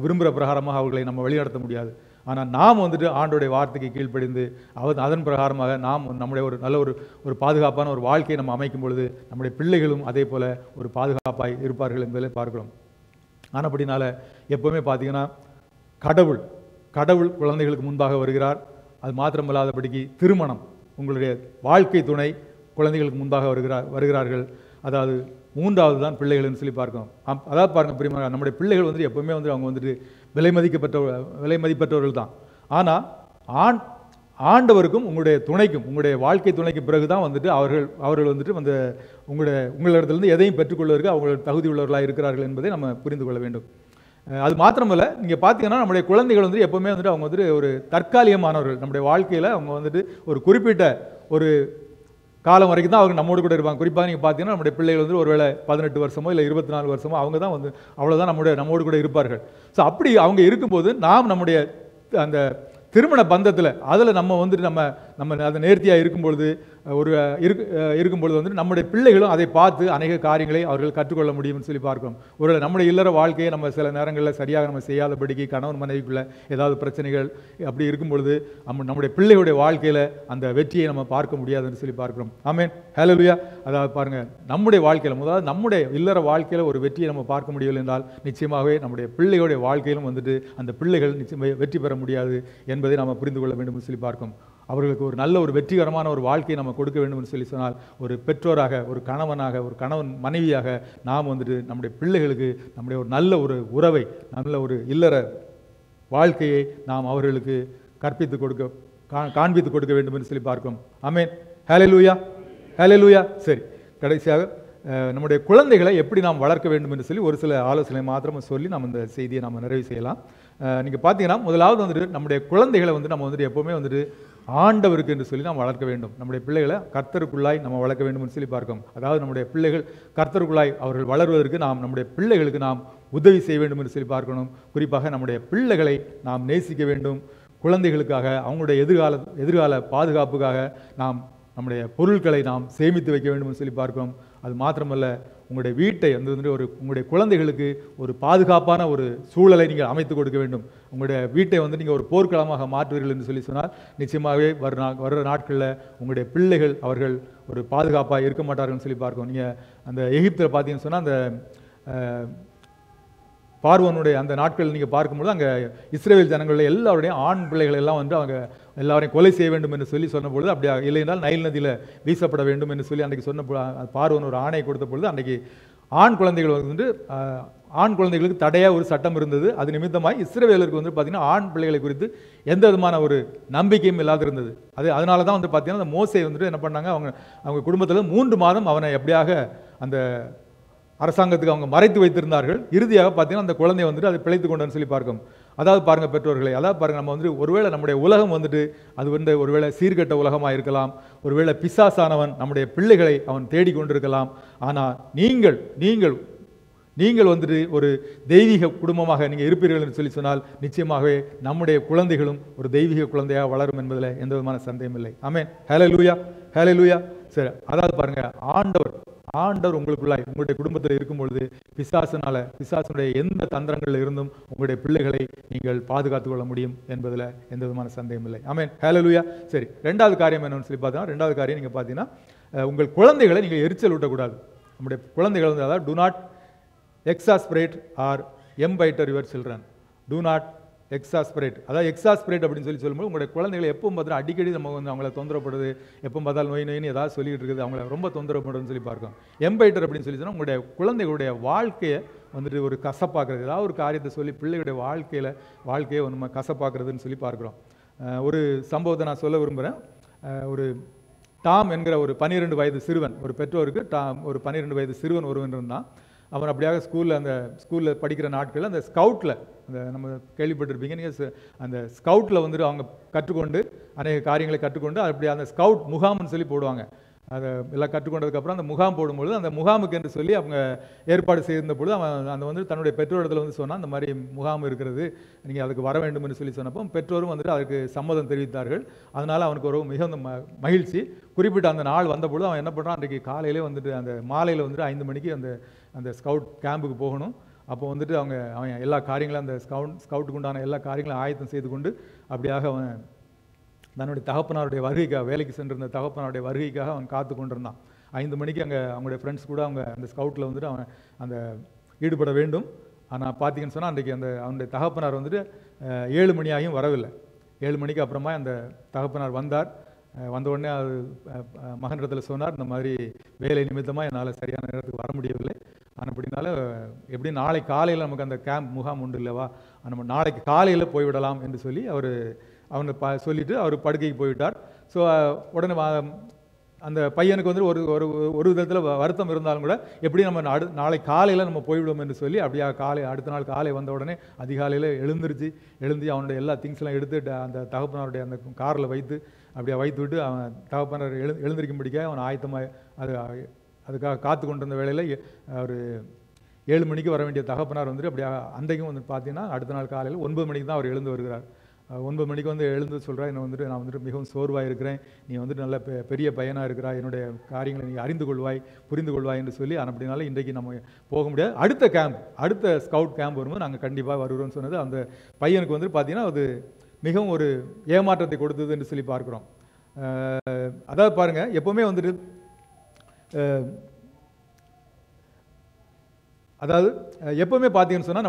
விரும்புகிற பிரகாரமாக அவர்களை நம்ம வழிநடத்த முடியாது. ஆனால் நாம் வந்துட்டு ஆண்டோடைய வார்த்தைக்கு கீழ்ப்படிந்து அதன் பிரகாரமாக நாம் நம்முடைய ஒரு நல்ல ஒரு பாதுகாப்பான ஒரு வாழ்க்கையை நம்ம அமைக்கும் பொழுது நம்முடைய பிள்ளைகளும் அதே போல் ஒரு பாதுகாப்பாய் இருப்பார்கள் என்பதை பார்க்கிறோம். ஆனப்படினால எப்போவுமே பார்த்தீங்கன்னா கடவுள் குழந்தைகளுக்கு முன்பாக வருகிறார். அது மாத்திரமல்லாதபடிக்கு திருமணம், உங்களுடைய வாழ்க்கை துணை குழந்தைகளுக்கு முன்பாக வருகிறார்கள். அதாவது மூன்றாவது தான் பிள்ளைகள்னு சொல்லி பார்க்கணும். அதாவது பாருங்கள் பிரியமாக, நம்முடைய பிள்ளைகள் வந்துட்டு எப்போவுமே வந்து அவங்க வந்துட்டு விலை மதிப்பற்றவர்கள் தான். ஆனால் ஆண்டவருக்கும் உங்களுடைய துணைக்கும், உங்களுடைய வாழ்க்கை துணைக்கு பிறகு தான் வந்துட்டு அவர்கள் வந்துட்டு உங்களிடத்திலிருந்து எதையும் பெற்றுக்கொள்வதற்கு அவங்க தகுதி உள்ளவர்களாக இருக்கிறார்கள் என்பதை நம்ம புரிந்து கொள்ள வேண்டும். அது மாத்திரமல்ல, நீங்கள் பார்த்தீங்கன்னா நம்முடைய குழந்தைகள் வந்துட்டு எப்போவுமே வந்துட்டு அவங்க வந்துட்டு ஒரு தற்காலிகமானவர்கள். நம்முடைய வாழ்க்கையில் அவங்க வந்துட்டு ஒரு குறிப்பிட்ட ஒரு காலம் வரைக்கும் தான் அவங்க நம்மோடு கூட இருப்பாங்க. குறிப்பாக நீங்கள் பார்த்தீங்கன்னா நம்முடைய பிள்ளைகள் வந்து ஒருவேளை 18 வருஷமோ இல்லை 24 வருஷமோ அவங்க தான் வந்து அவ்வளோதான் நம்மோடு கூட இருப்பார்கள். ஸோ அப்படி அவங்க இருக்கும்போது நாம் நம்முடைய அந்த திருமண பந்தத்தில் அதில் நம்ம வந்துட்டு நம்ம அதை நேர்த்தியாக இருக்கும்பொழுது இருக்கும்பொழுது வந்துட்டு நம்முடைய பிள்ளைகளும் அதை பார்த்து அநேக காரியங்களை அவர்கள் கற்றுக்கொள்ள முடியும்னு சொல்லி பார்க்கிறோம். ஒரு நம்முடைய இல்லற வாழ்க்கையை நம்ம சில நேரங்களில் சரியாக நம்ம செய்யாதபடிக்கு கணவன் மனைவிக்குள்ள ஏதாவது பிரச்சனைகள் அப்படி இருக்கும் பொழுது நம்முடைய பிள்ளைகளுடைய வாழ்க்கையில் அந்த வெற்றியை நம்ம பார்க்க முடியாதுன்னு சொல்லி பார்க்கிறோம். ஆமென், ஹல்லேலூயா. அதாவது பாருங்கள், நம்முடைய வாழ்க்கையில் முதல்ல நம்முடைய இல்லற வாழ்க்கையில் ஒரு வெற்றியை நம்ம பார்க்க முடியவில்லை என்றால் நிச்சயமாகவே நம்முடைய பிள்ளைகளுடைய வாழ்க்கையிலும் வந்துட்டு அந்த பிள்ளைகள் நிச்சயமாக வெற்றி பெற முடியாது என்பதை நாம் புரிந்து கொள்ள வேண்டும் சொல்லி பார்க்கும். அவர்களுக்கு ஒரு நல்ல ஒரு வெற்றிகரமான ஒரு வாழ்க்கையை நம்ம கொடுக்க வேண்டும் என்று சொல்லி சொன்னால் ஒரு பெற்றோராக, ஒரு கணவன் மனைவியாக நாம் வந்துட்டு நம்முடைய பிள்ளைகளுக்கு நம்முடைய ஒரு நல்ல ஒரு உறவை, நல்ல ஒரு இல்லற வாழ்க்கையை நாம் அவர்களுக்கு காண்பித்து கொடுக்க வேண்டும் என்று சொல்லி பார்க்கிறோம். ஆமென், ஹல்லேலூயா, ஹல்லேலூயா. சரி, கடைசியாக நம்முடைய குழந்தைகளை எப்படி நாம் வளர்க்க வேண்டும் என்று சொல்லி ஒரு சில ஆலோசனை மாத்திரம் சொல்லி நம்ம இந்த செய்தியை நம்ம நிறைவு செய்யலாம். நீங்கள் பார்த்தீங்கன்னா முதலாவது வந்துட்டு நம்முடைய குழந்தைகளை வந்து நம்ம வந்துட்டு எப்போவுமே வந்துட்டு ஆண்டவருக்கு என்று சொல்லி நாம் வளர்க்க வேண்டும். நம்முடைய பிள்ளைகளை கர்த்தருக்குள்ளாய் நம்ம வளர்க்க வேண்டும் என்று சொல்லி பார்க்கோம். அதாவது நம்முடைய பிள்ளைகள் கர்த்தருக்குள்ளாய் அவர்கள் வளர்வதற்கு நாம் நம்முடைய பிள்ளைகளுக்கு நாம் உதவி செய்ய வேண்டும் என்று சொல்லி பார்க்கணும். குறிப்பாக நம்முடைய பிள்ளைகளை நாம் நேசிக்க வேண்டும். குழந்தைகளுக்காக அவங்களுடைய எதிர்கால பாதுகாப்புக்காக நாம் நம்முடைய பொருட்களை நாம் சேமித்து வைக்க வேண்டும் என்று சொல்லி பார்க்கிறோம். அது மாத்திரமல்ல, உங்களுடைய வீட்டை வந்து உங்களுடைய குழந்தைகளுக்கு ஒரு பாதுகாப்பான ஒரு சூழலை நீங்கள் அமைத்து கொடுக்க வேண்டும். உங்களுடைய வீட்டை வந்து நீங்கள் ஒரு போர்க்களமாக மாற்றுவீர்கள் என்று சொல்லி சொன்னால் நிச்சயமாகவே வர்ற நாட்களில் உங்களுடைய பிள்ளைகள் அவர்கள் ஒரு பாதுகாப்பாக இருக்க மாட்டார்கள்னு சொல்லி பார்க்கணும். நீங்கள் அந்த எகிப்தில் பார்த்தீங்கன்னு சொன்னால் அந்த பார்வோனுடைய அந்த நாட்கள் நீங்கள் பார்க்கும்போது அங்கே இஸ்ரேல் ஜனங்களில் எல்லாருடைய ஆண் பிள்ளைகள் எல்லாம் வந்து அவங்க எல்லாரையும் கொலை செய்ய வேண்டும் என்று சொல்லி சொன்ன பொழுது, அப்படியா இல்லை என்றால் நைல் நதியில் வீசப்பட வேண்டும் என்று சொல்லி அன்றைக்கு சொன்ன பார்வோன் ஒரு ஆணை கொடுத்த பொழுது அன்றைக்கு ஆண் குழந்தைகள் வந்து ஆண் குழந்தைகளுக்கு தடையாக ஒரு சட்டம் இருந்தது. அது நிமித்தமாக இஸ்ரவேலருக்கு வந்து பார்த்தீங்கன்னா ஆண் பிள்ளைகளை குறித்து எந்த விதமான ஒரு நம்பிக்கையும் இல்லாத இருந்தது. அதனால தான் வந்து பார்த்தீங்கன்னா அந்த மோசே வந்துட்டு என்ன பண்ணாங்க, அவங்க குடும்பத்தில் 3 மாதம் அவனை எப்படியாக அந்த அரசாங்கத்துக்கு அவங்க மறைத்து வைத்திருந்தார்கள். இறுதியாக பார்த்தீங்கன்னா அந்த குழந்தை வந்துட்டு அதை பிழைத்து கொண்டன்னு சொல்லி பார்க்கும். அதாவது பாருங்கள் பெற்றோர்களை, அதாவது பாருங்கள், நம்ம வந்து ஒருவேளை நம்முடைய உலகம் வந்துட்டு அது வந்து ஒருவேளை சீர்கெட்ட உலகமாக இருக்கலாம், ஒருவேளை பிசாசானவன் நம்முடைய பிள்ளைகளை அவன் தேடிக்கொண்டிருக்கலாம். ஆனால் நீங்கள் வந்துட்டு ஒரு தெய்வீக குடும்பமாக நீங்கள் இருப்பீர்கள் என்று சொல்லி சொன்னால் நிச்சயமாகவே நம்முடைய குழந்தைகளும் ஒரு தெய்வீக குழந்தையாக வளரும் என்பதில் எந்த விதமான சந்தேகம் இல்லை. ஆமென். ஹல்லேலூயா, ஹல்லேலூயா. சரி, அதாவது பாருங்க, ஆண்டவர் உங்களுக்குள்ளாய் உங்களுடைய குடும்பத்தில் இருக்கும் பொழுது பிசாசனுடைய எந்த தந்திரங்களில் இருந்தும் உங்களுடைய பிள்ளைகளை நீங்கள் பாதுகாத்துக் கொள்ள முடியும் என்பதில் எந்த விதமான சந்தேகம் இல்லை. ஆமென். ஹல்லேலூயா. சரி, 2வது காரியம் என்னன்னு சொல்லி பார்த்தீங்கன்னா, 2வது காரியம் நீங்கள் பார்த்தீங்கன்னா, உங்கள் குழந்தைகளை நீங்கள் எரிச்சல் ஊட்டக்கூடாது. நம்முடைய குழந்தைகள் வந்து அதாவது do not exasperate or embiter your children. do not exasperate. அதாவது எக்ஸாஸ்பிரேட் அப்படின்னு சொல்லும்போது உங்களுடைய குழந்தைகளை எப்பவும் பார்த்தா அடிக்கடி நம்ம வந்து அவங்கள தொந்தரப்படுது, எப்பவும் பார்த்தாலும் நோயின்னு ஏதாவது சொல்லிட்டு இருக்குது, அவங்கள ரொம்ப தொந்தரப்படுதுன்னு சொல்லி பார்க்கோம். எம்பைட்டர் அப்படின்னு சொல்லி சொன்னால் உங்களுடைய குழந்தைகளுடைய வாழ்க்கையை வந்துட்டு ஒரு கசப்பாக்குறது, ஏதாவது ஒரு காரியத்தை சொல்லி பிள்ளைகளுடைய வாழ்க்கையை நம்ம கசப்பாக்குறதுன்னு சொல்லி பார்க்குறோம். ஒரு சம்பவத்தை நான் சொல்ல விரும்புகிறேன். ஒரு டாம் என்கிற ஒரு 12 வயது சிறுவன், ஒரு பெற்றோருக்கு ஒரு 12 வயது சிறுவன் ஒருவன் இருந்தான். அவன் அப்படியாக ஸ்கூலில் படிக்கிற நாட்களில் அந்த ஸ்கவுட்டில் அந்த நம்ம கேள்விப்பட்டிருப்பீங்க நீங்கள், அந்த ஸ்கவுட்டில் வந்துட்டு அவங்க கற்றுக்கொண்டு அநேக காரியங்களை கற்றுக்கொண்டு அப்படி அந்த ஸ்கவுட் முகாம்னு சொல்லி போடுவாங்க. அதை எல்லாம் கற்றுக்கொண்டதுக்கப்புறம் அந்த முகாம் போடும்பொழுது அந்த முகாமுக்கு என்று சொல்லி அவங்க ஏற்பாடு செய்திருந்த பொழுது அவன் அந்த வந்து தன்னுடைய பெற்றோரிடத்தில் வந்து சொன்னால் அந்த மாதிரி முகாம் இருக்கிறது, நீங்கள் அதுக்கு வர வேண்டும் என்று சொல்லி சொன்னப்போ பெற்றோரும் வந்துட்டு அதுக்கு சம்மதம் தெரிவித்தார்கள். அதனால் அவனுக்கு ஒரு மிகுந்த மகிழ்ச்சி. குறிப்பிட்ட அந்த நாள் வந்தபொழுது அவன் என்ன பண்ணுறான், அன்றைக்கு காலையிலே வந்துட்டு அந்த மாலையில் வந்துட்டு 5 மணிக்கு அந்த ஸ்கவுட் கேம்புக்கு போகணும். அப்போ வந்துட்டு அவன் எல்லா காரியங்களும் அந்த ஸ்கவுட்டுக்கு உண்டான எல்லா காரியங்களும் ஆயத்தம் செய்து கொண்டு அப்படியாக அவன் தன்னுடைய தகப்பனாருடைய வருகைக்காக, வேலைக்கு சென்றிருந்த தகப்பனாருடைய வருகைக்காக அவன் காத்து கொண்டிருந்தான். 5 மணிக்கு அவங்களுடைய ஃப்ரெண்ட்ஸ் கூட அந்த ஸ்கவுட்டில் வந்துட்டு அவன் அந்த ஈடுபட வேண்டும். ஆனால் பார்த்தீங்கன்னு சொன்னால் அன்றைக்கு அவனுடைய தகப்பனார் வந்துட்டு 7 மணி ஆகியும் வரவில்லை. 7 மணிக்கு அப்புறமா அந்த தகப்பனார் வந்தார். வந்த உடனே அது மகனிடத்தில் சொன்னார், இந்த மாதிரி வேலை நிமித்தமாக என்னால் சரியான நேரத்துக்கு வர முடியவில்லை, ஆனால் அப்படின்னால எப்படி நாளை காலையில் நமக்கு அந்த கேம்ப் முகாம் உண்டு இல்லைவா, நம்ம நாளைக்கு காலையில் போய்விடலாம் என்று சொல்லி அவனை சொல்லிவிட்டு அவர் படுக்கைக்கு போய்விட்டார். ஸோ உடனே அந்த பையனுக்கு வந்து ஒரு விதத்தில் வருத்தம் இருந்தாலும் கூட எப்படி நம்ம நாளை காலையில் நம்ம போய்விடுவோம் என்று சொல்லி அப்படியே அடுத்த நாள் காலை வந்த உடனே அதிகாலையில் எழுந்து அவனுடைய எல்லா திங்ஸ்லாம் எடுத்து அந்த தகப்பனாருடைய அந்த காரில் அப்படியே வைத்து விட்டு அவன் தகப்பனார் எழுந்திருக்கும்படிக்க அவன் ஆயத்தமாக அதுக்காக காத்து கொண்டிருந்த வேளையில் ஒரு 7 மணிக்கு வர வேண்டிய தகப்பனார் வந்துட்டு அப்படியே அன்றைக்கும் வந்து பார்த்தீங்கன்னா அடுத்த நாள் காலையில் 9 மணிக்கு தான் அவர் எழுந்து வருகிறார். 9 மணிக்கு வந்து எழுந்து சொல்கிறா, நான் வந்துட்டு மிகவும் சோர்வாக இருக்கிறேன், நீ வந்துட்டு நல்ல பெரிய பையனாக இருக்கிறாய், என்னுடைய காரியங்களை நீ அறிந்து கொள்வாய், புரிந்து கொள்வாய் என்று சொல்லி அப்படினால இன்றைக்கு நம்ம போக முடியாது, அடுத்த ஸ்கவுட் கேம்ப் வரும்போது நாங்கள் கண்டிப்பாக வருகிறோம்னு சொன்னது அந்த பையனுக்கு வந்துட்டு பார்த்தீங்கன்னா அது மிகவும் ஒரு ஏமாற்றத்தை கொடுத்தது என்று சொல்லி பார்க்குறோம். அதாவது பாருங்கள், எப்போவுமே வந்துட்டு அதாவது எப்போவுமே பார்த்தீங்கன்னு சொன்னால்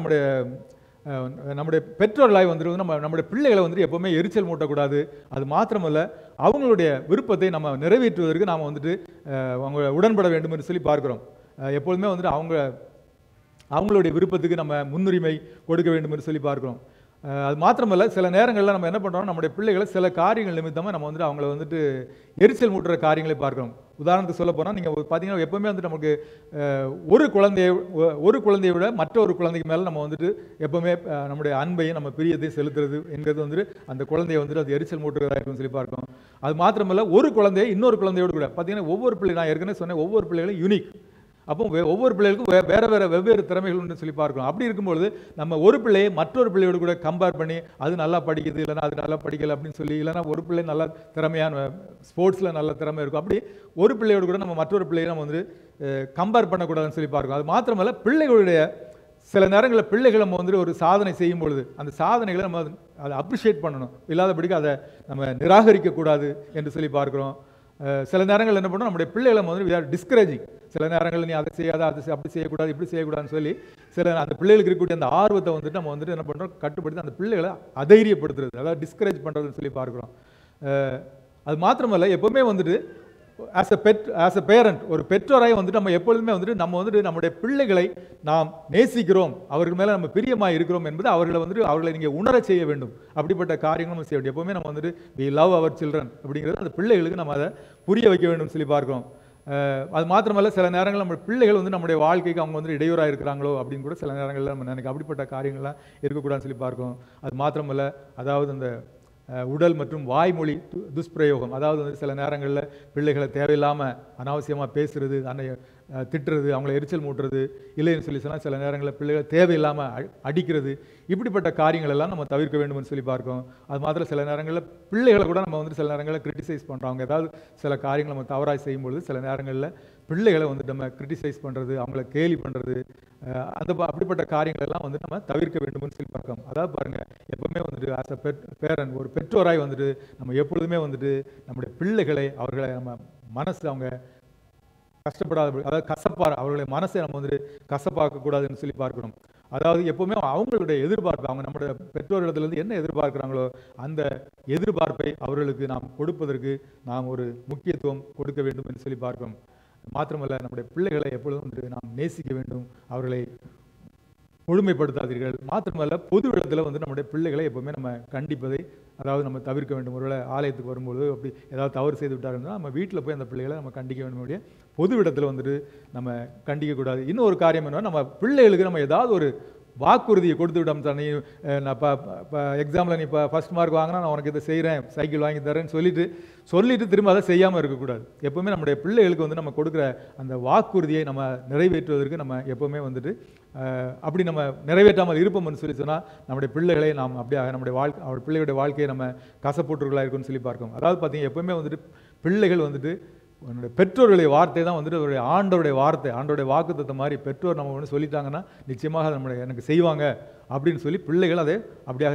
நம்முடைய பெற்றோர்களாய் வந்துட்டு நம்முடைய பிள்ளைகளை வந்துட்டு எப்போவுமே எரிச்சல் மூட்டக்கூடாது. அது மாத்திரமல்ல, அவங்களுடைய விருப்பத்தை நம்ம நிறைவேற்றுவதற்கு நாம் வந்துட்டு அவங்க உடன்பட வேண்டும் என்று சொல்லி பார்க்குறோம். எப்பொழுதுமே வந்துட்டு அவங்களுடைய விருப்பத்துக்கு நம்ம முன்னுரிமை கொடுக்க வேண்டும் என்று சொல்லி பார்க்குறோம். அது மாத்திரமல்ல, சில நேரங்களில் நம்ம என்ன பண்ணுறோம், நம்முடைய பிள்ளைகளை சில காரியங்கள் நிமித்தமாக நம்ம வந்துட்டு அவங்கள வந்துட்டு எரிச்சல் மூட்டுற காரியங்களை பார்க்குறோம். உதாரணத்துக்கு சொல்ல போனால் நீங்கள் பார்த்தீங்கன்னா எப்பவுமே வந்து நமக்கு ஒரு குழந்தையை விட மற்ற ஒரு குழந்தைக்கு மேலே நம்ம வந்துட்டு எப்பவுமே நம்முடைய அன்பையும் நம்ம பிரியத்தையும் செலுத்துறது என்கிறது வந்துட்டு அந்த குழந்தைய வந்துட்டு அது எரிச்சல் மூட்டுறதா இருக்குன்னு சொல்லி பார்க்கணும். அது மாத்திரமல்ல, ஒரு குழந்தைய இன்னொரு குழந்தையோடு கூட பார்த்தீங்கன்னா ஒவ்வொரு பிள்ளை, நான் ஏற்கனவே சொன்னேன், ஒவ்வொரு பிள்ளைகளும் யூனிக். அப்போ ஒவ்வொரு பிள்ளைகளுக்கும் வெவ்வேறு திறமைகள் உண்டு சொல்லி பார்க்கணும். அப்படி இருக்கும்பொழுது நம்ம ஒரு பிள்ளையை மற்றொரு பிள்ளையோடு கூட கம்பேர் பண்ணி அது நல்லா படிக்குது, இல்லைனா அது நல்லா படிக்கலை அப்படின்னு சொல்லி, இல்லைனா ஒரு பிள்ளை நல்லா திறமையான ஸ்போர்ட்ஸில் நல்ல திறமை இருக்கும், அப்படி ஒரு பிள்ளையோடு கூட நம்ம மற்றொரு பிள்ளையை நம்ம வந்து கம்பேர் பண்ணக்கூடாதுன்னு சொல்லி பார்க்கணும். அது மாத்திரமல்ல, பிள்ளைகளுடைய சில நேரங்களில் பிள்ளைகளை நம்ம வந்துட்டு ஒரு சாதனை செய்யும் பொழுது அந்த சாதனைகளை நம்ம அதை அப்ரிஷியேட் பண்ணணும், இல்லாதபடிக்கு அதை நம்ம நிராகரிக்கக்கூடாது என்று சொல்லி பார்க்குறோம். சில நேரங்கள் என்ன பண்ணணும், நம்முடைய பிள்ளைகளை வந்து டிஸ்கரேஜிங். சில நேரங்களில் நீ அதை செய்யாத, அப்படி செய்யக்கூடாது, இப்படி செய்யக்கூடாதுன்னு சொல்லி சில அந்த பிள்ளைகளுக்கு இருக்கக்கூடிய அந்த ஆர்வத்தை வந்துட்டு நம்ம வந்துட்டு என்ன பண்ணுறோம், கட்டுப்படுத்தி அந்த பிள்ளைகளை அதைரியப்படுத்துறது, அதாவது டிஸ்கரேஜ் பண்ணுறதுன்னு சொல்லி பார்க்குறோம். அது மாத்திரமல்ல, எப்போவுமே வந்துட்டு ஆஸ் அ பேரண்ட், ஒரு பெற்றோராய் வந்துட்டு நம்ம எப்பொழுதுமே வந்துட்டு நம்ம வந்துட்டு நம்முடைய பிள்ளைகளை நாம் நேசிக்கிறோம், அவர்கள் மேலே நம்ம பிரியமாக இருக்கிறோம் என்பது அவர்களை நீங்கள் உணர செய்ய வேண்டும். அப்படிப்பட்ட காரியங்கள் நம்ம செய்ய வேண்டும். எப்போவுமே நம்ம வந்துட்டு we love our children அப்படிங்கிறது அந்த பிள்ளைகளுக்கு நம்ம அதை புரிய வைக்க வேண்டும் சொல்லி பார்க்கிறோம். அது மாத்திரமல்ல, சில நேரங்களில் நம்ம பிள்ளைகள் வந்து நம்முடைய வாழ்க்கைக்கு அவங்க வந்து இடையூறாக இருக்கிறாங்களோ அப்படின்னு கூட சில நேரங்களில் நம்ம நினைக்க, அப்படிப்பட்ட காரியங்கள்லாம் இருக்கக்கூடாதுன்னு சொல்லி பார்க்கிறோம். அது மாத்திரமல்ல, அதாவது அந்த உடல் மற்றும் வாய்மொழி துஷ்பிரயோகம், அதாவது வந்து சில நேரங்களில் பிள்ளைகளை தேவையில்லாமல் அனாவசியமாக பேசுறது, திட்டுறது, அவங்கள எரிச்சல் மூட்டுறது, இல்லைன்னு சொல்லி சொன்னால் சில நேரங்களில் பிள்ளைகளை தேவையில்லாமல் அடிக்கிறது, இப்படிப்பட்ட காரியங்கள் எல்லாம் நம்ம தவிர்க்க வேண்டும்னு சொல்லி பார்க்கோம். அது மாத்திரம் சில நேரங்களில் பிள்ளைகளை கூட நம்ம வந்து சில நேரங்களில் கிரிட்டிசைஸ் பண்ணுறோம். அவங்க ஏதாவது சில காரியங்களை நம்ம தவறாக செய்யும்பொழுது சில நேரங்களில் பிள்ளைகளை வந்து நம்ம கிரிட்டிசைஸ் பண்ணுறது, அவங்கள கேலி பண்ணுறது, அப்படிப்பட்ட காரியங்கள் எல்லாம் வந்து நம்ம தவிர்க்க வேண்டும்னு சொல்லி பார்க்கோம். அதாவது பாருங்கள், எப்பவுமே வந்துட்டு ஆஸ் அ பேரண்ட், ஒரு பெற்றோராய் வந்துட்டு நம்ம எப்பொழுதுமே வந்துட்டு நம்முடைய பிள்ளைகளை, அவர்களை நம்ம மனசு அவங்க கஷ்டப்படாத, அதாவது அவர்களுடைய மனசை நம்ம வந்துட்டு கசப்பாக்கக்கூடாதுன்னு சொல்லி பார்க்கணும். அதாவது எப்பவுமே அவங்களுடைய எதிர்பார்ப்பு, அவங்க நம்முடைய பெற்றோரிடத்துலேருந்து என்ன எதிர்பார்க்குறாங்களோ அந்த எதிர்பார்ப்பை அவர்களுக்கு நாம் கொடுப்பதற்கு நாம் ஒரு முக்கியத்துவம் கொடுக்க வேண்டும் என்று சொல்லி பார்க்கணும். மாத்திரமல்ல, நம்முடைய பிள்ளைகளை எப்பொழுதும் வந்துட்டு நாம் நேசிக்க வேண்டும், அவர்களை கொடுமைப்படுத்தாதீர்கள். மாத்திரமல்ல, பொது இடத்துல வந்து நம்முடைய பிள்ளைகளை எப்பவுமே நம்ம கண்டிப்பதை, அதாவது நம்ம தவிர்க்க வேண்டும். ஒருவேளை ஆலயத்துக்கு வரும்போது அப்படி ஏதாவது தவறு செய்து விட்டாருன்னா நம்ம வீட்டில் போய் அந்த பிள்ளைகளை நம்ம கண்டிக்க வேண்டும். பொது இடத்துல வந்துட்டு நம்ம கண்டிக்கக்கூடாது. இன்னும் ஒரு காரியம் என்னன்னா, நம்ம பிள்ளைகளுக்கு நம்ம ஏதாவது ஒரு வாக்குறுதியை கொடுத்து விட்டோம். நீ நான் இப்போ எக்ஸாமில் நீ இப்போ ஃபஸ்ட் மார்க் வாங்கினா நான் உனக்கு இதை செய்கிறேன், சைக்கிள் வாங்கி தரேன்னு சொல்லிட்டு திரும்ப அதை செய்யாமல் இருக்கக்கூடாது. எப்போவுமே நம்முடைய பிள்ளைகளுக்கு வந்து நம்ம கொடுக்குற அந்த வாக்குறுதியை நம்ம நிறைவேற்றுவதற்கு நம்ம எப்போவுமே வந்துட்டு அப்படி நம்ம நிறைவேற்றாமல் இருப்போம்னு சொல்லி சொன்னால் நம்முடைய பிள்ளைகளை நாம் அப்படியே நம்முடைய பிள்ளைகளுடைய வாழ்க்கையை நம்ம கசப்போட்டுர்களாக இருக்குன்னு சொல்லி பார்க்கணும். அதாவது பார்த்தீங்கன்னா, எப்போவுமே வந்துட்டு பிள்ளைகள் வந்துட்டு என்னுடைய பெற்றோருடைய வார்த்தை தான் வந்துட்டு அவருடைய ஆண்டோடைய வார்த்தை, ஆண்டோடைய வாக்குத்தத்த மாதிரி பெற்றோர் நம்ம ஒன்று சொல்லிட்டாங்கன்னா நிச்சயமாக எனக்கு செய்வாங்க அப்படின்னு சொல்லி பிள்ளைகள் அதை அப்படியாக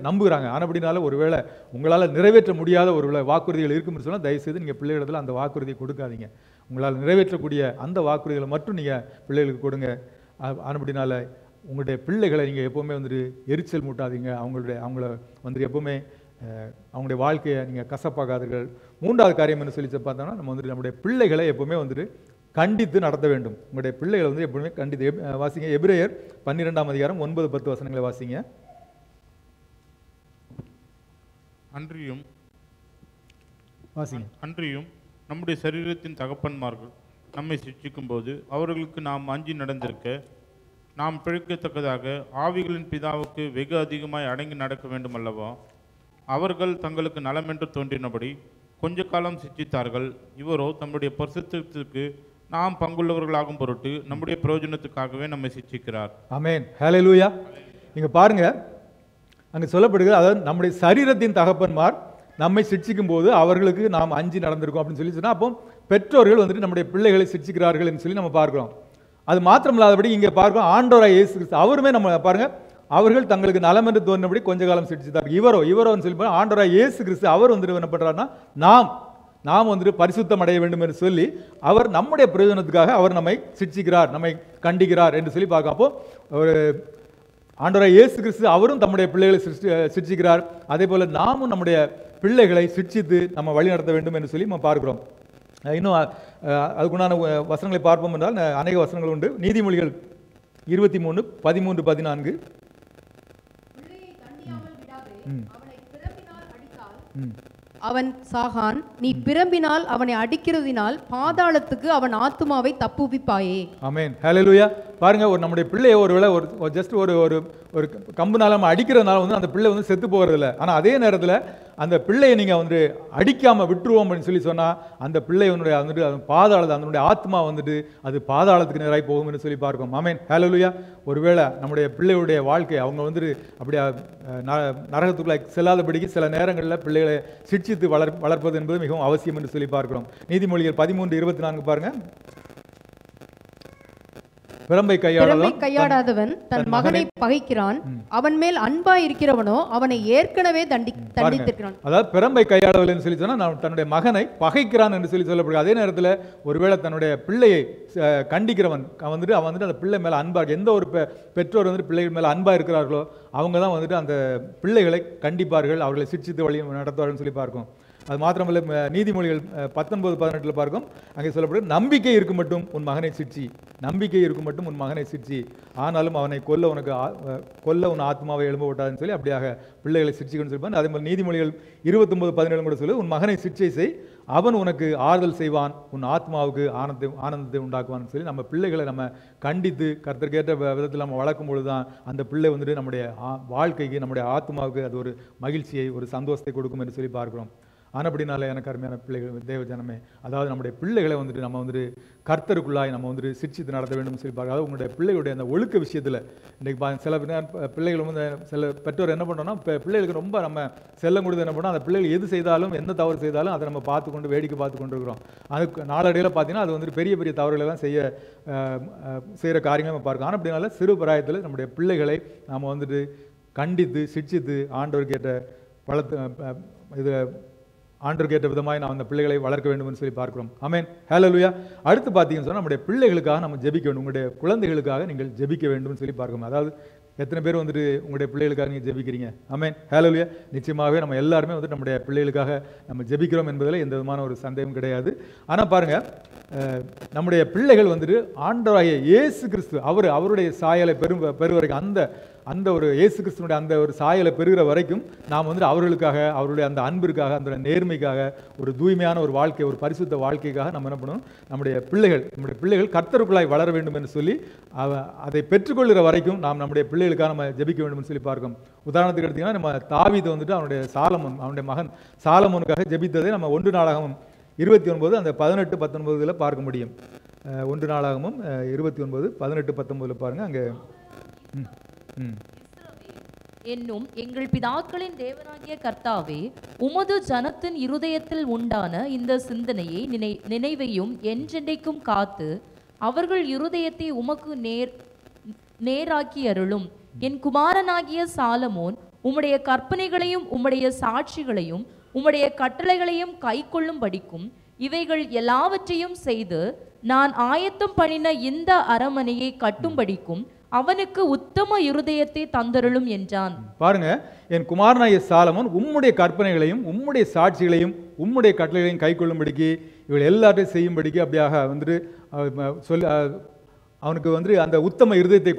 நம்புகிறாங்க. ஆனால் அப்படினால ஒருவேளை உங்களால் நிறைவேற்ற முடியாத ஒரு வாக்குறுதிகள் இருக்குன்னு சொன்னால் தயவுசெய்து நீங்கள் பிள்ளைகளிடத்தில் அந்த வாக்குறுதியை கொடுக்காதீங்க. உங்களால் நிறைவேற்றக்கூடிய அந்த வாக்குறுதிகளை மட்டும் நீங்கள் பிள்ளைகளுக்கு கொடுங்க. அப்படினால உங்களுடைய பிள்ளைகளை நீங்கள் எப்போவுமே வந்துட்டு எரிச்சல் மூட்டாதீங்க. அவங்கள வந்துட்டு எப்போவுமே அவங்களுடைய வாழ்க்கையை நீங்கள் கசப்பாகாதீர்கள். மூன்றாவது காரியம் என்ன சொல்லி பார்த்தோம்னா, நம்ம வந்துட்டு நம்முடைய பிள்ளைகளை எப்போவுமே வந்துட்டு கண்டித்து நடத்த வேண்டும். உங்களுடைய பிள்ளைகளை வந்து எப்பவுமே கண்டித்து வாசிங்க. எபிரேயர் 12ஆம் அதிகாரம் 9-10 வசனங்களை வாசிங்க. அன்றியும் நம்முடைய சரீரத்தின் தகப்பன்மார்கள் நம்மை சிக்ஷிக்கும் போது அவர்களுக்கு நாம் அஞ்சி நடந்திருக்க, நாம் பிழைக்கத்தக்கதாக ஆவிகளின் பிதாவுக்கு வெகு அதிகமாய் அடங்கி நடக்க வேண்டும் அல்லவா? அவர்கள் தங்களுக்கு நலமென்று தோன்றினபடி கொஞ்ச காலம் சிக்ஷித்தார்கள். இவரோ தம்முடைய பரிசுத்தத்திற்கு நாம் பங்குள்ளவர்களாகும் பொருட்டு நம்முடைய பிரயோஜனத்துக்காகவே நம்மை சிக்ஷிக்கிறார். ஆமென், ஹல்லேலூயா. இங்க பாருங்க, அங்க சொல்லப்படுகிறது, அதாவது நம்முடைய சரீரத்தின் தகப்பன்மார் நம்மை சிக்ஷிக்கும் போது அவர்களுக்கு நாம் அஞ்சி நடந்திருக்கோம் அப்படின்னு சொல்லி சொன்னா, அப்போ பெற்றோர்கள் வந்துட்டு நம்முடைய பிள்ளைகளை சிக்ஷிக்கிறார்கள் என்று சொல்லி நம்ம பார்க்கிறோம். அது மாத்திரமில்லாதபடி இங்கே பார்க்கிறோம், ஆண்டவராகிய இயேசு கிறிஸ்து அவருமே நம்ம பாருங்க, அவர்கள் தங்களுக்கு நலம் என்று தோன்றினபடி கொஞ்ச காலம் சிக்ஷித்தார்கள். இவரோன்னு சொல்லி ஆண்டவராகிய இயேசு கிறிஸ்து அவர் வந்துட்டு என்ன பண்றாருன்னா, நாம் வந்துட்டு பரிசுத்தம் அடைய வேண்டும் என்று சொல்லி அவர் நம்முடைய பிரயோஜனத்துக்காக அவர் நம்மை சிக்ஷிக்கிறார், நம்மை கண்டிக்கிறார் என்று சொல்லி பார்க்கும். அப்போ ஒரு ஆண்டவராகிய இயேசு கிறிஸ்து அவரும் தம்முடைய பிள்ளைகளை சிக்ஷிக்கிறார். அதே போல நாமும் நம்முடைய பிள்ளைகளை சிக்ஷித்து நம்ம வழி நடத்த வேண்டும் என்று சொல்லி நம்ம பார்க்கிறோம். இன்னும் அதுக்குண்டான வசனங்களை பார்ப்போம் என்றால் அநேக வசனங்கள் உண்டு. நீதிமொழிகள் 23:13-14. அவன் சாகான். நீ பிரம்பினால் அவனை அடிக்கிறதினால் பாதாளத்துக்கு அவன் ஆத்துமாவை தப்புவிப்பாயே. ஆமென். ஹல்லேலூயா. பாருங்க, ஒரு நம்முடைய பிள்ளையை ஒருவேளை ஒரு ஜஸ்ட் ஒரு ஒரு ஒரு கம்புனால நம்ம அடிக்கிறதுனால வந்து அந்த பிள்ளை வந்து செத்து போகிறதில்ல. ஆனால் அதே நேரத்தில் அந்த பிள்ளையை நீங்கள் வந்து அடிக்காமல் விட்டுருவோம் அப்படின்னு சொல்லி சொன்னால் அந்த பிள்ளையனுடைய வந்துட்டு அது பாதாளத்தை அதனுடைய ஆத்மா வந்துட்டு அது பாதாளத்துக்கு நேராக போகும் என்று சொல்லி பார்க்கும். ஆமென். ஹல்லேலூயா. ஒருவேளை நம்முடைய பிள்ளையுடைய வாழ்க்கை அவங்க வந்துட்டு அப்படியே நரகத்துக்குள்ள செல்லாதபடிக்கு சில நேரங்களில் பிள்ளைகளை சிட்சித்து வளர்ப்பது என்பது மிகவும் அவசியம் என்று சொல்லி பார்க்கிறோம். நீதிமொழிகள் 13:24 பாருங்க. பிரம்பை கையாடாதவன் தன் மகனை பகைக்கிறான், அவன் மேல் அன்பாய் இருக்கிறவனோ அவனை ஏற்கனவே தண்டித்திருக்கிறான். அதாவது பிரம்பை கையாடவில்லை என்று சொல்லி சொன்னா தன்னுடைய மகனை பகைக்கிறான் என்று சொல்லி சொல்லப்படுகிறது. அதே நேரத்தில் ஒருவேளை தன்னுடைய பிள்ளையை கண்டிக்கிறவன் வந்துட்டு அவன் வந்துட்டு அந்த பிள்ளை மேல அன்பா, எந்த ஒரு பெற்றோர் வந்துட்டு பிள்ளைகள் மேல அன்பா இருக்கிறார்களோ அவங்க தான் வந்துட்டு அந்த பிள்ளைகளை கண்டிப்பார்கள், அவர்களை சிட்சித்து வழி நடத்துவார்கள் சொல்லி பார்க்கும். அது மாத்திரமல்ல, நீதிமொழிகள் 19:18 பார்க்கும். அங்கே சொல்லப்படுது, நம்பிக்கை இருக்கும் மட்டும் உன் மகனை சிட்சி, நம்பிக்கை இருக்கும் மட்டும் உன் மகனை சிட்சி, ஆனாலும் அவனை கொல்ல உன் ஆத்மாவை எழும்ப விட்டாதுன்னு சொல்லி அப்படியாக பிள்ளைகளை சிட்சிக்கணும்னு சொல்லிப்பாங்க. அதே மாதிரி நீதிமொழிகள் 29:17 கூட சொல்லு, உன் மகனை சிட்சை செய், அவன் உனக்கு ஆறுதல் செய்வான், உன் ஆத்மாவுக்கு ஆனந்தத்தை உண்டாக்குவான்னு சொல்லி நம்ம பிள்ளைகளை நம்ம கண்டித்து கர்த்தருக்கேற்ற விதத்தில் நம்ம வளர்க்கும் பொழுது தான் அந்த பிள்ளை வந்துட்டு நம்முடைய வாழ்க்கைக்கு நம்முடைய ஆத்மாவுக்கு அது ஒரு மகிழ்ச்சியை ஒரு சந்தோஷத்தை கொடுக்கும் என்று சொல்லி பார்க்கிறோம். ஆனப்படினால எனக்கு அருமையான பிள்ளைகள் தேவ ஜனமே, அதாவது நம்முடைய பிள்ளைகளை வந்துட்டு நம்ம வந்துட்டு கர்த்தருக்குள்ளாய் நம்ம வந்துட்டு சிட்சித்து நடத்த வேண்டும் சொல்லி பார்க்க. அதாவது உங்களுடைய பிள்ளைகளுடைய அந்த ஒழுக்க விஷயத்தில் இன்றைக்கு சில பிள்ளைகள் வந்து சில பெற்றோர் என்ன பண்ணுறோம்னா பிள்ளைகளுக்கு ரொம்ப நம்ம செல்லம் கொடுத்து என்ன பண்ணோம், அந்த பிள்ளைகள் எது செய்தாலும் எந்த தவறு செய்தாலும் அதை நம்ம பார்த்து கொண்டு வேடிக்கை பார்த்து கொண்டு இருக்கிறோம். அதுக்கு நாளடைவில் பார்த்தீங்கன்னா அது வந்துட்டு பெரிய பெரிய தவறுகளெல்லாம் செய்கிற காரியங்களை நம்ம பார்க்கணும். ஆனால் அப்படினால சிறு பிராயத்தில் நம்முடைய பிள்ளைகளை நாம் வந்துட்டு கண்டித்து சிட்சித்து ஆண்டவருக்கு ஏற்ற ஆண்டவருக்கு ஏற்ற விதமாய் நாம் அந்த பிள்ளைகளை வளர்க்க வேண்டும் என்று சொல்லி பார்க்கிறோம். ஆமென். ஹல்லேலூயா. அடுத்து பார்த்தீங்கன்னு சொன்னால் நம்முடைய பிள்ளைகளுக்காக நம்ம ஜெபிக்க வேண்டும், உங்களுடைய குழந்தைகளுக்காக நீங்கள் ஜெபிக்க வேண்டும் சொல்லி பார்க்கணும். அதாவது எத்தனை பேர் வந்துட்டு உங்களுடைய பிள்ளைகளுக்காக நீங்கள் ஜெபிக்கிறீங்க? ஆமென். ஹல்லேலூயா. நிச்சயமாகவே நம்ம எல்லாருமே வந்துட்டு நம்முடைய பிள்ளைகளுக்காக நம்ம ஜெபிக்கிறோம் என்பதில் எந்த விதமான ஒரு சந்தேகம் கிடையாது. ஆனால் பாருங்கள், நம்முடைய பிள்ளைகள் வந்துட்டு ஆண்டவராகிய இயேசு கிறிஸ்து அவருடைய சாயலை பெறும் வரைக்கும் அந்த ஒரு இயேசு கிறிஸ்துனுடைய அந்த ஒரு சாயலை பெறுகிற வரைக்கும் நாம் வந்துட்டு அவர்களுக்காக அவருடைய அந்த அன்பிற்காக அந்த நேர்மைக்காக ஒரு தூய்மையான ஒரு வாழ்க்கை, ஒரு பரிசுத்த வாழ்க்கைக்காக நம்ம என்ன பண்ணணும், நம்முடைய பிள்ளைகள் கர்த்தருக்குள்ளாய் வளர வேண்டும் என்று சொல்லி அதை பெற்றுக்கொள்கிற வரைக்கும் நாம் நம்முடைய பிள்ளைகளுக்காக நம்ம ஜெபிக்க வேண்டும் என்று சொல்லி பார்க்கணும். உதாரணத்துக்கு எடுத்தீங்கன்னா நம்ம தாவீது வந்துட்டு அவனுடைய மகன் சாலமோனுக்காக ஜெபித்ததை நம்ம 1 நாளாகமம் 29 அந்த 18-19 பார்க்க முடியும். 1 நாளாகமும் 29-18-19 பாருங்க. அங்கே என்னும் எங்கள் பிதாக்களின் தேவனாகிய கர்த்தாவே, உமது ஜனத்தின் இருதயத்தில் உண்டான இந்த சிந்தனையை நினைவையும் என்றென்றைக்கும் காத்து அவர்கள் இருதயத்தை உமக்கு நேராக்கி அருளும். என் குமாரனாகிய சாலமோன் உம்முடைய கற்பனைகளையும் உம்முடைய சாட்சிகளையும் உம்முடைய கட்டளைகளையும் கை கொள்ளும் படிக்கும் இவைகள் எல்லாவற்றையும் செய்து நான் ஆயத்தம் பண்ணின இந்த அரமனையை கட்டும்படிக்கும் அவனுக்கு உத்தம இருதயத்தை தந்தருளும் என்றான். பாருங்க, என் குமாரனாகிய சாலமோன் உம்முடைய கற்பனைகளையும் உம்முடைய சாட்சிகளையும் உம்முடைய கட்டளைகளையும் கை கொள்ளும்படிக்கு இவள் எல்லாத்தையும் செய்யும்படிக்கு அப்படியாக வந்துட்டு அவனுக்கு வந்து அந்த உத்தம இருதயத்தை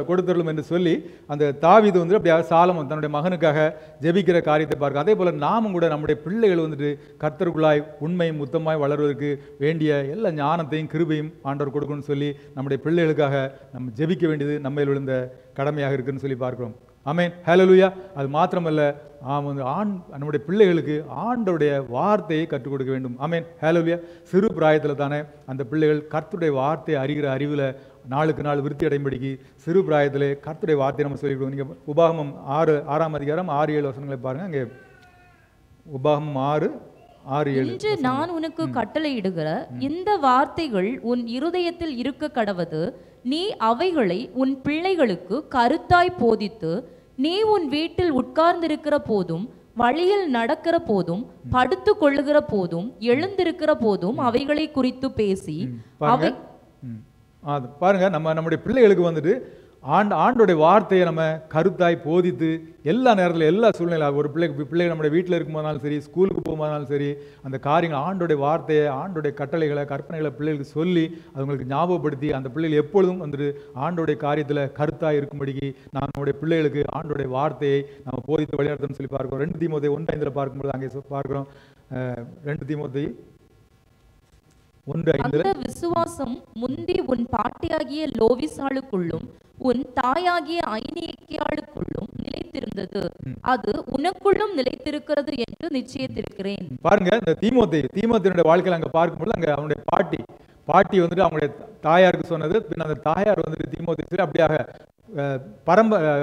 கொடுத்துருளும் என்று சொல்லி அந்த தாவீது வந்து அப்படியாக சாலமோன் தன்னுடைய மகனுக்காக ஜெபிக்கிற காரியத்தை பார்க்க. அதே போல் நாமும் கூட நம்முடைய பிள்ளைகள் வந்துட்டு கர்த்தருக்குள்ளாய் உண்மையும் உத்தமாய் வளர்வதற்கு வேண்டிய எல்லா ஞானத்தையும் கிருபையும் ஆண்டவர் கொடுக்கணும்னு சொல்லி நம்முடைய பிள்ளைகளுக்காக நம்ம ஜெபிக்க வேண்டியது நம்ம விழுந்த கடமையாக இருக்குன்னு சொல்லி பார்க்கிறோம். ஆமென். ஹல்லேலூயா. அது மாத்திரமல்ல, நம்முடைய பிள்ளைகளுக்கு ஆண்டவருடைய வார்த்தையை கற்றுக் கொடுக்க வேண்டும். ஆமென். ஹல்லேலூயா. சிறு பிராயத்தில் தானே அந்த பிள்ளைகள் கர்த்தருடைய வார்த்தையை அறிகிற அறிவில் நாளுக்கு நாள் விருத்தி அடையும்படிக்கு சிறு பிராயத்திலே கர்த்தருடைய வார்த்தையை நம்ம சொல்லிக் கொடுக்கணும். நீங்கள் உபாகமம் 6ஆம் அதிகாரம் 6-7 வசனங்களை பாருங்க. அங்கே உபாகமம் 6-7. இன்று நான் உனக்கு கட்டளையிடுகிற இந்த வார்த்தைகள் உன் இருதயத்தில் இருக்க கடவது, நீ அவைகளை உன் பிள்ளைகளுக்கு கருத்தாய் போதித்து, நீ உன் வீட்டில் உட்கார்ந்திருக்கிற போதும் வழியில் நடக்கிற போதும் படுத்து கொள்ளுகிற போதும் எழுந்திருக்கிற போதும் அவைகளை குறித்து பேசி பாருங்க, நம்முடைய பிள்ளைகளுக்கு வந்துட்டு ஆண்டோடைய வார்த்தையை நம்ம கருத்தாய் போதித்து எல்லா நேரத்தில் எல்லா சூழ்நிலை ஒரு பிள்ளை நம்முடைய வீட்டில் இருக்கும்போதாலும் சரி, ஸ்கூலுக்கு போகும்போதாலும் சரி, அந்த காரியங்கள் ஆண்டோடைய வார்த்தையை, ஆண்டோடைய கட்டளைகளை, கற்பனைகளை பிள்ளைகளுக்கு சொல்லி அவங்களுக்கு ஞாபகப்படுத்தி அந்த பிள்ளைகள் எப்பொழுதும் வந்துட்டு ஆண்டோடைய காரியத்தில் கருத்தாக இருக்கும்படிக்கு நாம் நம்முடைய பிள்ளைகளுக்கு ஆண்டோடைய வார்த்தையை நம்ம போதித்து வழிநடத்தணும்னு சொல்லி பார்க்கிறோம். 2 தீமோத்தேயு 1:5 பார்க்கும்போது அங்கே பார்க்கிறோம். 2 தீமோத்தேயு 1:5 அந்த விசுவாசம் முந்தி உன் பாட்டியாகிய லோவிசாளுக்குள்ளும் உன் தாயாகிய ஐனியேக்கியாளுக்குள்ளும் நிலைத்திருந்தது, அது உனக்குள்ளும் நிலைத்திருக்கிறது என்று நிச்சயித்திருக்கிறேன். பாருங்க, இந்த தீமோத்தேயுடைய வாழ்க்கையில் அங்க பார்க்கும்போது அங்க அவனுடைய பாட்டி வந்துட்டு அவங்களுடைய தாயாருக்கு சொன்னது. பின் அந்த தாயார் வந்துட்டு தீமோத்தேயு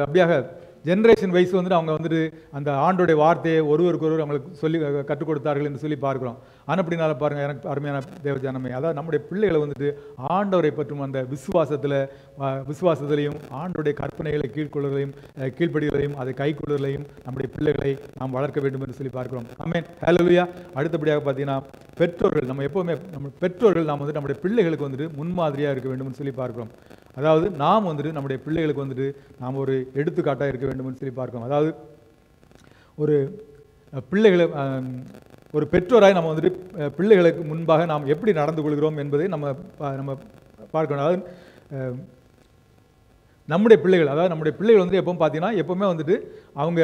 அப்படியாக ஜெனரேஷன் வைஸ் வந்துட்டு அவங்க வந்துட்டு அந்த ஆண்டோடைய வார்த்தையை ஒருவருக்கொருவர் அவங்களுக்கு சொல்லி கற்றுக் கொடுத்தார்கள் என்று சொல்லி பார்க்கிறோம். ஆனால் அப்படினால பாருங்க, எனக்கு அருமையான தேவஜானமே, அதாவது நம்முடைய பிள்ளைகளை வந்துட்டு ஆண்டவரை பற்றும் அந்த விசுவாசத்திலையும் ஆண்டோடைய கற்பனைகளை கீழ்ப்படுதலையும் அதை கைக்கொள்வதையும் நம்முடைய பிள்ளைகளை நாம் வளர்க்க வேண்டும் என்று சொல்லி பார்க்கிறோம். ஆமென், ஹல்லேலூயா. அடுத்தபடியாக பார்த்தீங்கன்னா பெற்றோர்கள், நம்ம எப்போவுமே நாம் வந்துட்டு நம்முடைய பிள்ளைகளுக்கு வந்துட்டு முன்மாதிரியாக இருக்க வேண்டும் சொல்லி பார்க்கிறோம். அதாவது நாம் வந்துட்டு நம்முடைய பிள்ளைகளுக்கு வந்துட்டு நாம் ஒரு எடுத்துக்காட்டாக இருக்க வேண்டும் சொல்லி பார்க்கிறோம். அதாவது ஒரு பெற்றோராய் நம்ம வந்துட்டு பிள்ளைகளுக்கு முன்பாக நாம் எப்படி நடந்து கொள்கிறோம் என்பதை நம்ம பார்க்கணும். அதாவது நம்முடைய பிள்ளைகள் வந்துட்டு எப்பவும் பார்த்தீங்கன்னா எப்பவுமே வந்துட்டு அவங்க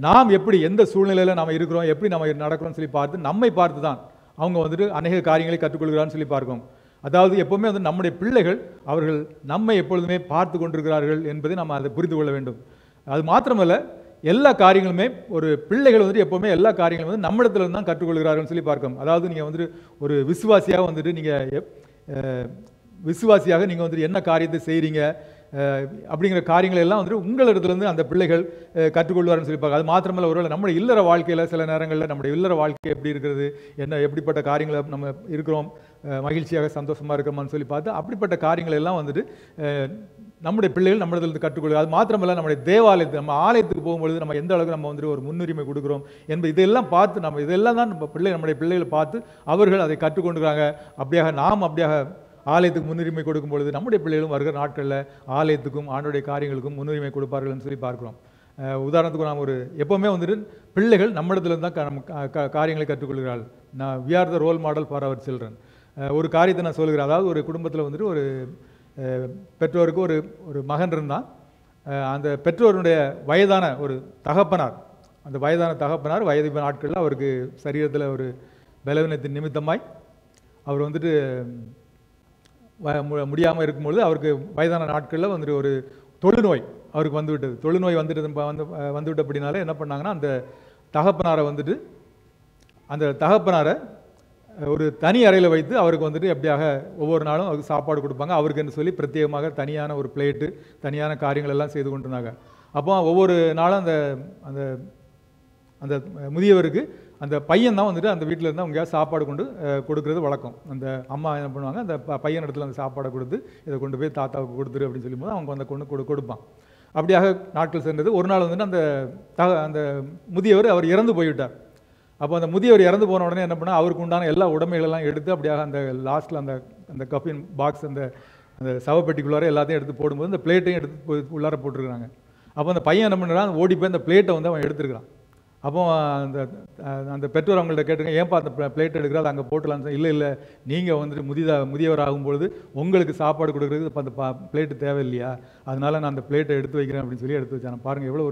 நாம் எப்படி எந்த சூழ்நிலையில் நாம் இருக்கிறோம், எப்படி நம்ம நடக்கிறோம்னு சொல்லி பார்த்து நம்மை பார்த்து தான் அவங்க வந்துட்டு அநேக காரியங்களை கற்றுக்கொள்கிறான்னு சொல்லி பார்க்கிறோம். அதாவது எப்பவுமே வந்து நம்முடைய பிள்ளைகள் அவர்கள் நம்மை எப்பொழுதுமே பார்த்து கொண்டிருக்கிறார்கள் என்பதை நம்ம அதை புரிந்து கொள்ள வேண்டும். அது மாத்திரமல்ல, எல்லா காரியங்களுமே ஒரு பிள்ளைகள் வந்துட்டு எப்பவுமே எல்லா காரியங்களும் வந்து நம்மிடத்துல தான் கற்றுக்கொள்கிறார்கள் சொல்லி பார்க்கணும். அதாவது நீங்கள் வந்துட்டு ஒரு விசுவாசியாக வந்துட்டு நீங்கள் வந்துட்டு என்ன காரியத்தை செய்கிறீங்க அப்படிங்கிற காரியங்கள் எல்லாம் வந்துட்டு உங்களிடத்துலேருந்து அந்த பிள்ளைகள் கற்றுக்கொள்வார்னு சொல்லி பார்க்க. அது மாத்திரமல்ல, ஒருவேளை நம்முடைய இல்லற வாழ்க்கையில் சில நேரங்களில் நம்முடைய இல்லற வாழ்க்கை எப்படி இருக்கிறது, எப்படிப்பட்ட காரியங்களை நம்ம இருக்கிறோம், மகிழ்ச்சியாக சந்தோஷமாக இருக்கிறோமான்னு சொல்லி பார்த்து அப்படிப்பட்ட காரியங்கள் எல்லாம் வந்துட்டு நம்முடைய பிள்ளைகள் நம்மிடத்திலிருந்து கற்றுக்கொள்ளும். அது மாத்திரமல்ல, நம்முடைய தேவாலயத்துக்கு நம்ம ஆலயத்துக்கு போகும்பொழுது நம்ம எந்த அளவுக்கு நம்ம வந்துட்டு ஒரு முன்னுரிமை கொடுக்குறோம் என்பது இதெல்லாம் பார்த்து இதெல்லாம் தான் நம்முடைய பிள்ளைகளை பார்த்து அவர்கள் அதை கற்றுக்கொண்டுக்கிறாங்க. அப்படியாக ஆலயத்துக்கு முன்னுரிமை கொடுக்கும் பொழுது நம்முடைய பிள்ளைகளும் வருகிற நாட்களில் ஆலயத்துக்கும் ஆண்டோடைய காரியங்களுக்கும் முன்னுரிமை கொடுப்பார்கள்னு சொல்லி பார்க்குறோம். உதாரணத்துக்கு நாம் எப்போவுமே வந்துட்டு பிள்ளைகள் நம்மிடத்துலேருந்து தான் காரியங்களை கற்றுக்கொள்கிறார்கள். We are the role model for our children. ஒரு காரியத்தை நான் சொல்கிறேன். அதாவது ஒரு குடும்பத்தில் வந்துட்டு ஒரு பெற்றோருக்கு ஒரு மகன் இருந்தான். அந்த பெற்றோருடைய வயதான ஒரு தகப்பனார், அந்த வயதான தகப்பனார் வயது நாட்களில் அவருக்கு சரீரத்தில் ஒரு பலவீனத்தின் நிமித்தமாய் அவர் வந்துட்டு முடியாமல் இருக்கும்பொழுது அவருக்கு வயதான நாட்களில் வந்துட்டு ஒரு தொழுநோய் அவருக்கு வந்துவிட்டது. தொழுநோய் வந்துவிட்டபடினால என்ன பண்ணாங்கன்னா, அந்த தகப்பனாரை ஒரு தனி அறையில் வைத்து அவருக்கு வந்துட்டு எப்படியாக ஒவ்வொரு நாளும் அவருக்கு சாப்பாடு கொடுப்பாங்க. அவருக்குன்னு சொல்லி பிரத்யேகமாக தனியான ஒரு பிளேட்டு, தனியான காரியங்கள் எல்லாம் செய்து கொண்டிருந்தாங்க. அப்போ ஒவ்வொரு நாளும் அந்த அந்த முதியவருக்கு அந்த பையன் தான் வந்துட்டு அந்த வீட்டில் இருந்து அவங்க சாப்பாடு கொடுக்கறது வழக்கம். அந்த அம்மா என்ன பண்ணுவாங்க, அந்த பையன் இடத்துல அந்த சாப்பாடை கொடுத்து இதை கொண்டு போய் தாத்தாவுக்கு கொடுத்துரு அப்படின்னு சொல்லும்போது அவங்க அந்த கொடுப்பான். அப்படியாக நாட்கள் சென்றது. ஒரு நாள் வந்துட்டு அந்த முதியவர் அவர் இறந்து போய்விட்டார். அப்போ அந்த முதியவர் இறந்து போன உடனே என்ன பண்ணால், அவருக்கு உண்டான எல்லா உடைமைகளெல்லாம் எடுத்து அப்படியாக அந்த லாஸ்ட்டில் அந்த கஃபின் பாக்ஸ் அந்த சவப்பெட்டிக்குள்ளார எல்லாத்தையும் எடுத்து போடும்போது அந்த பிளேட்டையும் எடுத்து உள்ளார போட்டிருக்கிறாங்க. அப்போ அந்த பையன் என்ன பண்ணுறான், ஓடி போய் அந்த பிளேட்டை வந்து அவன் எடுத்துருக்கிறான். அப்போ அந்த பெற்றோர் அவங்கள்ட்ட கேட்டுங்க, ஏன்ப்பா அந்த பிளேட் எடுக்கிறா, அதை அங்கே போட்டலான்னு. இல்லை நீங்கள் வந்துட்டு முதியவர் ஆகும்பொழுது உங்களுக்கு சாப்பாடு கொடுக்குறதுக்கு இப்போ அந்த பிளேட்டு தேவையில்லையா, அதனால நான் அந்த பிளேட்டை எடுத்து வைக்கிறேன் அப்படின்னு சொல்லி எடுத்து வச்சான். பாருங்கள் எவ்வளோ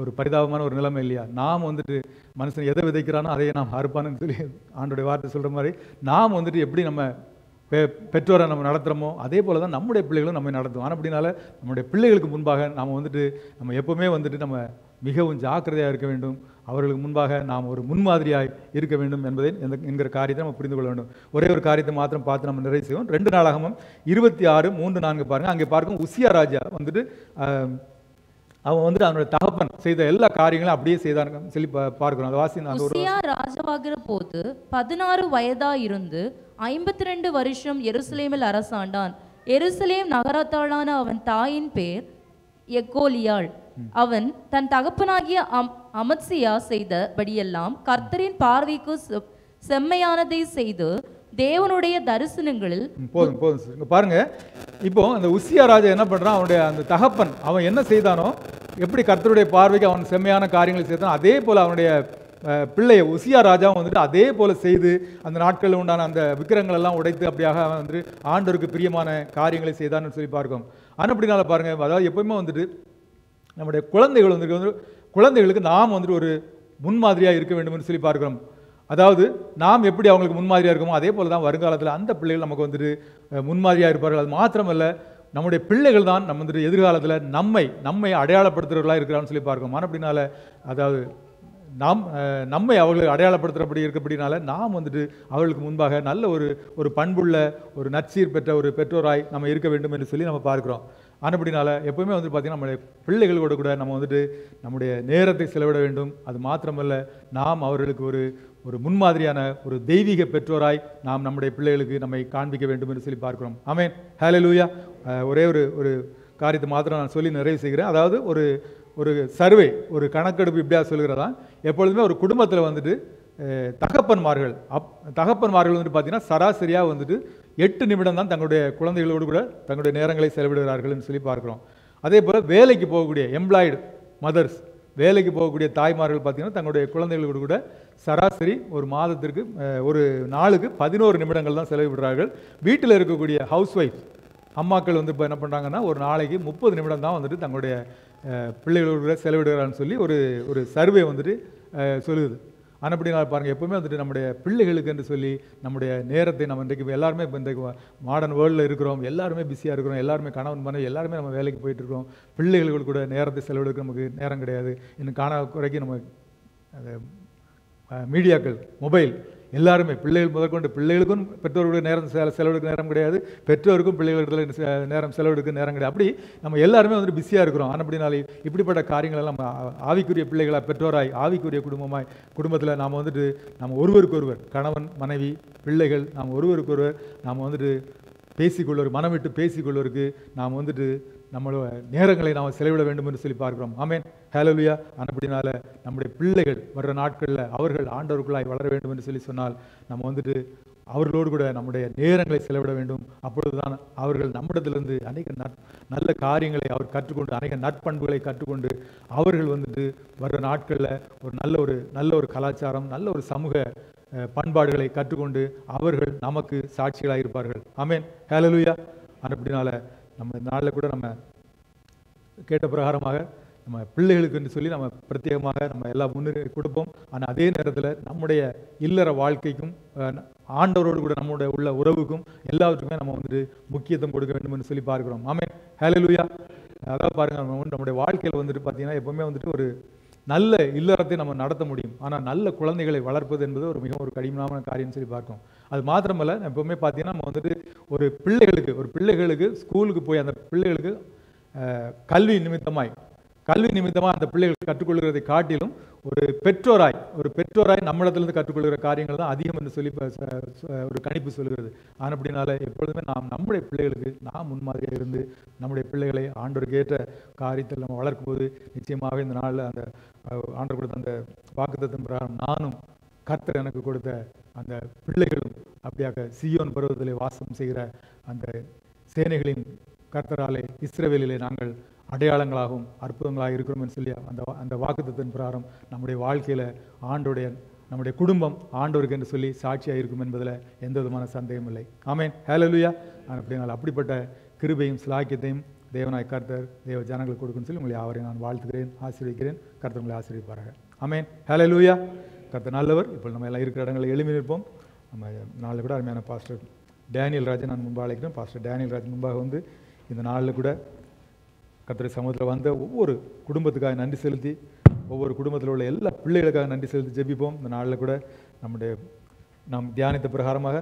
ஒரு பரிதாபமான ஒரு நிலைமை இல்லையா. நாம் வந்துட்டு மனுஷன் எதை விதைக்கிறானோ அதையே நாம் அறுப்பான்னு சொல்லி ஆண்டோடைய வார்த்தை சொல்கிற மாதிரி நாம் வந்துட்டு எப்படி நம்ம பெற்றோரை நம்ம நடத்துகிறோமோ அதே போல் தான் நம்முடைய பிள்ளைகளும் நம்ம நடத்துவோம். ஆனால் அப்படினால நம்முடைய பிள்ளைகளுக்கு முன்பாக நம்ம எப்போவுமே வந்துட்டு நம்ம மிகவும் ஜாக்கிரதையாக இருக்க வேண்டும். அவர்களுக்கு முன்பாக நாம் ஒரு முன்மாதிரியாக இருக்க வேண்டும் என்பதை என்கிற காரியத்தை நம்ம புரிந்து கொள்ள வேண்டும். ஒரே ஒரு காரியத்தை மாத்திரம் பார்த்து நம்ம நிறைவு செய்வோம். 2 நாளாகமம் 26:3-4 பாருங்கள். அங்கே பார்க்கும் உசியா ராஜா வந்துட்டு அவன் வந்துட்டு அவனுடைய தகப்பன் செய்த எல்லா காரியங்களும் அப்படியே செய்தாங்க சொல்லி பார்க்கிறோம். அந்த வாசி உசியா ராஜாவாகிற போது 16 வயதா இருந்து 52 வருஷம் எருசலேமில் அரசாண்டான். எருசலேம் நகரத்தாளான அவன் தாயின் பேர் எக்கோலியாள். அவன் தன் தகப்பனாகிய அமத்சியா செய்தபடியெல்லாம் கர்த்தரின் பார்வைக்கு செம்மையானதை செய்து தேவனுடைய தரிசனங்களில் போதும் போதும் சார். இங்க பாருங்க, இப்போ அந்த உசியா ராஜா என்ன பண்றான், அவனுடைய அந்த தகப்பன் அவன் என்ன செய்தானோ, எப்படி கர்த்தருடைய பார்வைக்கு அவன் செம்மையான காரியங்களை செய்தான், அதே போல அவனுடைய பிள்ளைய உசியா ராஜாவும் வந்துட்டு அதே போல செய்து அந்த நாட்களில் உண்டான அந்த விக்கிரங்கள் எல்லாம் உடைத்து அப்படியாக அவன் வந்துட்டு ஆண்டவருக்கு பிரியமான காரியங்களை செய்தான்னு சொல்லி பார்க்கும். ஆனால் அப்படினால பாருங்க, அதாவது எப்பவுமே வந்துட்டு நம்முடைய குழந்தைகள் வந்து குழந்தைகளுக்கு நாம் வந்துட்டு ஒரு முன்மாதிரியாக இருக்க வேண்டும் என்று சொல்லி பார்க்கிறோம். அதாவது நாம் எப்படி அவங்களுக்கு முன்மாதிரியாக இருக்கோமோ அதே போல தான் வருங்காலத்தில் அந்த பிள்ளைகள் நமக்கு வந்துட்டு முன்மாதிரியாக இருப்பார்கள். அது மாத்திரமல்ல, நம்முடைய பிள்ளைகள் தான் நம்ம வந்துட்டு எதிர்காலத்தில் நம்மை அடையாளப்படுத்துகிறவர்களாக இருக்கிறான்னு சொல்லி பார்க்கணும். ஆனால் அப்படினால அதாவது நம்மை அவர்களுக்கு அடையாளப்படுத்துகிறபடி இருக்கப்படினால நாம் வந்துட்டு அவர்களுக்கு முன்பாக நல்ல ஒரு பண்புள்ள ஒரு நற்சீர் பெற்ற ஒரு பெற்றோராய் நம்ம இருக்க வேண்டும் என்று சொல்லி நம்ம பார்க்கிறோம். ஆனப்படினால எப்பவுமே வந்து பார்த்திங்கன்னா நம்முடைய பிள்ளைகளோடு கூட நம்ம வந்துட்டு நம்முடைய நேரத்தை செலவிட வேண்டும். அது மாத்திரமல்ல, நாம் அவர்களுக்கு ஒரு முன்மாதிரியான ஒரு தெய்வீக பெற்றோராய் நாம் நம்முடைய பிள்ளைகளுக்கு நம்மை காண்பிக்க வேண்டும் என்று சொல்லி பார்க்கிறோம். ஆமென், ஹல்லேலூயா. ஒரே ஒரு காரியத்தை மாத்திரம் நான் சொல்லி நிறைவு செய்கிறேன். அதாவது ஒரு சர்வே, ஒரு கணக்கெடுப்பு இப்படியா சொல்கிறதா, எப்பொழுதுமே ஒரு குடும்பத்தில் வந்துட்டு தகப்பன்மார்கள் வந்துட்டு பார்த்தீங்கன்னா சராசரியாக வந்துட்டு 8 நிமிடம் தான் தங்களுடைய குழந்தைகளோடு கூட தங்களுடைய நேரங்களை செலவிடுகிறார்கள்னு சொல்லி பார்க்குறோம். அதே போல் வேலைக்கு போகக்கூடிய எம்ப்ளாய்டு மதர்ஸ், வேலைக்கு போகக்கூடிய தாய்மார்கள் பார்த்தீங்கன்னா தங்களுடைய குழந்தைகளோடு கூட சராசரி ஒரு மாதத்திற்கு ஒரு நாளுக்கு 11 நிமிடங்கள் தான் செலவிடுறார்கள். வீட்டில் இருக்கக்கூடிய ஹவுஸ் ஒய்ஃப் அம்மாக்கள் வந்து இப்போ என்ன பண்ணுறாங்கன்னா ஒரு நாளைக்கு 30 நிமிடம் தான் வந்துட்டு தங்களுடைய பிள்ளைகளோடு கூட செலவிடுகிறான்னு சொல்லி ஒரு சர்வே வந்துட்டு சொல்லுது. ஆனால் அப்படி நான் பாருங்கள், எப்பவுமே வந்துட்டு நம்முடைய பிள்ளைகளுக்கு என்று சொல்லி நம்முடைய நேரத்தை நம்ம இன்றைக்கு எல்லாருமே இப்போ இன்றைக்கு மாடர்ன் வேர்ல்டில் இருக்கிறோம், எல்லாருமே பிஸியாக இருக்கிறோம், எல்லாருமே கணவன் மனைவி எல்லாருமே நம்ம வேலைக்கு போயிட்டு இருக்கோம். பிள்ளைகளுக்கு கூட நேரத்தை செலவிடுக்க நமக்கு நேரம் கிடையாது. இன்னும் காண குறைக்கு நம்ம மீடியாக்கள், மொபைல், எல்லாருமே பிள்ளைகள் முதற்கொண்டு பிள்ளைகளுக்கும் பெற்றோர்களுடைய நேரம் செலவெடுக்க நேரம் கிடையாது, பெற்றோருக்கும் பிள்ளைகளுக்கு நேரம் செலவெடுக்க நேரம் கிடையாது. அப்படி நம்ம எல்லாருமே வந்துட்டு பிஸியாக இருக்கிறோம். ஆனால் அப்படினாலே இப்படிப்பட்ட காரியங்களெல்லாம் நம்ம ஆவிக்குரிய பிள்ளைகளாக பெற்றோராய் ஆவிக்குரிய குடும்பத்தில் நாம் வந்துட்டு நம்ம ஒருவருக்கொருவர், கணவன் மனைவி பிள்ளைகள், நாம் ஒருவருக்கொருவர் நாம் வந்துட்டு பேசிக்கொள்வோர், மனம் விட்டு பேசிக்கொள்வதற்கு நாம் வந்துட்டு நம்மளோட நேரங்களை நாம் செலவிட வேண்டும் என்று சொல்லி பார்க்கிறோம். ஆமென், ஹல்லேலூயா. அப்படினால நம்முடைய பிள்ளைகள் வர்ற நாட்களில் அவர்கள் ஆண்டவருக்குள்ளாய் வளர வேண்டும் என்று சொல்லி சொன்னால் நம்ம வந்துட்டு அவர்களோடு கூட நம்முடைய நேரங்களை செலவிட வேண்டும். அப்பொழுதுதான் அவர்கள் நம்மிடத்திலிருந்து அநேக நல்ல காரியங்களை அவர் கற்றுக்கொண்டு, அநேக நற்பண்புகளை கற்றுக்கொண்டு அவர்கள் வந்துட்டு வர்ற நாட்களில் ஒரு நல்ல ஒரு கலாச்சாரம், நல்ல ஒரு சமூக பண்பாடுகளை கற்றுக்கொண்டு அவர்கள் நமக்கு சாட்சிகளாக இருப்பார்கள். ஆமென், ஹல்லேலூயா. அப்படினால நம்ம இந்த நாளில் கூட நம்ம கேட்ட பிரகாரமாக நம்ம பிள்ளைகளுக்கு என்று சொல்லி நம்ம பிரத்யேகமாக நம்ம எல்லா முன்னுரிமை கொடுப்போம். ஆனால் அதே நேரத்தில் நம்முடைய இல்லற வாழ்க்கைக்கும் ஆண்டவரோடு கூட நம்முடைய உள்ள உறவுக்கும் எல்லாவற்றுக்குமே நம்ம வந்துட்டு முக்கியத்துவம் கொடுக்க வேண்டும் என்று சொல்லி பார்க்கிறோம். ஆமென், ஹல்லேலூயா. அதாவது பாருங்கள், நம்முடைய வாழ்க்கையில் வந்துட்டு பார்த்தீங்கன்னா எப்பவுமே வந்துட்டு ஒரு நல்ல இல்லறத்தை நம்ம நடத்த முடியும். ஆனால் நல்ல குழந்தைகளை வளர்ப்பது என்பது மிகவும் ஒரு கடினமான காரியம் சொல்லி பார்க்கணும். அது மாத்திரமல்ல, எப்பவுமே பார்த்தீங்கன்னா நம்ம வந்துட்டு ஒரு பிள்ளைகளுக்கு ஸ்கூலுக்கு போய் அந்த பிள்ளைகளுக்கு கல்வி நிமித்தமாக அந்த பிள்ளைகள் கற்றுக்கொள்கிறதை காட்டிலும் ஒரு பெற்றோராய் நம்மிடத்திலிருந்து கற்றுக்கொள்கிற காரியங்கள் தான் அதிகம் என்று சொல்லி ஒரு கணிப்பு சொல்கிறது. ஆனால் அப்படினால எப்பொழுதுமே நாம் நம்முடைய பிள்ளைகளுக்கு நாம் முன்மாதிரியாக இருந்து நம்முடைய பிள்ளைகளை ஆண்டவருக்கு ஏற்ற காரியத்தில் நம்ம வளர்க்கும் போது நிச்சயமாக இந்த நாளில் அந்த ஆண்டவர் கொடுத்த அந்த வாக்குத்தத்தத்தின் பிரகாரம் நானும் கர்த்தர் எனக்கு கொடுத்த அந்த பிள்ளைகளும் அப்படியாக சீயோன் பர்வதத்திலே வாசம் செய்கிற அந்த சேனைகளின் கர்த்தராலே இஸ்ரவேலிலே நாங்கள் அடையாளங்களாகவும் அற்புதங்களாக இருக்கிறோம் என்று சொல்லி அந்த வாக்குத்தத்தின் பிரகாரம் நம்முடைய வாழ்க்கையில் நம்முடைய குடும்பம் ஆண்டவருக்கு என்று சொல்லி சாட்சியாக இருக்கும் என்பதில் எந்த விதமான சந்தேகம் இல்லை. ஆமென், ஹல்லேலூயா. அப்படிப்பட்ட கிருபையும் சிலாக்கியத்தையும் தேவனாய் கர்த்தர் தேவ ஜனங்களுக்கு கொடுக்குன்னு சொல்லி உங்களை யாவரையும் நான் வாழ்த்துகிறேன், ஆசீர்வதிக்கிறேன். கர்த்தர் உங்களை ஆசீர்வதிப்பார்கள். ஆமென், ஹல்லேலூயா. கர்த்தர் நல்லவர். இப்போ நம்ம எல்லாம் இருக்கிற இடங்களில் எழுப்பி நிற்போம். நம்ம நாளில் கூட அருமையான பாஸ்டர் டேனியல் ராஜன் நான் முன்பாக அழைக்கிறேன். பாஸ்டர் டேனியல் ராஜன் முன்பாக வந்து இந்த நாளில் கூட கர்த்தர் சமூகத்தில் வந்த ஒவ்வொரு குடும்பத்துக்காக நன்றி செலுத்தி, ஒவ்வொரு குடும்பத்தில் உள்ள எல்லா பிள்ளைகளுக்காக நன்றி செலுத்தி ஜெபிப்போம். இந்த நாளில் கூட நாம் தியானித்த பிரகாரமாக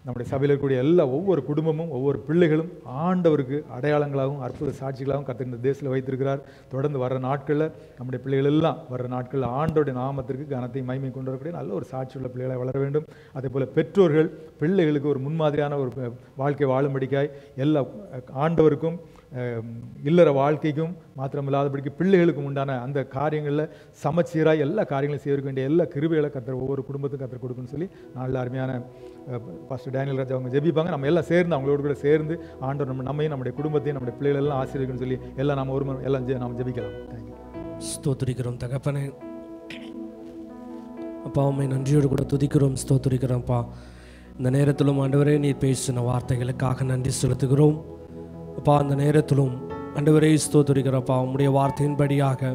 நம்முடைய சபையில் இருக்கக்கூடிய ஒவ்வொரு குடும்பமும் ஒவ்வொரு பிள்ளைகளும் ஆண்டவருக்கு அடையாளங்களாகவும் அற்புத சாட்சிகளாகவும் கர்த்தர் இந்த தேசத்தில் வைத்திருக்கிறார். தொடர்ந்து வர்ற நாட்களில் நம்முடைய பிள்ளைகள் எல்லாம் வர்ற நாட்களில் ஆண்டவருடைய நாமத்திற்கு கனத்தை மகிமை கொண்டு வரக்கூடிய நல்ல ஒரு சாட்சியுள்ள பிள்ளைகளை வளர வேண்டும். அதே போல் பெற்றோர்கள் பிள்ளைகளுக்கு ஒரு முன்மாதிரியான ஒரு வாழ்க்கை வாழும்படிக்காய் எல்லா ஆண்டவருக்கும் இல்லற வாழ்க்கைக்கும் மாத்திரமில்லாதபடிக்கு பிள்ளைகளுக்கும் உண்டான அந்த காரியங்களில் சமச்சீராக எல்லா காரியங்களையும் செய்ய வேண்டிய எல்லா கிருபைகளை கர்த்தர் ஒவ்வொரு குடும்பத்துக்கும் கர்த்தர் கொடுக்குன்னு சொல்லி நல்ல அருமையான பாஸ்டர் டேனியல் ராஜா அவங்க ஜெபிப்பாங்க. நம்ம எல்லாம் சேர்ந்து அவங்களோடு கூட சேர்ந்து ஆண்டவர் நம்மையும் நம்முடைய குடும்பத்தையும் நம்முடைய பிள்ளைகள் எல்லாம் ஆசீர்வதிக்கணும்னு சொல்லி எல்லாம் நம்ம ஒரு எல்லாம் நாம் ஜெபிக்கலாம். தேங்க்யூ. ஸ்தோத்திரிக்கிறோம் தகப்பனே. அப்பா உம்மை நன்றியோடு கூட துதிக்கிறோம், ஸ்தோத்திரிக்கிறோம்ப்பா. இந்த நேரத்திலும் ஆண்டவரே நீர் பேசின வார்த்தைகளுக்காக நன்றி செலுத்துகிறோம் அப்பா. அந்த நேரத்திலும் ஆண்டவரே ஸ்தோத்திரிக்கிறப்பா, உம்முடைய வார்த்தையின்படியாக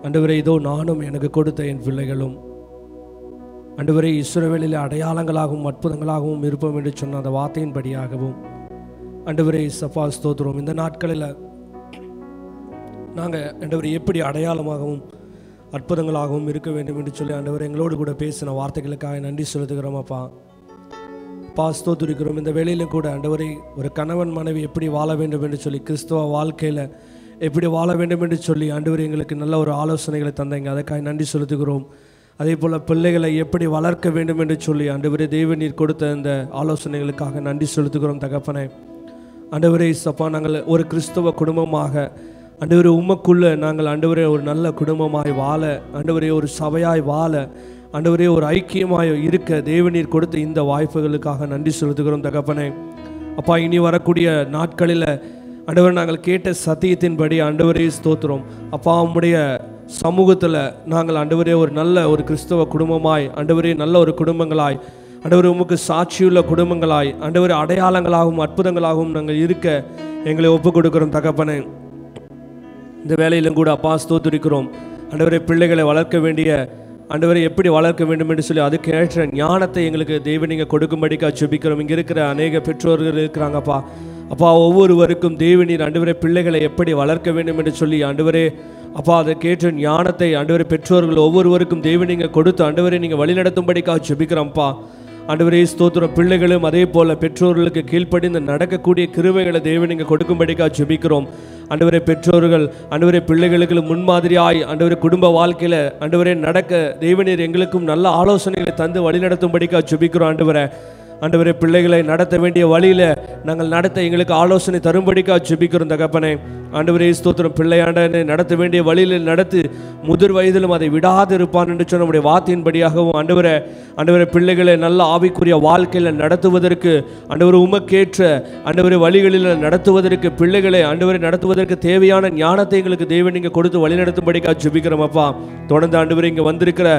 ஆண்டவரே இதோ நானும் எனக்கு கொடுத்த என் பிள்ளைகளும் ஆண்டவரே இஸ்ரவேலில் அடையாளங்களாகவும் அற்புதங்களாகவும் இருப்போம் என்று சொன்ன அந்த வார்த்தையின்படியாகவும் ஆண்டவரே சப்பா ஸ்தோத்திரம். இந்த நாட்களில் நாங்கள் ஆண்டவரே எப்படி அடையாளமாகவும் அற்புதங்களாகவும் இருக்க வேண்டும் என்று சொல்லி ஆண்டவர் எங்களோடு கூட பேசின வார்த்தைகளுக்காக நன்றி செலுத்துகிறோம் அப்பா. ஸ்தோத்திரிக்கிறோம். இந்த வேளையிலும் கூட ஆண்டவரை ஒரு கணவன் மனைவி எப்படி வாழ வேண்டும் என்று சொல்லி, கிறிஸ்தவ வாழ்க்கையில் எப்படி வாழ வேண்டும் என்று சொல்லி ஆண்டவர் எங்களுக்கு நல்ல ஒரு ஆலோசனைகளை தந்தீங்க, அதற்காக நன்றி செலுத்துகிறோம். அதே போல் பிள்ளைகளை எப்படி வளர்க்க வேண்டும் என்று சொல்லி ஆண்டவரே தேவநீர் கொடுத்த இந்த ஆலோசனைகளுக்காக நன்றி செலுத்துகிறோம் தகப்பனே. ஆண்டவரே சப்பா, நாங்கள் ஒரு கிறிஸ்தவ குடும்பமாக ஆண்டவரே உமக்குள்ளே நாங்கள் ஆண்டவரே ஒரு நல்ல குடும்பமாய் வாழ, ஆண்டவரே ஒரு சபையாய் வாழ, ஆண்டவரே ஒரு ஐக்கியமாய் இருக்க தேவநீர் கொடுத்த இந்த வாய்ப்புகளுக்காக நன்றி செலுத்துகிறோம் தகப்பனே. அப்பா, இனி வரக்கூடிய நாட்களில் ஆண்டவர் நாங்கள் கேட்ட சத்தியத்தின்படி ஆண்டவரே ஸ்தோத்திரம் அப்பா, உம்முடைய சமூகத்தில் நாங்கள் ஆண்டவரே ஒரு நல்ல ஒரு கிறிஸ்தவ குடும்பமாய் ஆண்டவரே நல்ல ஒரு குடும்பங்களாய் ஆண்டவரே உமக்கு சாட்சியுள்ள குடும்பங்களாய் ஆண்டவரே அடையாளங்களாகவும் அற்புதங்களாகவும் நாங்கள் இருக்க எங்களை ஒப்புக் கொடுக்கிறோம் தகப்பனே. இந்த வேலையிலும் கூட அப்பா ஸ்தோத்திரிக்கிறோம் ஆண்டவரே, பிள்ளைகளை வளர்க்க வேண்டிய ஆண்டவரை எப்படி வளர்க்க வேண்டும் என்று சொல்லி அதுக்கு ஏற்ற ஞானத்தை எங்களுக்கு தேவன் நீங்கள் கொடுக்கும்படிக்கா ஜெபிக்கிறோம். இங்கே இருக்கிற அநேக பெற்றோர்கள் இருக்கிறாங்கப்பா. அப்பா, ஒவ்வொருவருக்கும் தேவனீர் ஆண்டவரே பிள்ளைகளை எப்படி வளர்க்க வேண்டும் என்று சொல்லி ஆண்டவரே அப்பா அதற்கேற்ற ஞானத்தை ஆண்டவரே பெற்றோர்கள் ஒவ்வொருவருக்கும் தேவன் நீங்கள் கொடுத்து ஆண்டவரை நீங்கள் வழிநடத்தும்படிக்காக ஜெபிக்கிறோம்ப்பா. ஆண்டவரே ஸ்தோத்திரம். பிள்ளைகளும் அதே போல் பெற்றோர்களுக்கு கீழ்ப்படிந்து நடக்கக்கூடிய கிருபைகளை தேவன் நீங்கள் கொடுக்கும்படிக்காக ஜெபிக்கிறோம். ஆண்டவரே பெற்றோர்கள் ஆண்டவரே பிள்ளைகளுக்கு முன்மாதிரியாய் ஆண்டவரே குடும்ப வாழ்க்கையில் ஆண்டவரே நடக்க தேவனீர் எங்களுக்கும் நல்ல ஆலோசனைகளை தந்து வழிநடத்தும்படிக்காக ஜெபிக்கிறோம். ஆண்டவரே பிள்ளைகளை நடத்த வேண்டிய வழியில் நாங்கள் நடத்த எங்களுக்கு ஆலோசனை தரும்படிக்காக ஜெபிக்கிறோம் தகப்பனே. ஆண்டவரே ஸ்தோத்திரம். பிள்ளையாண்டனை நடத்த வேண்டிய வழியில் நடத்து, முதிர் வயதிலும் அதை விடாது இருப்பான் என்று சொன்ன நம்முடைய வார்த்தையின்படியாகவும் ஆண்டவரே பிள்ளைகளை நல்ல ஆவிக்குரிய வாழ்க்கையில் நடத்துவதற்கு ஆண்டவரை உமக்கேற்ற ஆண்டவரை வழிகளில் நடத்துவதற்கு பிள்ளைகளை ஆண்டவரை நடத்துவதற்கு தேவையான ஞானத்தை எங்களுக்கு தேவன் நீங்கள் கொடுத்து வழிநடத்தும்படிக்காக ஜெபிக்கிறோம் அப்பா. தொடர்ந்து ஆண்டவரை இங்கே வந்திருக்கிற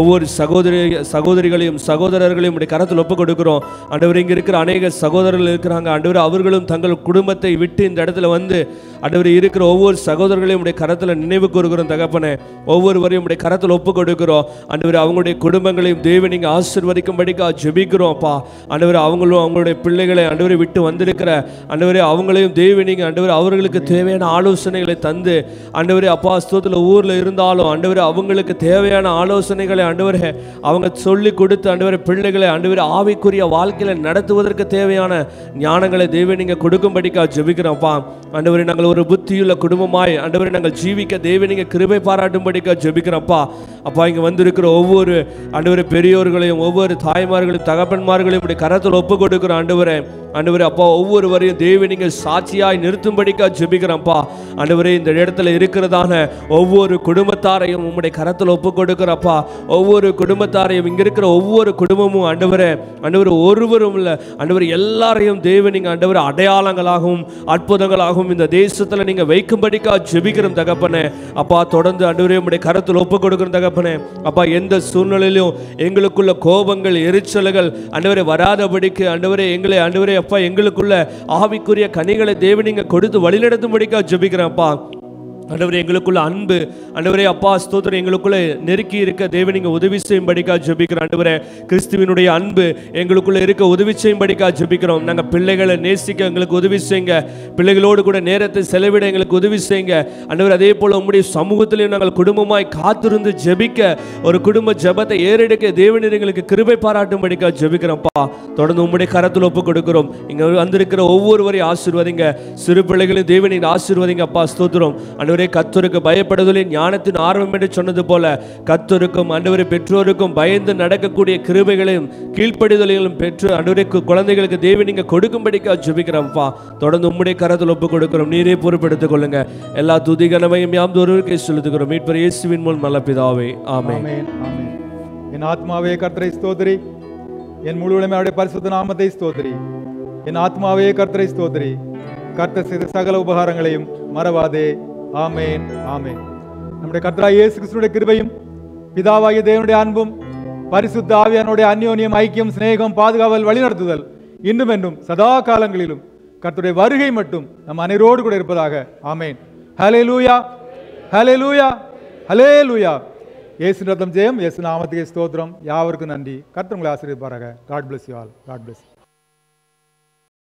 ஒவ்வொரு சகோதரிகளையும் சகோதரர்களையும் உடைய கரத்தில் ஒப்புக் கொடுக்கிறோம். ஆண்டவர் இங்கே இருக்கிற அநேக சகோதரர்கள் இருக்கிறாங்க ஆண்டவர், அவர்களும் தங்கள் குடும்பத்தை விட்டு இந்த இடத்துல வந்து ஆண்டவர் இருக்கிற ஒவ்வொரு சகோதரர்களையும் உடைய கரத்தில் நினைவு கூறுகிறோம் தகப்பனே. ஒவ்வொருவரையும் உடைய கரத்தில் ஒப்புக் கொடுக்கிறோம் ஆண்டவர். அவங்களுடைய குடும்பங்களையும் தேவன் நீங்கள் ஆசீர்வதிக்கும்படிக்காக ஜெபிக்கிறோம் அப்பா. ஆண்டவர் அவங்களும் அவங்களுடைய பிள்ளைகளை ஆண்டவரை விட்டு வந்திருக்கிற ஆண்டவரே அவங்களையும் தேவன் நீங்கள் ஆண்டவர் அவர்களுக்கு தேவையான ஆலோசனைகளை தந்து ஆண்டவரே அப்பா ஸ்தோத்திர ஊரில் இருந்தாலும் ஆண்டவர் அவங்களுக்கு தேவையான ஆலோசனைகளை ஆண்டவரே அவங்க சொல்லி கொடுத்து ஆண்டவரே பிள்ளைகளை ஆண்டவர் ஆவிக்குரிய வாழ்க்கையில் நடத்துவதற்கு தேவையான ஞானங்களை தேவன் நீங்கள் கொடுக்கும்படிக்காக ஜெபிக்கிறோம்ப்பா. ஆண்டவரே நாங்கள் ஒரு புத்தியுள்ள குடும்பமாய் ஆண்டவரே நாங்கள் ஜீவிக்க தேவன் நீங்கள் கிருபை பாராட்டும்படிக்காக ஜெபிக்கிறோம்ப்பா. அப்பா, இங்கே வந்திருக்கிற ஒவ்வொரு ஆண்டவரே பெரியோர்களையும் ஒவ்வொரு தாய்மார்களையும் தகப்பன்மார்களையும் உடைய கரத்தில் ஒப்புக் கொடுக்கிற ஆண்டவரே அப்பா ஒவ்வொருவரையும் தேவன் நீங்கள் சாட்சியாய் நிறுத்தும்படிக்காக ஜெபிக்கிறோம்ப்பா. ஆண்டவரே இந்த இடத்துல இருக்கிறதான ஒவ்வொரு குடும்பத்தாரையும் உம்முடைய கரத்தில் ஒப்புக் கொடுக்கிறப்பா. ஒவ்வொரு குடும்பத்தாரையும் இங்கே இருக்கிற ஒவ்வொரு குடும்பமும் ஆண்டவரே ஒருவரும் இல்லை ஆண்டவர் எல்லாரையும் தேவன் நீங்கள் ஆண்டவர் அடையாளங்களாகவும் அற்புதங்களாகவும் இந்த தேசத்தில் நீங்கள் வைக்கும்படிக்காக ஜெபிக்கிறோம் தகப்பனே. அப்பா, தொடர்ந்து ஆண்டவரே உம்முடைய கரத்தில் ஒப்புக் கொடுக்கிறோம் தகப்பனே. அப்பா, எந்த சூழ்நிலையிலும் எங்களுக்குள்ள கோபங்கள் எரிச்சல்கள் ஆண்டவரே வராதபடிக்கு ஆண்டவரே எங்களை ஆண்டவரே அப்பா எங்களுக்குள்ள ஆவிக்குரிய கனிகளை தேவன் நீங்கள் கொடுத்து வழிநடத்தும்படிக்காக ஜெபிக்கிறேன் அப்பா. ஆண்டவரே எங்களுக்குள்ள அன்பு ஆண்டவரே அப்பா ஸ்தோத்திரம் எங்களுக்குள்ள நெருக்கி இருக்க தேவன் நீங்கள் உதவி செய்யும்படிக்காக ஜெபிக்கிறோம். ஆண்டவரே கிறிஸ்துவினுடைய அன்பு எங்களுக்குள்ள இருக்க உதவி செய்யும்படிக்காக ஜெபிக்கிறோம். நாங்கள் பிள்ளைகளை நேசிக்க எங்களுக்கு உதவி செய்யுங்க. பிள்ளைகளோடு கூட நேரத்தை செலவிட எங்களுக்கு உதவி செய்யுங்க. ஆண்டவர் அதே போல உம்முடைய சமூகத்திலையும் நாங்கள் குடும்பமாய் காத்திருந்து ஜெபிக்க ஒரு குடும்ப ஜெபத்தை ஏறெடுக்க தேவனீர் எங்களுக்கு கிருபை பாராட்டும்படிக்காக ஜெபிக்கிறோம்ப்பா. தொடர்ந்து உம்முடைய கரத்தில் ஒப்புக் கொடுக்கிறோம். இங்கே வந்திருக்கிற ஒவ்வொருவரையும் ஆசீர்வதிங்க. சிறு பிள்ளைகளையும் தேவனீர் ஆசீர்வதிங்க அப்பா ஸ்தோத்திரம். ஆண்டவரே ஆண்டவரே கர்த்தருக்கு பயப்படுதலே ஞானத்தின் ஆர்வம் என்று சொன்னது போல கர்த்தருக்கும் ஆண்டவரே பெற்றோருக்கும் பயந்து நடக்கக்கூடிய கிருபைகளையும் கீழ்ப்படிதலையும் பெற்று ஆண்டவரே குழந்தைகளுக்கு தேவன் நீங்க கொடுக்கும்படிக்கா ஜெபிக்கிறோம்ப்பா. தொடர்ந்து உம்முடைய கரத்தில் ஒப்பு கொடுக்கிறோம். நீரே பொறுப்பெடுத்துக் கொள்ளுங்க. எல்லா துதிகனமையும் யாம் ஒருவருக்கே செலுத்துகிறோம். மீட்பர் இயேசுவின் மூலம் நல்ல பிதாவே, ஆமென். ஆமென், ஆமென். என் ஆத்மாவே கர்த்தரை ஸ்தோத்திரி, என் முழு உலகமே அவருடைய பரிசுத்த நாமத்தை ஸ்தோத்திரி. என் ஆத்மாவே கர்த்தரை ஸ்தோத்திரி, கர்த்தர் செய்த சகல உபகாரங்களையும் மறவாதே. ஆமென், ஆமென். நம்முடைய கர்த்தராகிய இயேசு கிறிஸ்துவினுடைய கிருபையும் பிதாவாகிய தேவனுடைய அன்பும் பரிசுத்த ஆவியானுடைய அந்யோன்யம், ஐக்கியம், சிநேகம், பாதுகாவல், வழிநடத்துதல் இன்றும் என்றும் சதா காலங்களிலும் கர்த்தருடைய வருகை மட்டும் நம் அனைவரோடு கூட இருப்பதாக. ஆமென். ஹல்லேலூயா, ஹல்லேலூயா, ஹல்லேலூயா. இயேசு ரத்தம் ஜெயம், இயேசு நாமத்துக்கே ஸ்தோத்திரம். யாவருக்கும் நன்றி. கர்த்தர் உங்களை ஆசீர்வதிப்பாராக. God bless you all. God bless you.